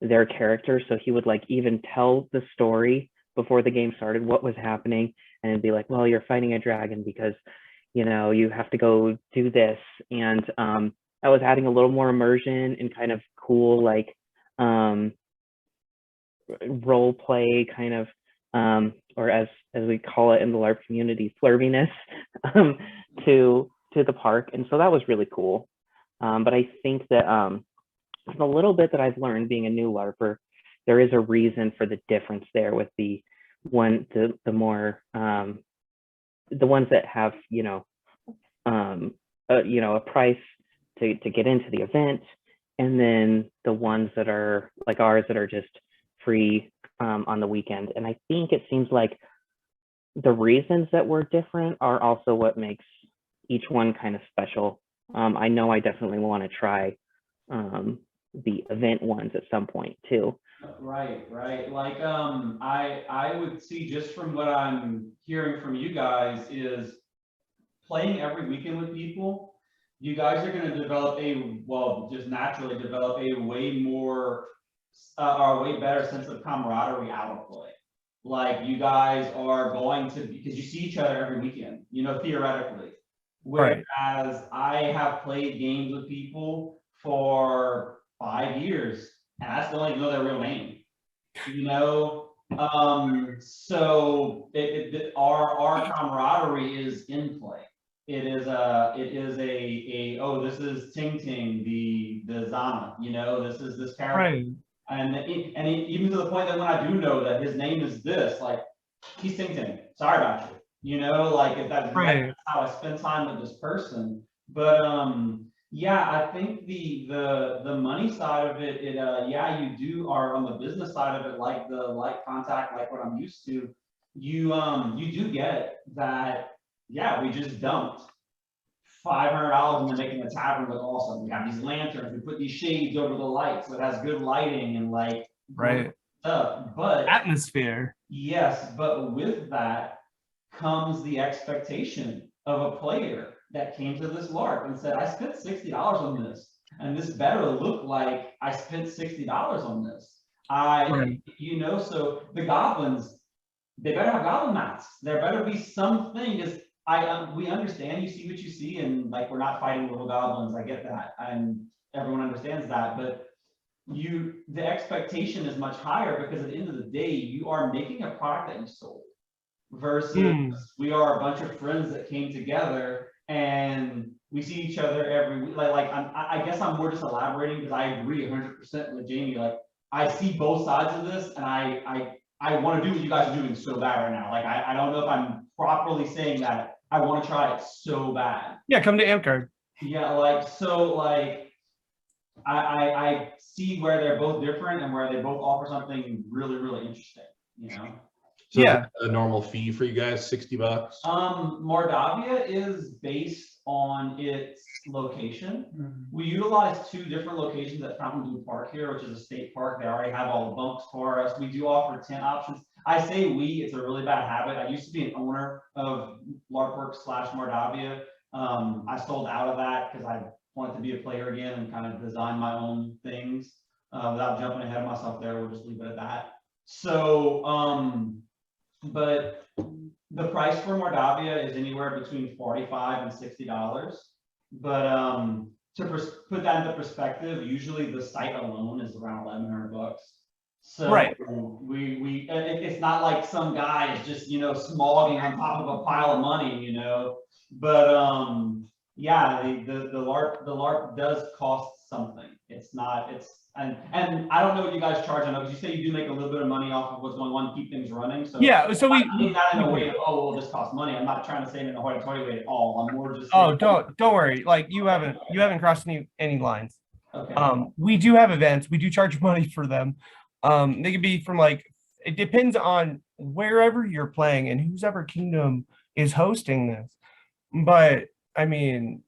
their character. So he would like even tell the story before the game started, what was happening. And it'd be like, well, you're fighting a dragon because, you know, you have to go do this. And I was adding a little more immersion and kind of cool, like role play kind of, or as we call it in the LARP community, flirtiness to the park. And so that was really cool. But I think that the little bit that I've learned being a new LARPer, there is a reason for the difference there with the more the ones that have, you know, a price to get into the event, and then the ones that are like ours that are just free on the weekend. And I think it seems like the reasons that we're different are also what makes each one kind of special. I know I definitely want to try the event ones at some point too. Right. Like, I would see just from what I'm hearing from you guys is playing every weekend with people. You guys are going to develop just naturally develop a way more, or a way better sense of camaraderie out of play. Like you guys are going to, because you see each other every weekend, you know, theoretically. Whereas I have played games with people for 5 years and I still don't even know their real name, you know? So our camaraderie is in play. It is a oh, this is Ting Ting, the Zana, you know, this is this character. Right. And even to the point that when I do know that his name is this, like, he's Ting Ting, sorry about you. You know, like if that's how I spend time with this person. But yeah, I think the money side of it, yeah, you do are on the business side of it, like the light contact, like what I'm used to. You do get that. Yeah, we just dumped $500 into making the tavern look awesome. We have these lanterns, we put these shades over the lights so it has good lighting and like stuff. But atmosphere. Yes, but with that comes the expectation of a player that came to this LARP and said, I spent $60 on this, and this better look like I spent $60 on this. You know, so the goblins, they better have goblin masks. There better be something. Is we understand, you see what you see, and like we're not fighting little goblins. I get that, and everyone understands that, but the expectation is much higher because at the end of the day, you are making a product that you sold. Versus we are a bunch of friends that came together and we see each other every week. I guess I'm more just elaborating because I agree 100% with Jamie. Like I see both sides of this, and I want to do what you guys are doing so bad right now. Like I don't know if I'm properly saying that. I want to try it so bad. Yeah, come to Amcard. Yeah, I see where they're both different and where they both offer something really, really interesting. You know. So yeah, a normal fee for you guys, $60. Mordavia is based on its location. We utilize 2 different locations at Fountain Blue Park here, which is a state park. They already have all the bunks for us. We do offer tent options. I say we, it's a really bad habit. I used to be an owner of LARPworks / Mordavia. I sold out of that because I wanted to be a player again and kind of design my own things without jumping ahead of myself there. We'll just leave it at that. So, but the price for Mordavia is anywhere between $45 and $60. But to put that into perspective, usually the site alone is around $1,100. So it's not like some guy is just, you know, smogging on top of a pile of money, you know. But yeah, the LARP does cost something. It's not, and I don't know what you guys charge on it, because you say you do make a little bit of money off of what's going on to keep things running, so. Yeah, so I mean that in a way of, oh, well, this costs money. I'm not trying to say it in a hoity-toity way at all. I'm more just. Oh, saying- don't worry. Like you haven't crossed any lines. Okay. We do have events. We do charge money for them. They could be from like, it depends on wherever you're playing and whoever kingdom is hosting this. But I mean,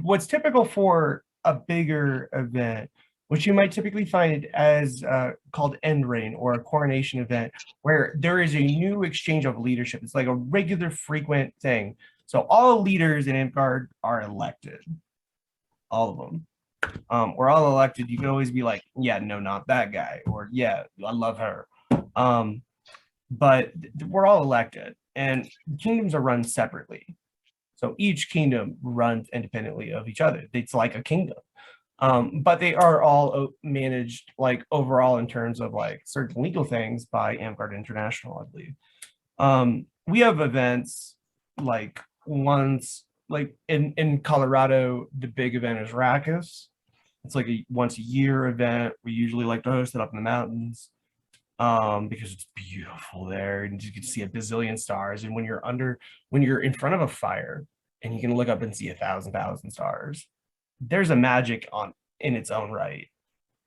what's typical for a bigger event, which you might typically find as called end reign or a coronation event, where there is a new exchange of leadership. It's like a regular, frequent thing. So all leaders in Amtgard are elected, all of them. We're all elected. You can always be like, yeah, no, not that guy, or yeah, I love her. But we're all elected, and kingdoms are run separately. So each kingdom runs independently of each other. It's like a kingdom. But they are all managed like overall in terms of like certain legal things by Amtgard International, I believe. We have events like like in Colorado, the big event is Rackus. It's like a once a year event. We usually like to host it up in the mountains because it's beautiful there and you can see a bazillion stars. And when you're in front of a fire and you can look up and see 1,000 stars, there's a magic in its own right.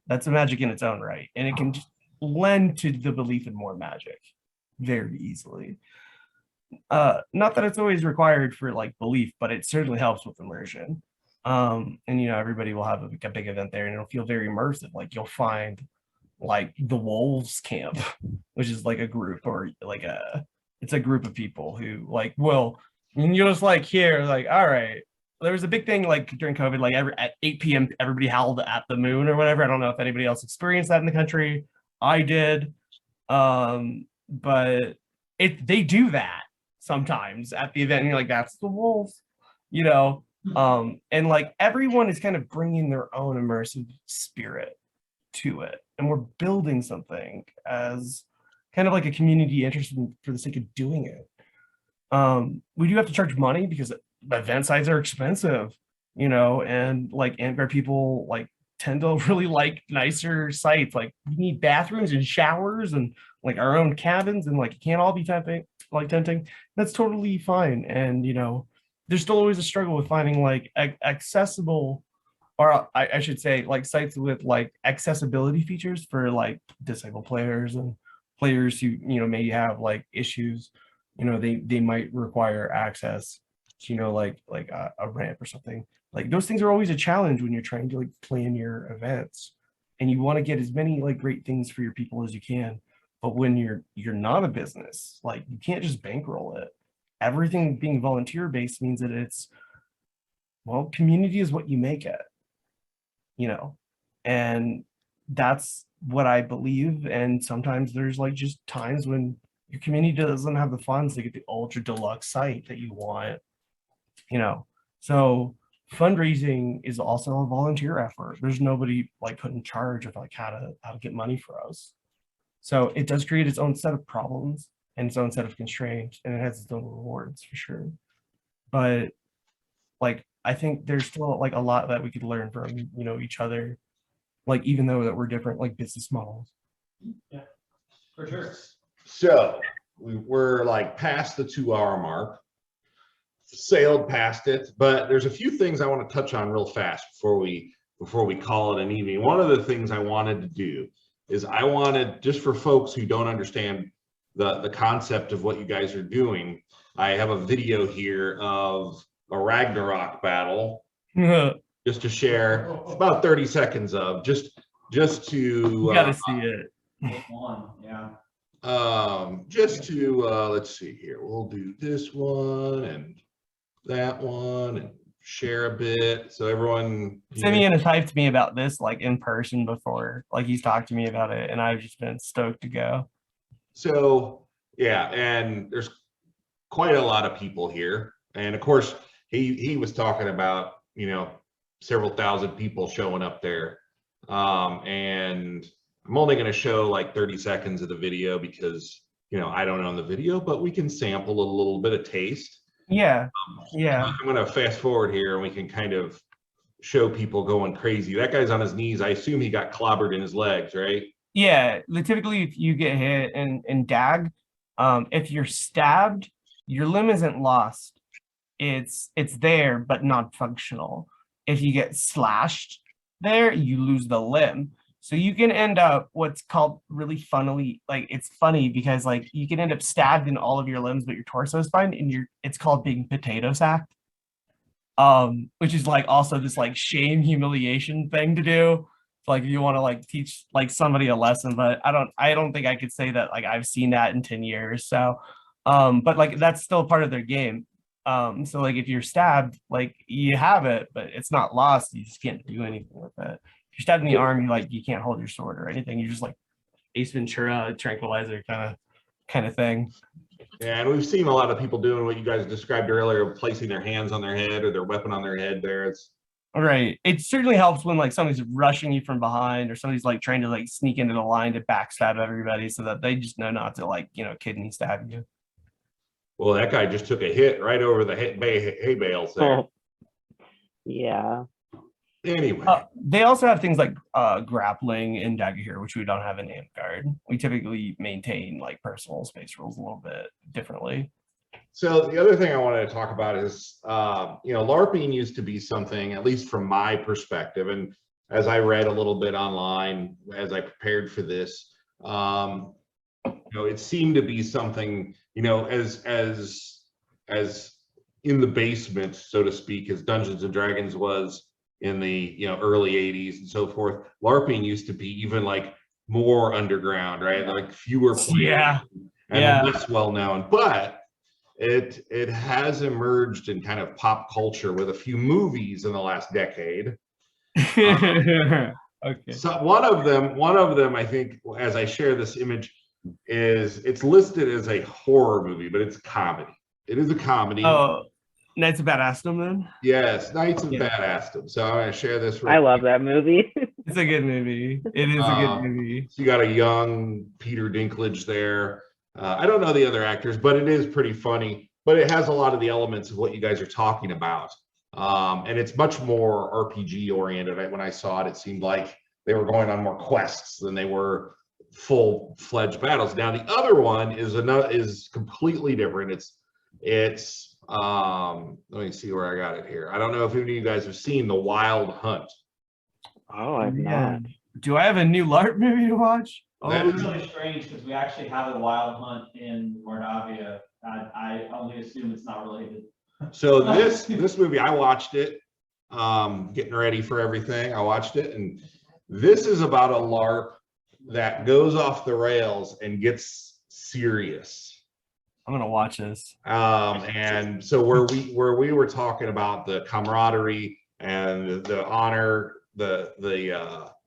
That's a magic in its own right. And it can just lend to the belief in more magic very easily. Not that it's always required for like belief, but it certainly helps with immersion. And everybody will have a big event there and it'll feel very immersive. Like you'll find like the wolves camp, which is like a group or like it's a group of people who like, well, you're just like here, like, all right. There was a big thing like during COVID, like at 8 p.m. everybody howled at the moon or whatever. I don't know if anybody else experienced that in the country. I did. But they do that sometimes at the event and you're like, that's the wolves, and like everyone is kind of bringing their own immersive spirit to it. And we're building something as kind of like a community interested for the sake of doing it. We do have to charge money because event sites are expensive, and like Amtgard people like tend to really like nicer sites. Like we need bathrooms and showers and like our own cabins and like it can't all be tempting. That's totally fine. And there's still always a struggle with finding like accessible, or I should say like sites with like accessibility features for like disabled players and players who may have like issues. They might require access to like a ramp or something. Like those things are always a challenge when you're trying to like plan your events, and you want to get as many like great things for your people as you can. But when you're not a business, like you can't just bankroll it. Everything being volunteer based means that it's, well, community is what you make it, and that's what I believe. And sometimes there's like just times when your community doesn't have the funds to get the ultra deluxe site that you want, so fundraising is also a volunteer effort. There's nobody like put in charge of like how to get money for us. So it does create its own set of problems and its own set of constraints, and it has its own rewards for sure. But like, I think there's still like a lot that we could learn from, each other, like even though that we're different like business models. Yeah, for sure. So we're like past the 2-hour mark, sailed past it, but there's a few things I want to touch on real fast before we call it an evening. One of the things I wanted to do is I wanted, just for folks who don't understand the concept of what you guys are doing, I have a video here of a Ragnarok battle just to share. It's about 30 seconds of just to You gotta see it. Yeah. just to let's see here, we'll do this one and that one and share a bit so everyone. Simeon has hyped me about this like in person before, like he's talked to me about it, and I've just been stoked to go. So yeah, and there's quite a lot of people here, and of course he was talking about several thousand people showing up there, and I'm only going to show like 30 seconds of the video because I don't own the video, but we can sample a little bit of taste. Yeah. I'm going to fast forward here and we can kind of show people going crazy. That guy's on his knees. I assume he got clobbered in his legs, right? Yeah, typically if you get hit and dag, if you're stabbed, your limb isn't lost. It's there, but not functional. If you get slashed there, you lose the limb. So you can end up what's called really funnily, like it's funny because like you can end up stabbed in all of your limbs, but your torso is fine, and it's called being potato sacked. Which is like also this like shame humiliation thing to do. Like if you want to like teach like somebody a lesson, but I don't think I could say that like I've seen that in 10 years. So but like that's still part of their game. So like if you're stabbed, like you have it, but it's not lost. You just can't do anything with it. If you're stabbed in the arm, you can't hold your sword or anything. You're just like Ace Ventura, tranquilizer kind of thing. Yeah, and we've seen a lot of people doing what you guys described earlier, placing their hands on their head or their weapon on their head there. It's right. It certainly helps when like somebody's rushing you from behind or somebody's like trying to like sneak into the line to backstab everybody so that they just know not to like, kidney stab you. well, that guy just took a hit right over the hay bales there. Oh, yeah. Anyway, They also have things like grappling in Dagger here, which we don't have in Amtgard. We typically maintain like personal space rules a little bit differently. so the other thing I wanted to talk about is, LARPing used to be something, at least from my perspective, and as I read a little bit online as I prepared for this, it seemed to be something, as in the basement, so to speak, as Dungeons and Dragons was in the early 80s and so forth. LARPing used to be even like more underground, right? Like fewer players and less well known, but it has emerged in kind of pop culture with a few movies in the last decade. Okay. So one of them, I think, as I share this image, it's listed as a horror movie, but it's comedy. It is a comedy. Oh, Knights of Badassdom then? Yes, Knights of Yeah. Badassdom. So I'm going to share this. I love that movie. It's a good movie. It is a good movie. So you got a young Peter Dinklage there. I don't know the other actors, but it is pretty funny. But it has a lot of the elements of what you guys are talking about. And it's much more RPG oriented. When I saw it, it seemed like they were going on more quests than they were full-fledged battles. Now the other one is completely different. It's let me see where I got it here. I don't know if any of you guys have seen The Wild Hunt. Oh, I've not. Do I have a new LARP movie to watch? That It's is- really strange because we actually have a wild hunt in Mordavia. I only assume it's not related. So this movie, I watched it, getting ready for everything. I watched it, and this is about a LARP that goes off the rails and gets serious. I'm gonna watch this. And so where we were talking about the camaraderie and the honor, the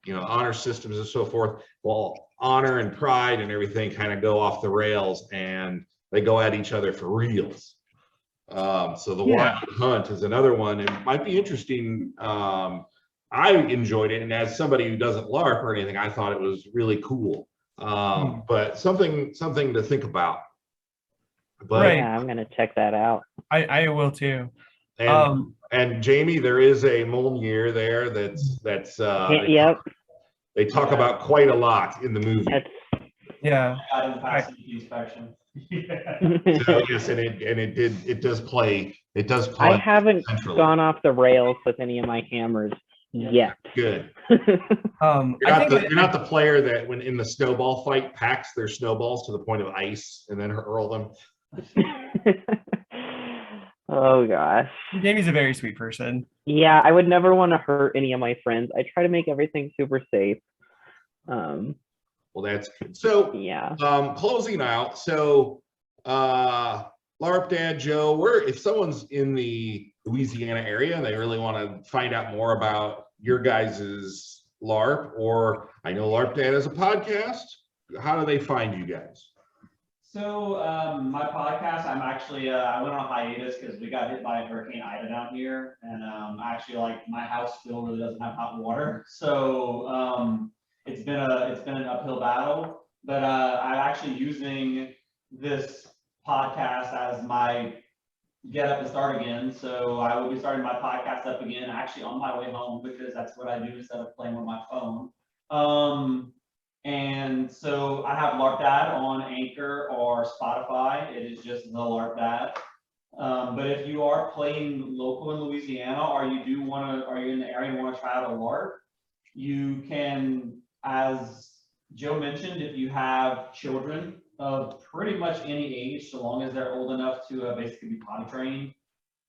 honor systems and so forth, well, honor and pride and everything kind of go off the rails and they go at each other for reals. So the Wild Hunt is another one. It might be interesting. I enjoyed it, and as somebody who doesn't LARP or anything, I thought it was really cool. But something to think about. But Right. Yeah, I'm gonna check that out. I will too. and Jamie, there is a Mjolnir there that's Yep. they talk about quite a lot in the movie. That's Yeah. I didn't pass the inspection. So yes, and it does play. I haven't centrally. gone off the rails with any of my hammers yet. Good. I think You're not the player that when in the snowball fight packs their snowballs to the point of ice and then hurl them. Oh gosh. Jamie's a very sweet person. Yeah, I would never want to hurt any of my friends. I try to make everything super safe. Well, that's good. So Yeah. closing out. So LARP Dad Joe, if someone's in the Louisiana area and they really want to find out more about your guys's LARP, or I know LARP Dad has a podcast, how do they find you guys? So my podcast, I'm actually, I went on hiatus because we got hit by Hurricane Ida down here. And actually like my house still really doesn't have hot water. So it's been an uphill battle, but I'm actually using this podcast as my get up and start again. So I will be starting my podcast up again, actually on my way home, because that's what I do instead of playing with my phone. And so I have LARP Dad on Anchor or Spotify. It is just the LARP Dad. But if you are playing local in Louisiana, or you do want to, or you're in the area and want to try out a LARP, you can, as Joe mentioned, if you have children of pretty much any age, so long as they're old enough to basically be potty trained,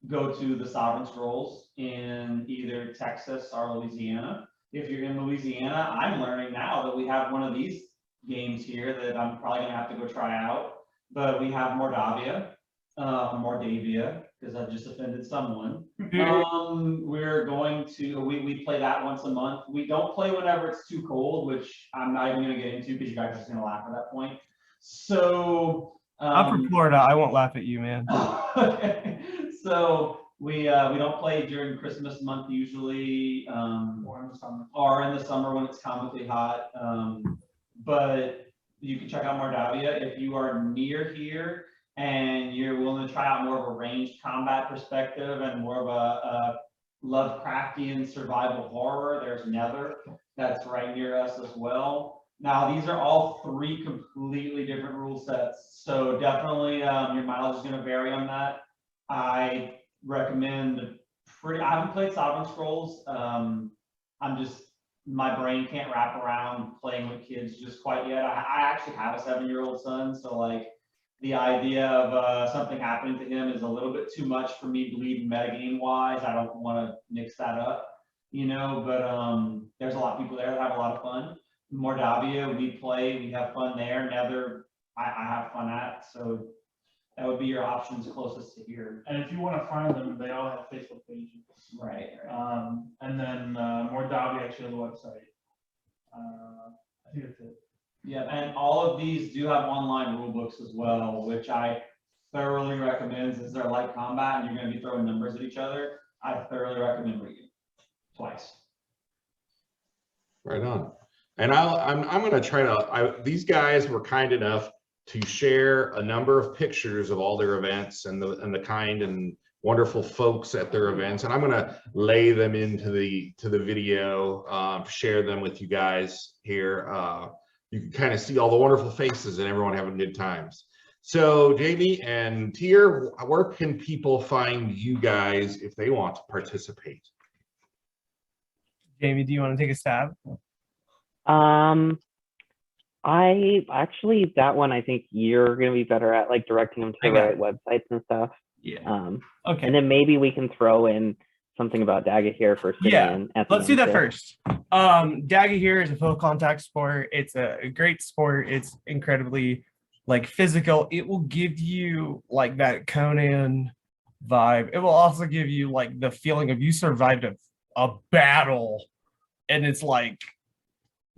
go to the Sovereign Scrolls in either Texas or Louisiana. If you're in Louisiana, I'm learning now that we have one of these games here that I'm probably gonna have to go try out. But we have Mordavia, because I've just offended someone. We're going to, we play that once a month. We don't play whenever it's too cold, which I'm not even gonna get into because you guys are just gonna laugh at that point. So I'm from Florida. I won't laugh at you, man. okay. So we don't play during Christmas month usually, or in the summer when it's comically hot. But you can check out Mordavia if you are near here and you're willing to try out more of a ranged combat perspective and more of a Lovecraftian survival horror. There's Nether, that's right near us as well. Now, these are all 3 completely different rule sets, so definitely your mileage is going to vary on that. I recommend I haven't played Sovereign Scrolls. My brain can't wrap around playing with kids just quite yet. I actually have a 7-year-old son, so like the idea of something happening to him is a little bit too much for me bleeding metagame wise. I don't want to mix that up, but there's a lot of people there that have a lot of fun. Mordavia, we have fun there. Nether, I have fun at, so that would be your options closest to here. And if you want to find them, they all have Facebook pages. Right. And then Mordavia actually has a website. I think that's it. Yeah, and all of these do have online rule books as well, which I thoroughly recommend since they're light combat and you're going to be throwing numbers at each other. I thoroughly recommend reading twice. Right on. And I'm going to try to, these guys were kind enough to share a number of pictures of all their events and the kind and wonderful folks at their events. And I'm going to lay them into the video, share them with you guys here. You can kind of see all the wonderful faces and everyone having good times. So Jamie and Tier, where can people find you guys if they want to participate? Jamie, do you want to take a stab? I actually, that one I think you're going to be better at, like directing them to the right websites and stuff. Yeah. Okay. And then maybe we can throw in something about Daga here for Simeon. Yeah, let's do that first. Daga here is a full contact sport. It's a great sport. It's incredibly like physical. It will give you like that Conan vibe. It will also give you like the feeling of you survived a battle and it's like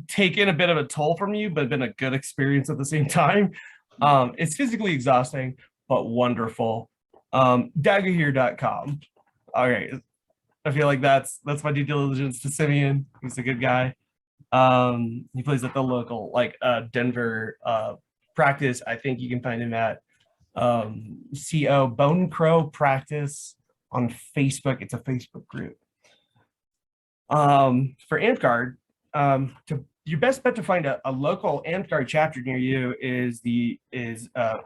taken a bit of a toll from you, but been a good experience at the same time. It's physically exhausting, but wonderful. Daggerhere.com. All right. I feel like that's my due diligence to Simeon. He's a good guy. He plays at the local Denver practice. I think you can find him at CO Bone Crow Practice on Facebook. It's a Facebook group. For Amtgard, your best bet to find a local Amtgard chapter near you is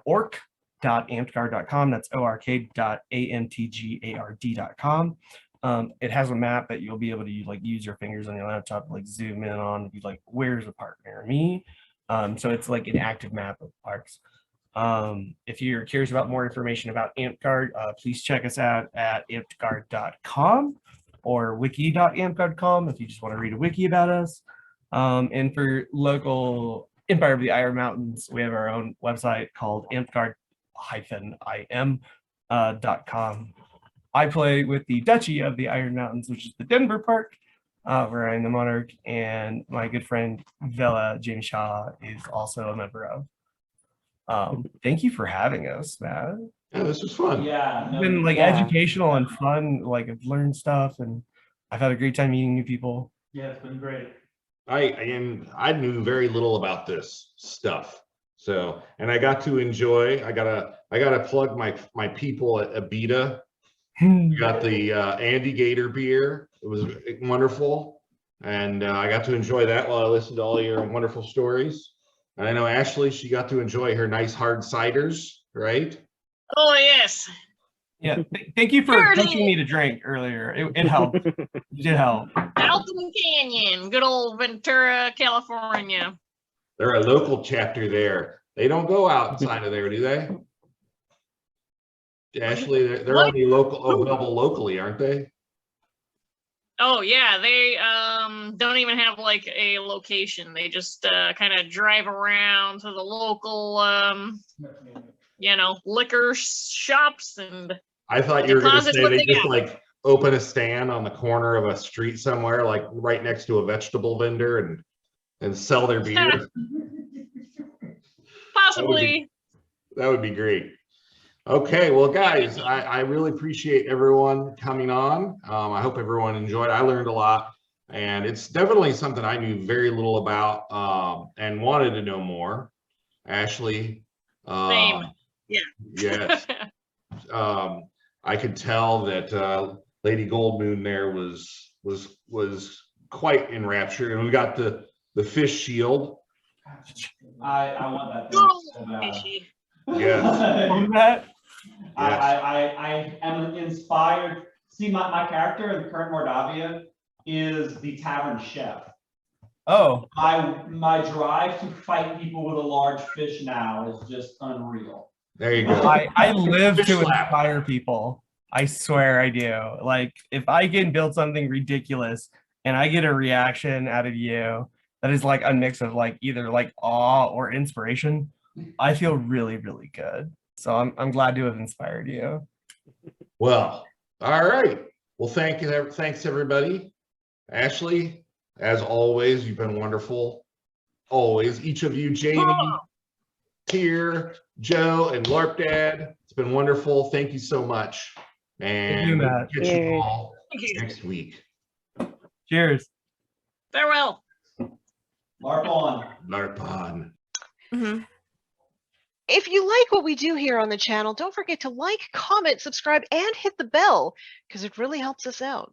orc.amtgard.com. That's ork.amtgard.com. It has a map that you'll be able to use your fingers on your laptop, zoom in on, and be like, where's a park near me? So it's like an active map of parks. If you're curious about more information about Amtgard, please check us out at amtgard.com or wiki.amtgard.com if you just want to read a wiki about us. And for local Empire of the Iron Mountains, we have our own website called amtgard-im.com. I play with the Duchy of the Iron Mountains, which is the Denver Park, where I'm the monarch, and my good friend Vela James Shaw is also a member of. Thank you for having us, man. Yeah, this was fun. Yeah, It's been educational and fun. I've learned stuff, and I've had a great time meeting new people. Yeah, it's been great. I knew very little about this stuff. So, and I got to enjoy. I gotta plug my people at Abita. We got the Andy Gator beer. It was wonderful, and I got to enjoy that while I listened to all your wonderful stories. And I know Ashley, she got to enjoy her nice hard ciders, right? Oh yes. Yeah, thank you for Sure teaching did. me to drink earlier. It helped. It did help. Alton Canyon, good old Ventura, California. They're a local chapter there. They don't go outside of there, do they? Ashley, they're What? only available locally, aren't they? Oh yeah, they don't even have like a location. They just kind of drive around to the local liquor shops and I thought you were going to deposit say what they they just got. like open a stand on the corner of a street somewhere, like right next to a vegetable vendor, and sell their beer. Possibly. That would be great. Okay, well, guys, I really appreciate everyone coming on. I hope everyone enjoyed. I learned a lot, and it's definitely something I knew very little about and wanted to know more. Ashley, Same. Yeah. yes, I could tell that Lady Goldmoon there was quite enraptured, and we got the fish shield. I want that Good old thing so bad. fishy. Yes. That I am inspired. See, my character in the current Mordavia is the tavern chef. oh, My drive to fight people with a large fish now is just unreal. There you go. I live Fish to slap. inspire people. I swear I do. Like if I can build something ridiculous and I get a reaction out of you that is like a mix of like either like awe or inspiration, I feel really, really good. So I'm glad to have inspired you. Well, all right. Well, thanks everybody. Ashley, as always, you've been wonderful. Always, each of you, Jamie, Tier, Joe, and LARP Dad. It's been wonderful. Thank you so much. And you, we'll Matt. catch you Cheers. all Thank you. next week. Cheers. Farewell. LARP on. LARP on. If you like what we do here on the channel, don't forget to like, comment, subscribe, and hit the bell, because it really helps us out.